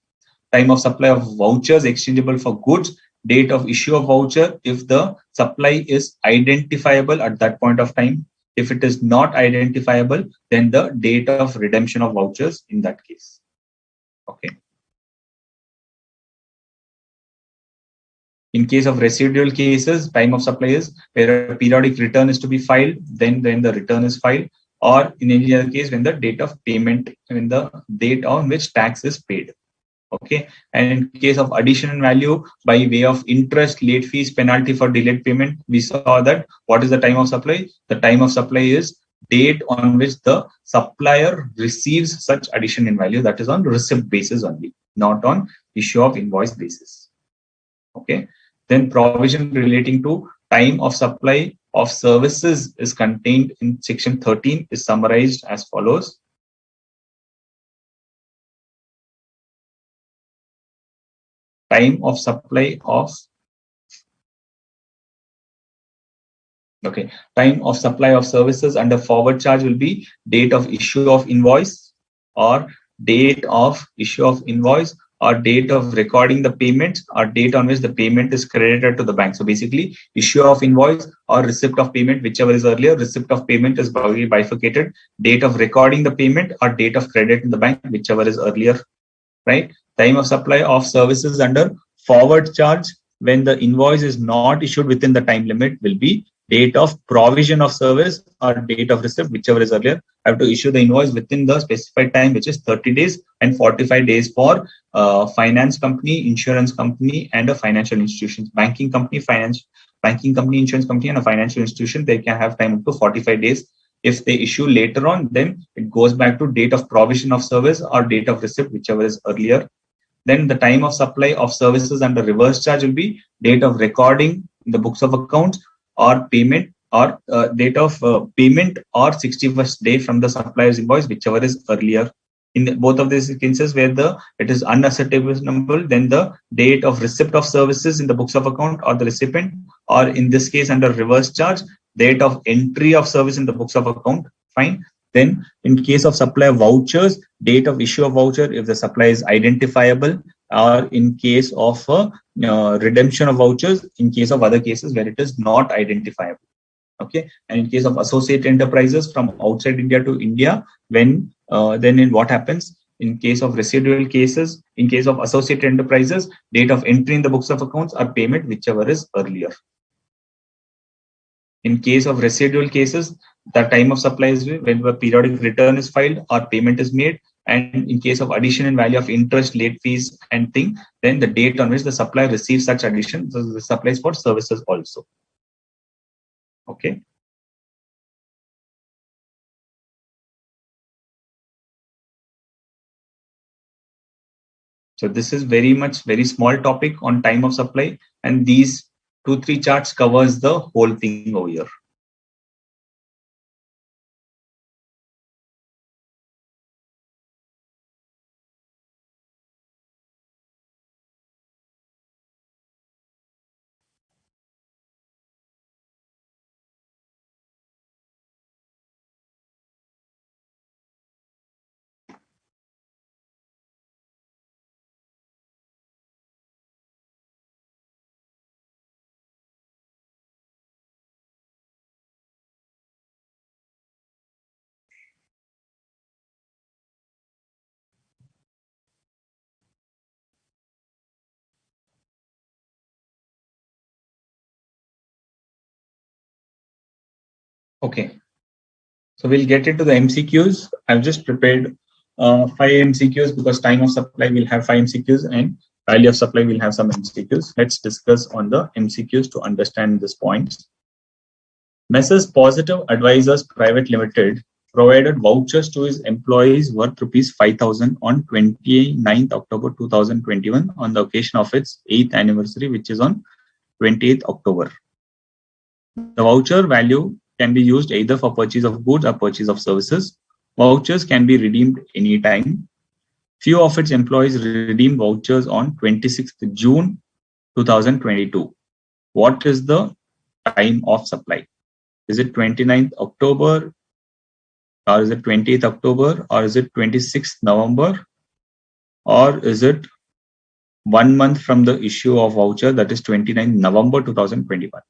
Time of supply of vouchers exchangeable for goods, date of issue of voucher if the supply is identifiable at that point of time. If it is not identifiable, then the date of redemption of vouchers in that case. Okay. In case of residual cases, time of supply is where a periodic return is to be filed, then the return is filed, or in any other case when the date of payment, when the date on which tax is paid. Okay. And in case of addition in value by way of interest, late fees, penalty for delayed payment, we saw that what is the time of supply? The time of supply is date on which the supplier receives such addition in value, that is on receipt basis only, not on issue of invoice basis. Okay. Then provision relating to time of supply of services is contained in section 13, is summarized as follows. Time of supply of time of supply of services under forward charge will be date of issue of invoice, or date of issue of invoice, or date of recording the payment, or date on which the payment is credited to the bank. So basically, issue of invoice or receipt of payment, whichever is earlier. Receipt of payment is bifurcated. Date of recording the payment or date of credit in the bank, whichever is earlier. Right? Time of supply of services under forward charge, when the invoice is not issued within the time limit, will be date of provision of service or date of receipt, whichever is earlier. I have to issue the invoice within the specified time, which is 30 days, and 45 days for finance company, insurance company, and a financial institution. Banking company, insurance company, and a financial institution, they can have time up to 45 days. If they issue later on, then it goes back to date of provision of service or date of receipt, whichever is earlier. Then the time of supply of services under reverse charge will be date of recording in the books of accounts, or payment, or date of payment, or 61st day from the supplier's invoice, whichever is earlier. In both of these cases where it is unascertainable, then the date of receipt of services in the books of account or the recipient, or in this case under reverse charge, date of entry of service in the books of account. Fine. Then in case of supplier vouchers, date of issue of voucher if the supplier is identifiable, or in case of redemption of vouchers in case of other cases where it is not identifiable. Okay. And in case of associate enterprises from outside India to India, when then in what happens in case of residual cases, in case of associate enterprises, date of entry in the books of accounts or payment, whichever is earlier. In case of residual cases, the time of supply is when the periodic return is filed or payment is made. And in case of addition in value of interest, late fees, and thing, then the date on which the supplier receives such addition. So the supplies for services also. Okay. So this is very small topic on time of supply, and these 2-3 charts covers the whole thing over here. Okay. So we'll get into the MCQs. I've just prepared 5 MCQs because time of supply will have 5 MCQs and value of supply will have some MCQs. Let's discuss on the MCQs to understand these points. Messrs. Positive Advisors Private Limited provided vouchers to his employees worth rupees 5,000 on 29th October 2021 on the occasion of its 8th anniversary, which is on 28th October. The voucher value can be used either for purchase of goods or purchase of services. Vouchers can be redeemed anytime. Few of its employees redeemed vouchers on 26th June 2022. What is the time of supply? Is it 29th October, or is it 28th October, or is it 26th November, or is it 1 month from the issue of voucher, that is 29th November 2021?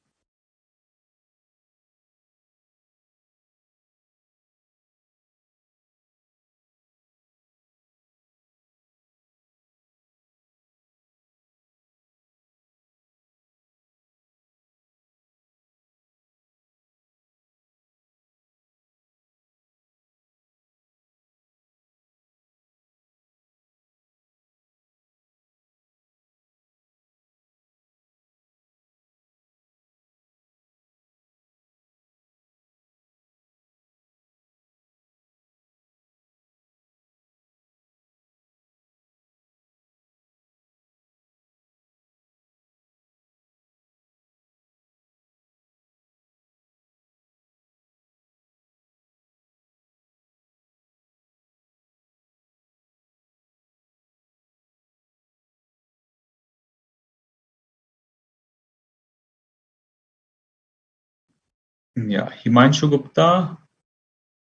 Yeah, Himanshu Gupta,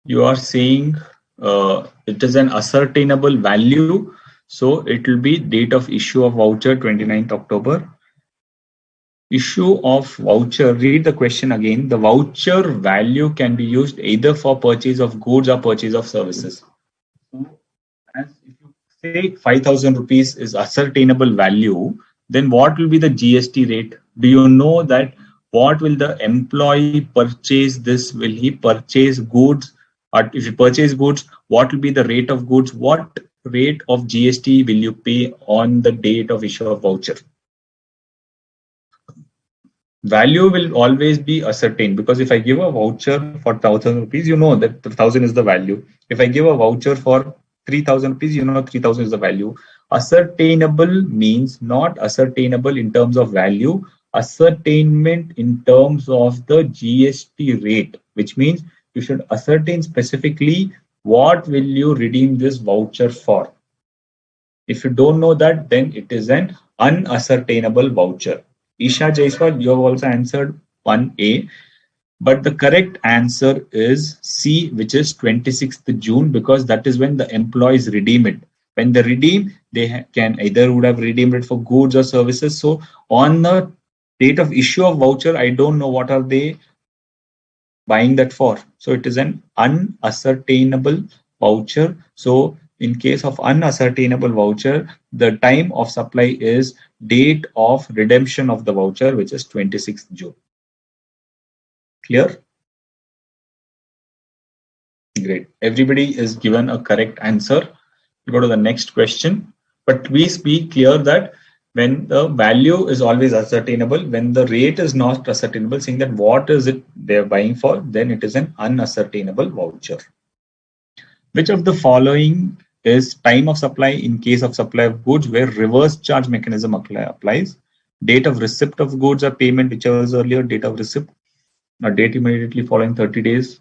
you are saying it is an ascertainable value. So it will be date of issue of voucher 29th October. Issue of voucher, read the question again. The voucher value can be used either for purchase of goods or purchase of services. So as if you say 5,000 rupees is ascertainable value, then what will be the GST rate? Do you know that what will the employee purchase this? Will he purchase goods? Or if you purchase goods, what will be the rate of goods? What rate of GST will you pay on the date of issue of voucher? Value will always be ascertained because if I give a voucher for 1,000 rupees, you know that the 1,000 is the value. If I give a voucher for 3,000 rupees, you know 3,000 is the value. Ascertainable means not ascertainable in terms of value, ascertainment in terms of the GST rate, which means you should ascertain specifically what will you redeem this voucher for. If you don't know that, then it is an unascertainable voucher. Isha Jaiswal, you have also answered 1A, but the correct answer is C, which is 26th June, because that is when the employees redeem it. When they redeem, they can either would have redeemed it for goods or services. So on the date of issue of voucher, I don't know what are they buying that for. So it is an unascertainable voucher. So in case of unascertainable voucher, the time of supply is date of redemption of the voucher, which is 26th June. Clear? Great. Everybody is given a correct answer. We'll go to the next question. But please be clear that when the value is always ascertainable, when the rate is not ascertainable, saying that what is it they're buying for, then it is an unascertainable voucher. Which of the following is time of supply in case of supply of goods where reverse charge mechanism applies? Date of receipt of goods or payment, whichever was earlier, date of receipt, or date immediately following 30 days,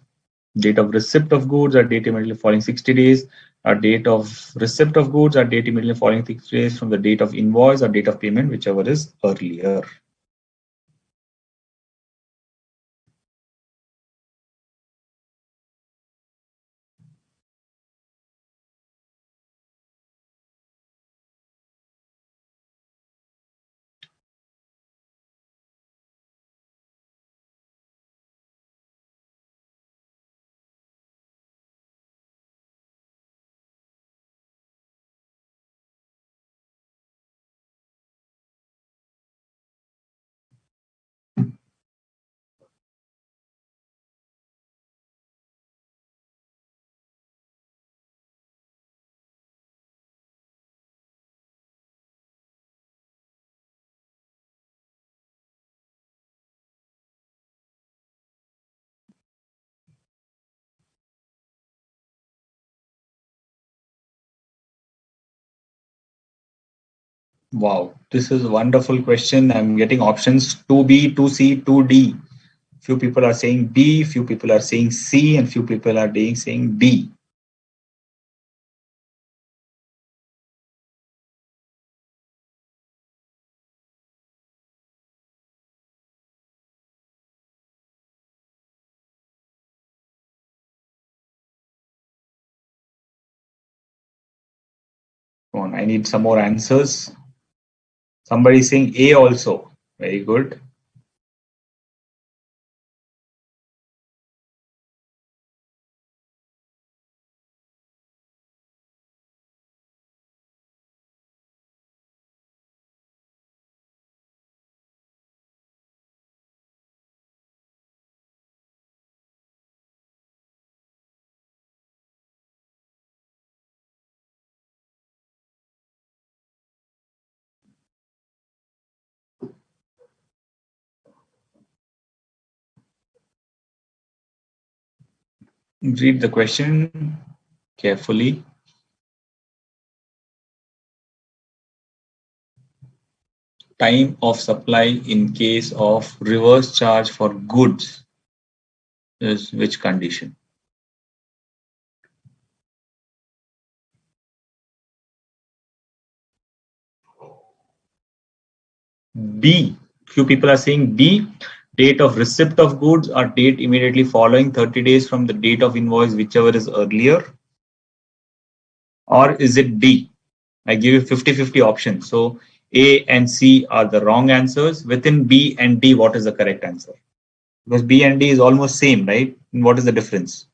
date of receipt of goods or date immediately following 60 days, or date of receipt of goods or date immediately following 60 days from the date of invoice or date of payment, whichever is earlier. Wow, this is a wonderful question. I'm getting options 2B, 2C, 2D. Few people are saying B, few people are saying C, and few people are saying D. Come on, I need some more answers. Somebody saying A also. Very good. Read the question carefully. Time of supply in case of reverse charge for goods is which condition? B. Few people are saying B. Date of receipt of goods or date immediately following 30 days from the date of invoice, whichever is earlier? Or is it D? I give you 50-50 options. So A and C are the wrong answers. Within B and D, what is the correct answer? Because B and D is almost same, right? And what is the difference?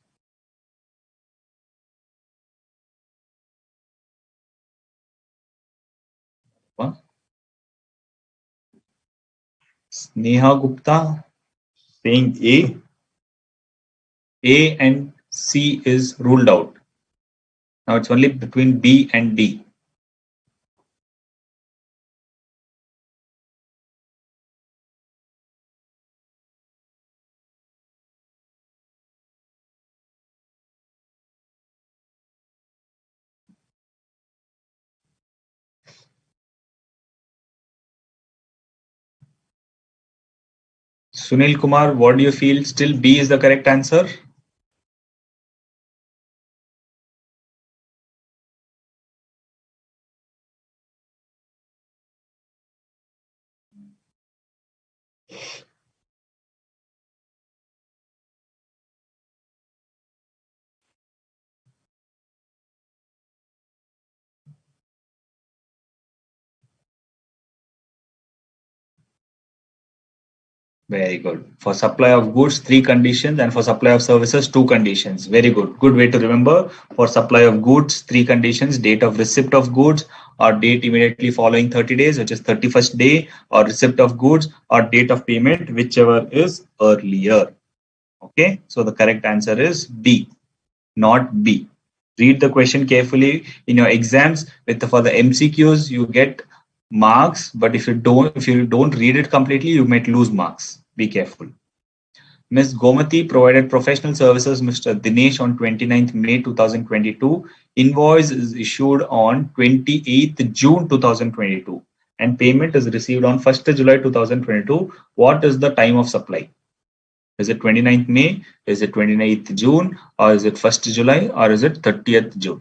Huh? Sneha Gupta saying A. A and C is ruled out. Now it's only between B and D. Sunil Kumar, what do you feel? Still B is the correct answer? Very good. For supply of goods, three conditions, and for supply of services, two conditions. Very good. Good way to remember. For supply of goods, three conditions: date of receipt of goods, or date immediately following 30 days, which is 31st day, or receipt of goods, or date of payment, whichever is earlier. Okay, so the correct answer is D, not B. Read the question carefully in your exams. For the MCQs, you get marks, but if you don't read it completely, you might lose marks. Be careful. Ms. Gomati provided professional services Mr. Dinesh on 29th May 2022. Invoice is issued on 28th June 2022 and payment is received on 1st July 2022. What is the time of supply? Is it 29th May? Is it 29th June? Or is it 1st July? Or is it 30th June?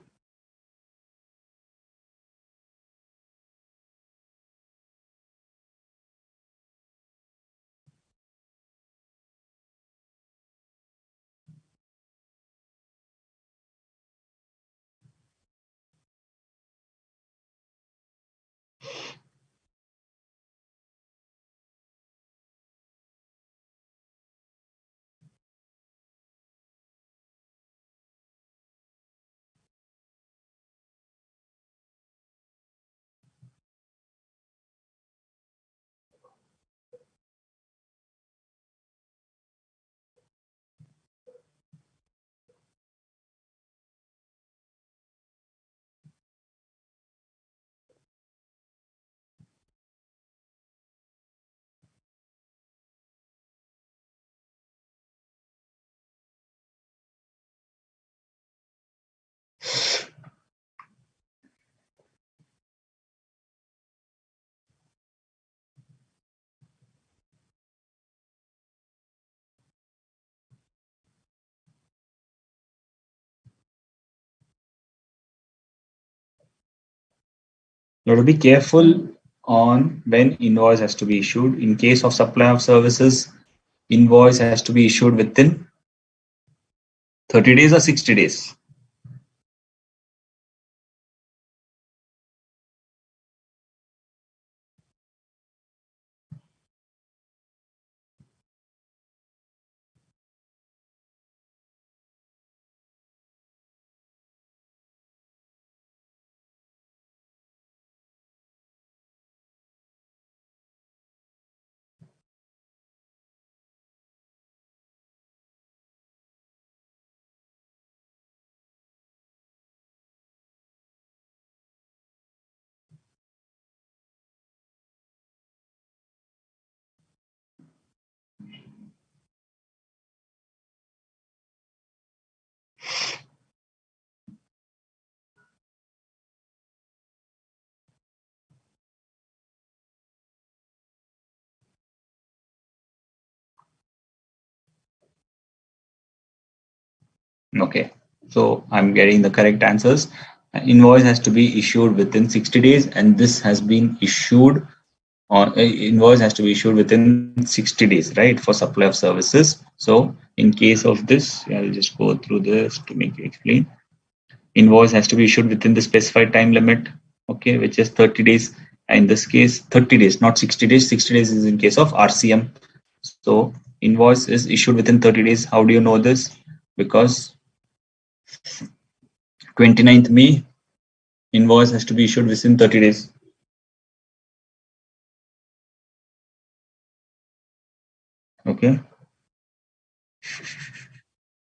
You have to be careful on when invoice has to be issued. In case of supply of services, invoice has to be issued within 30 days or 60 days. Okay, so I'm getting the correct answers. Invoice has to be issued within 60 days, and this has been issued on invoice has to be issued within 60 days, right, for supply of services. So in case of this, I'll just go through this to make you explain. Invoice has to be issued within the specified time limit, okay, which is 30 days. In this case, 30 days, not 60 days. 60 days is in case of RCM. So invoice is issued within 30 days. How do you know this? Because 29th May, invoice has to be issued within 30 days. Okay.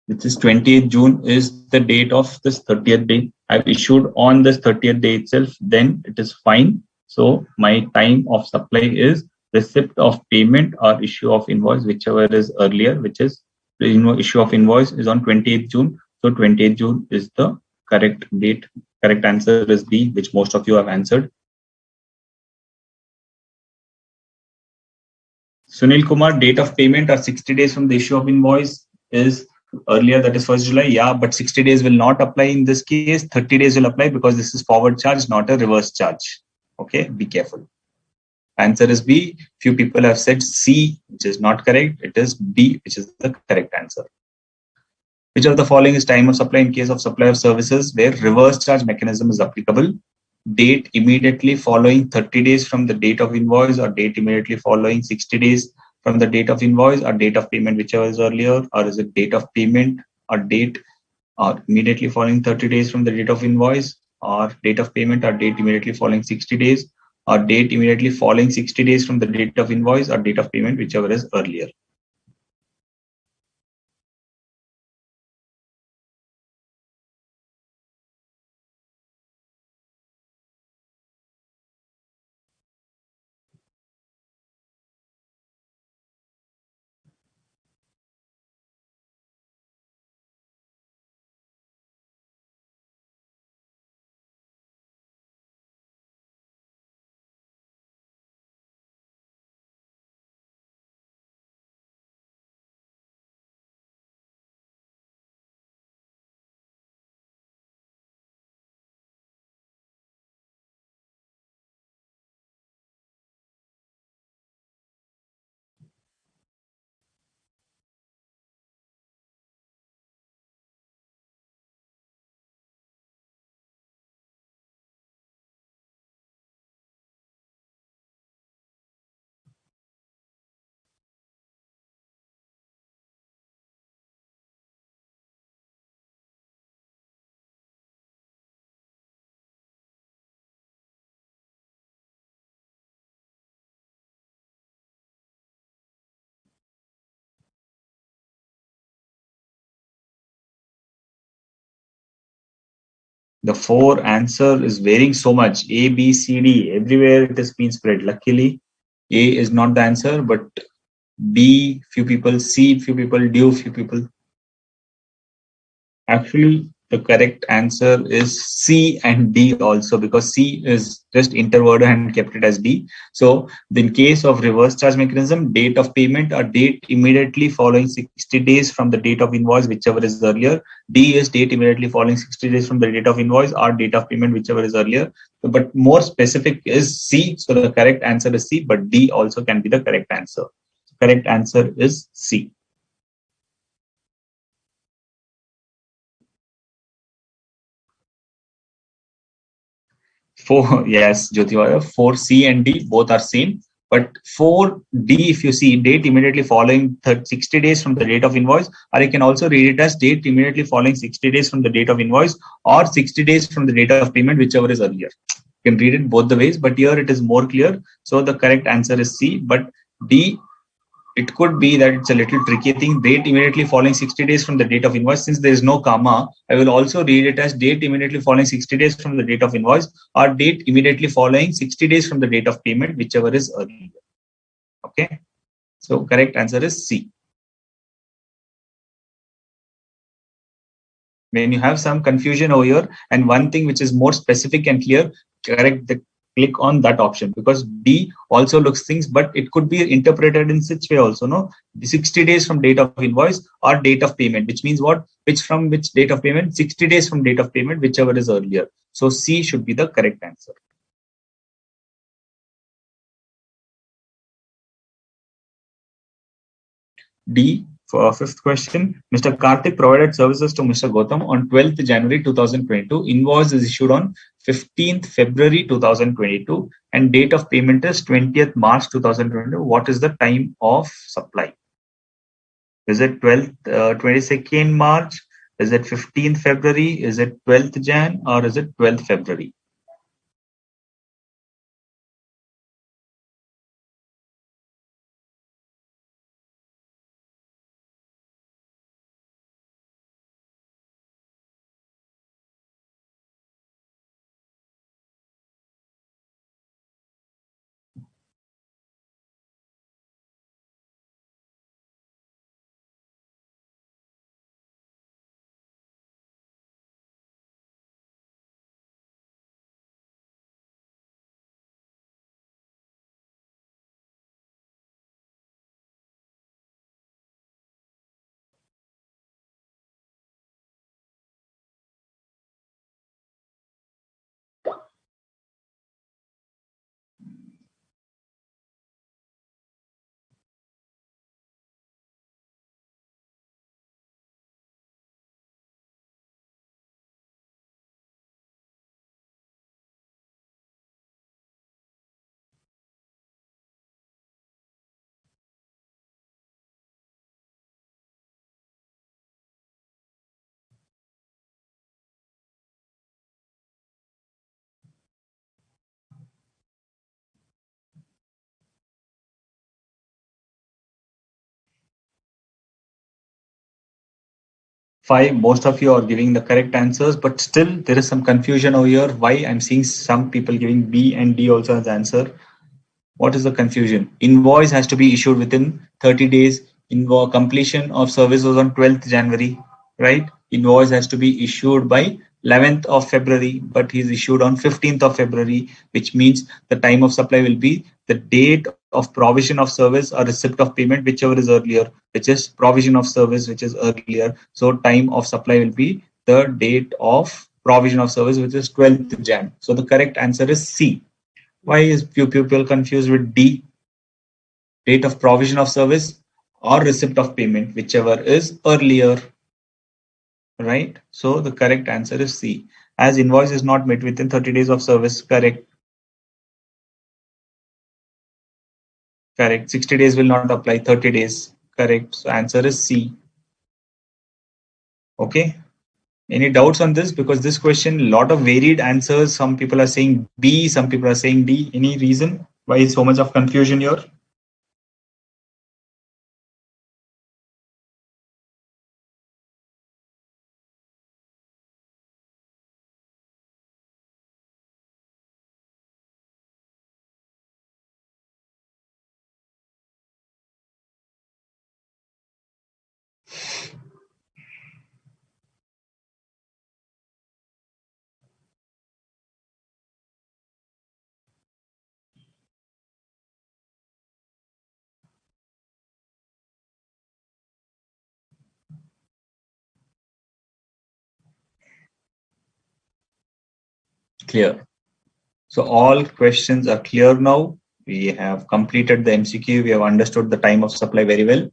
Which is 20th June is the date of this 30th day. I've issued on this 30th day itself, then it is fine. So my time of supply is receipt of payment or issue of invoice, whichever is earlier, which is the issue of invoice is on 28th June. So 28th June is the correct date. Correct answer is B, which most of you have answered. Sunil Kumar, date of payment or 60 days from the issue of invoice is earlier, that is 1st July. Yeah, but 60 days will not apply in this case. 30 days will apply because this is forward charge, not a reverse charge. Okay, be careful. Answer is B. Few people have said C, which is not correct. It is B, which is the correct answer. Which of the following is time of supply in case of supply of services where reverse charge mechanism is applicable? Date immediately following 30 days from the date of invoice, or date immediately following 60 days from the date of invoice, or date of payment, whichever is earlier, or is it date of payment or date or immediately following 30 days from the date of invoice, or date of payment or date immediately following 60 days, or date immediately following 60 days from the date of invoice or date of payment, whichever is earlier. The 4 answer is varying so much. A, B, C, D, everywhere it has been spread. Luckily, A is not the answer, but B, few people, C, few people, D, few people. Actually, the correct answer is C and D also, because C is just interworded and kept it as D. So in case of reverse charge mechanism, date of payment or date immediately following 60 days from the date of invoice, whichever is earlier. D is date immediately following 60 days from the date of invoice or date of payment, whichever is earlier. But more specific is C. So the correct answer is C, but D also can be the correct answer. Correct answer is C. 4, yes, Jyotiwaya, 4C and D both are same. But 4D, if you see date immediately following 60 days from the date of invoice, or you can also read it as date immediately following 60 days from the date of invoice or 60 days from the date of payment, whichever is earlier. You can read it both the ways, but here it is more clear. So the correct answer is C, but D, it could be that it's a little tricky thing. Date immediately following 60 days from the date of invoice. Since there is no comma, I will also read it as date immediately following 60 days from the date of invoice or date immediately following 60 days from the date of payment, whichever is earlier. Okay. So correct answer is C. When you have some confusion over here and one thing which is more specific and clear, click on that option, because D also looks things, but it could be interpreted in such way also, no? The 60 days from date of invoice or date of payment, which means what? Which from which date of payment? 60 days from date of payment, whichever is earlier. So C should be the correct answer. D, for fifth question, Mr. Karthik provided services to Mr. Gautam on 12th January 2022. Invoice is issued on 15th February 2022 and date of payment is 20th March 2022. What is the time of supply? Is it 12th, 22nd March? Is it 15th February? Is it 12th Jan? Or is it 12th February? 5, most of you are giving the correct answers, but still there is some confusion over here. Why I'm seeing some people giving B and D also as answer. What is the confusion? Invoice has to be issued within 30 days. Completion of service was on 12th January, right? Invoice has to be issued by 11th of February, but he's issued on 15th of February, which means the time of supply will be the date of provision of service or receipt of payment, whichever is earlier, which is provision of service, which is earlier. So time of supply will be the date of provision of service, which is 12th Jan. So the correct answer is C. Why is few people confused with D, date of provision of service or receipt of payment, whichever is earlier, right? So the correct answer is C. As invoice is not met within 30 days of service, correct, correct. 60 days will not apply, 30 days, correct. So answer is C. Okay. Any doubts on this? Because this question, lot of varied answers. Some people are saying B, some people are saying D. Any reason why is so much of confusion here? Clear. So all questions are clear now. We have completed the MCQ. We have understood the time of supply very well.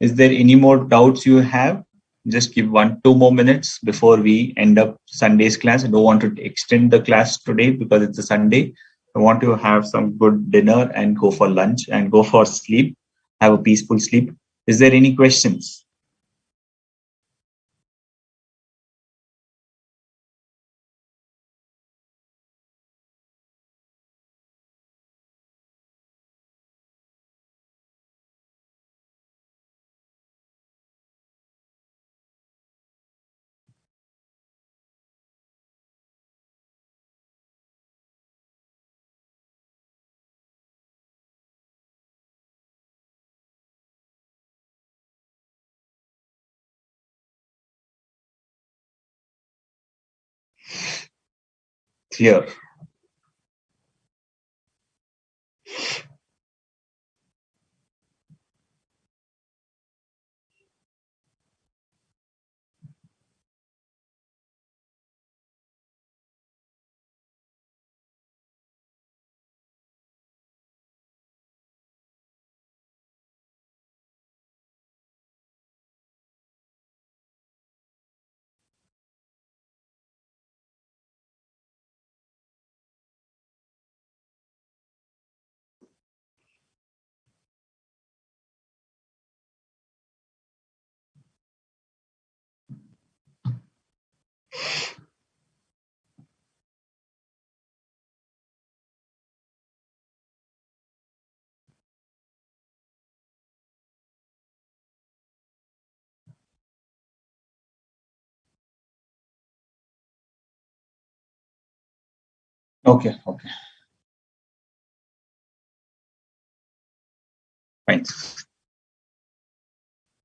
Is there any more doubts you have? Just give 1-2 more minutes before we end up Sunday's class. I don't want to extend the class today because it's a Sunday. I want to have some good dinner and go for lunch and go for sleep, have a peaceful sleep. Is there any questions? Clear. Okay. Okay. Fine.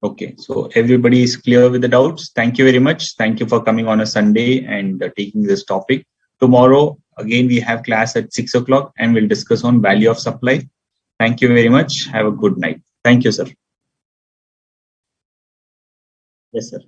Okay. So everybody is clear with the doubts. Thank you very much. Thank you for coming on a Sunday and taking this topic. Tomorrow, again, we have class at 6 o'clock and we'll discuss on value of supply. Thank you very much. Have a good night. Thank you, sir. Yes, sir.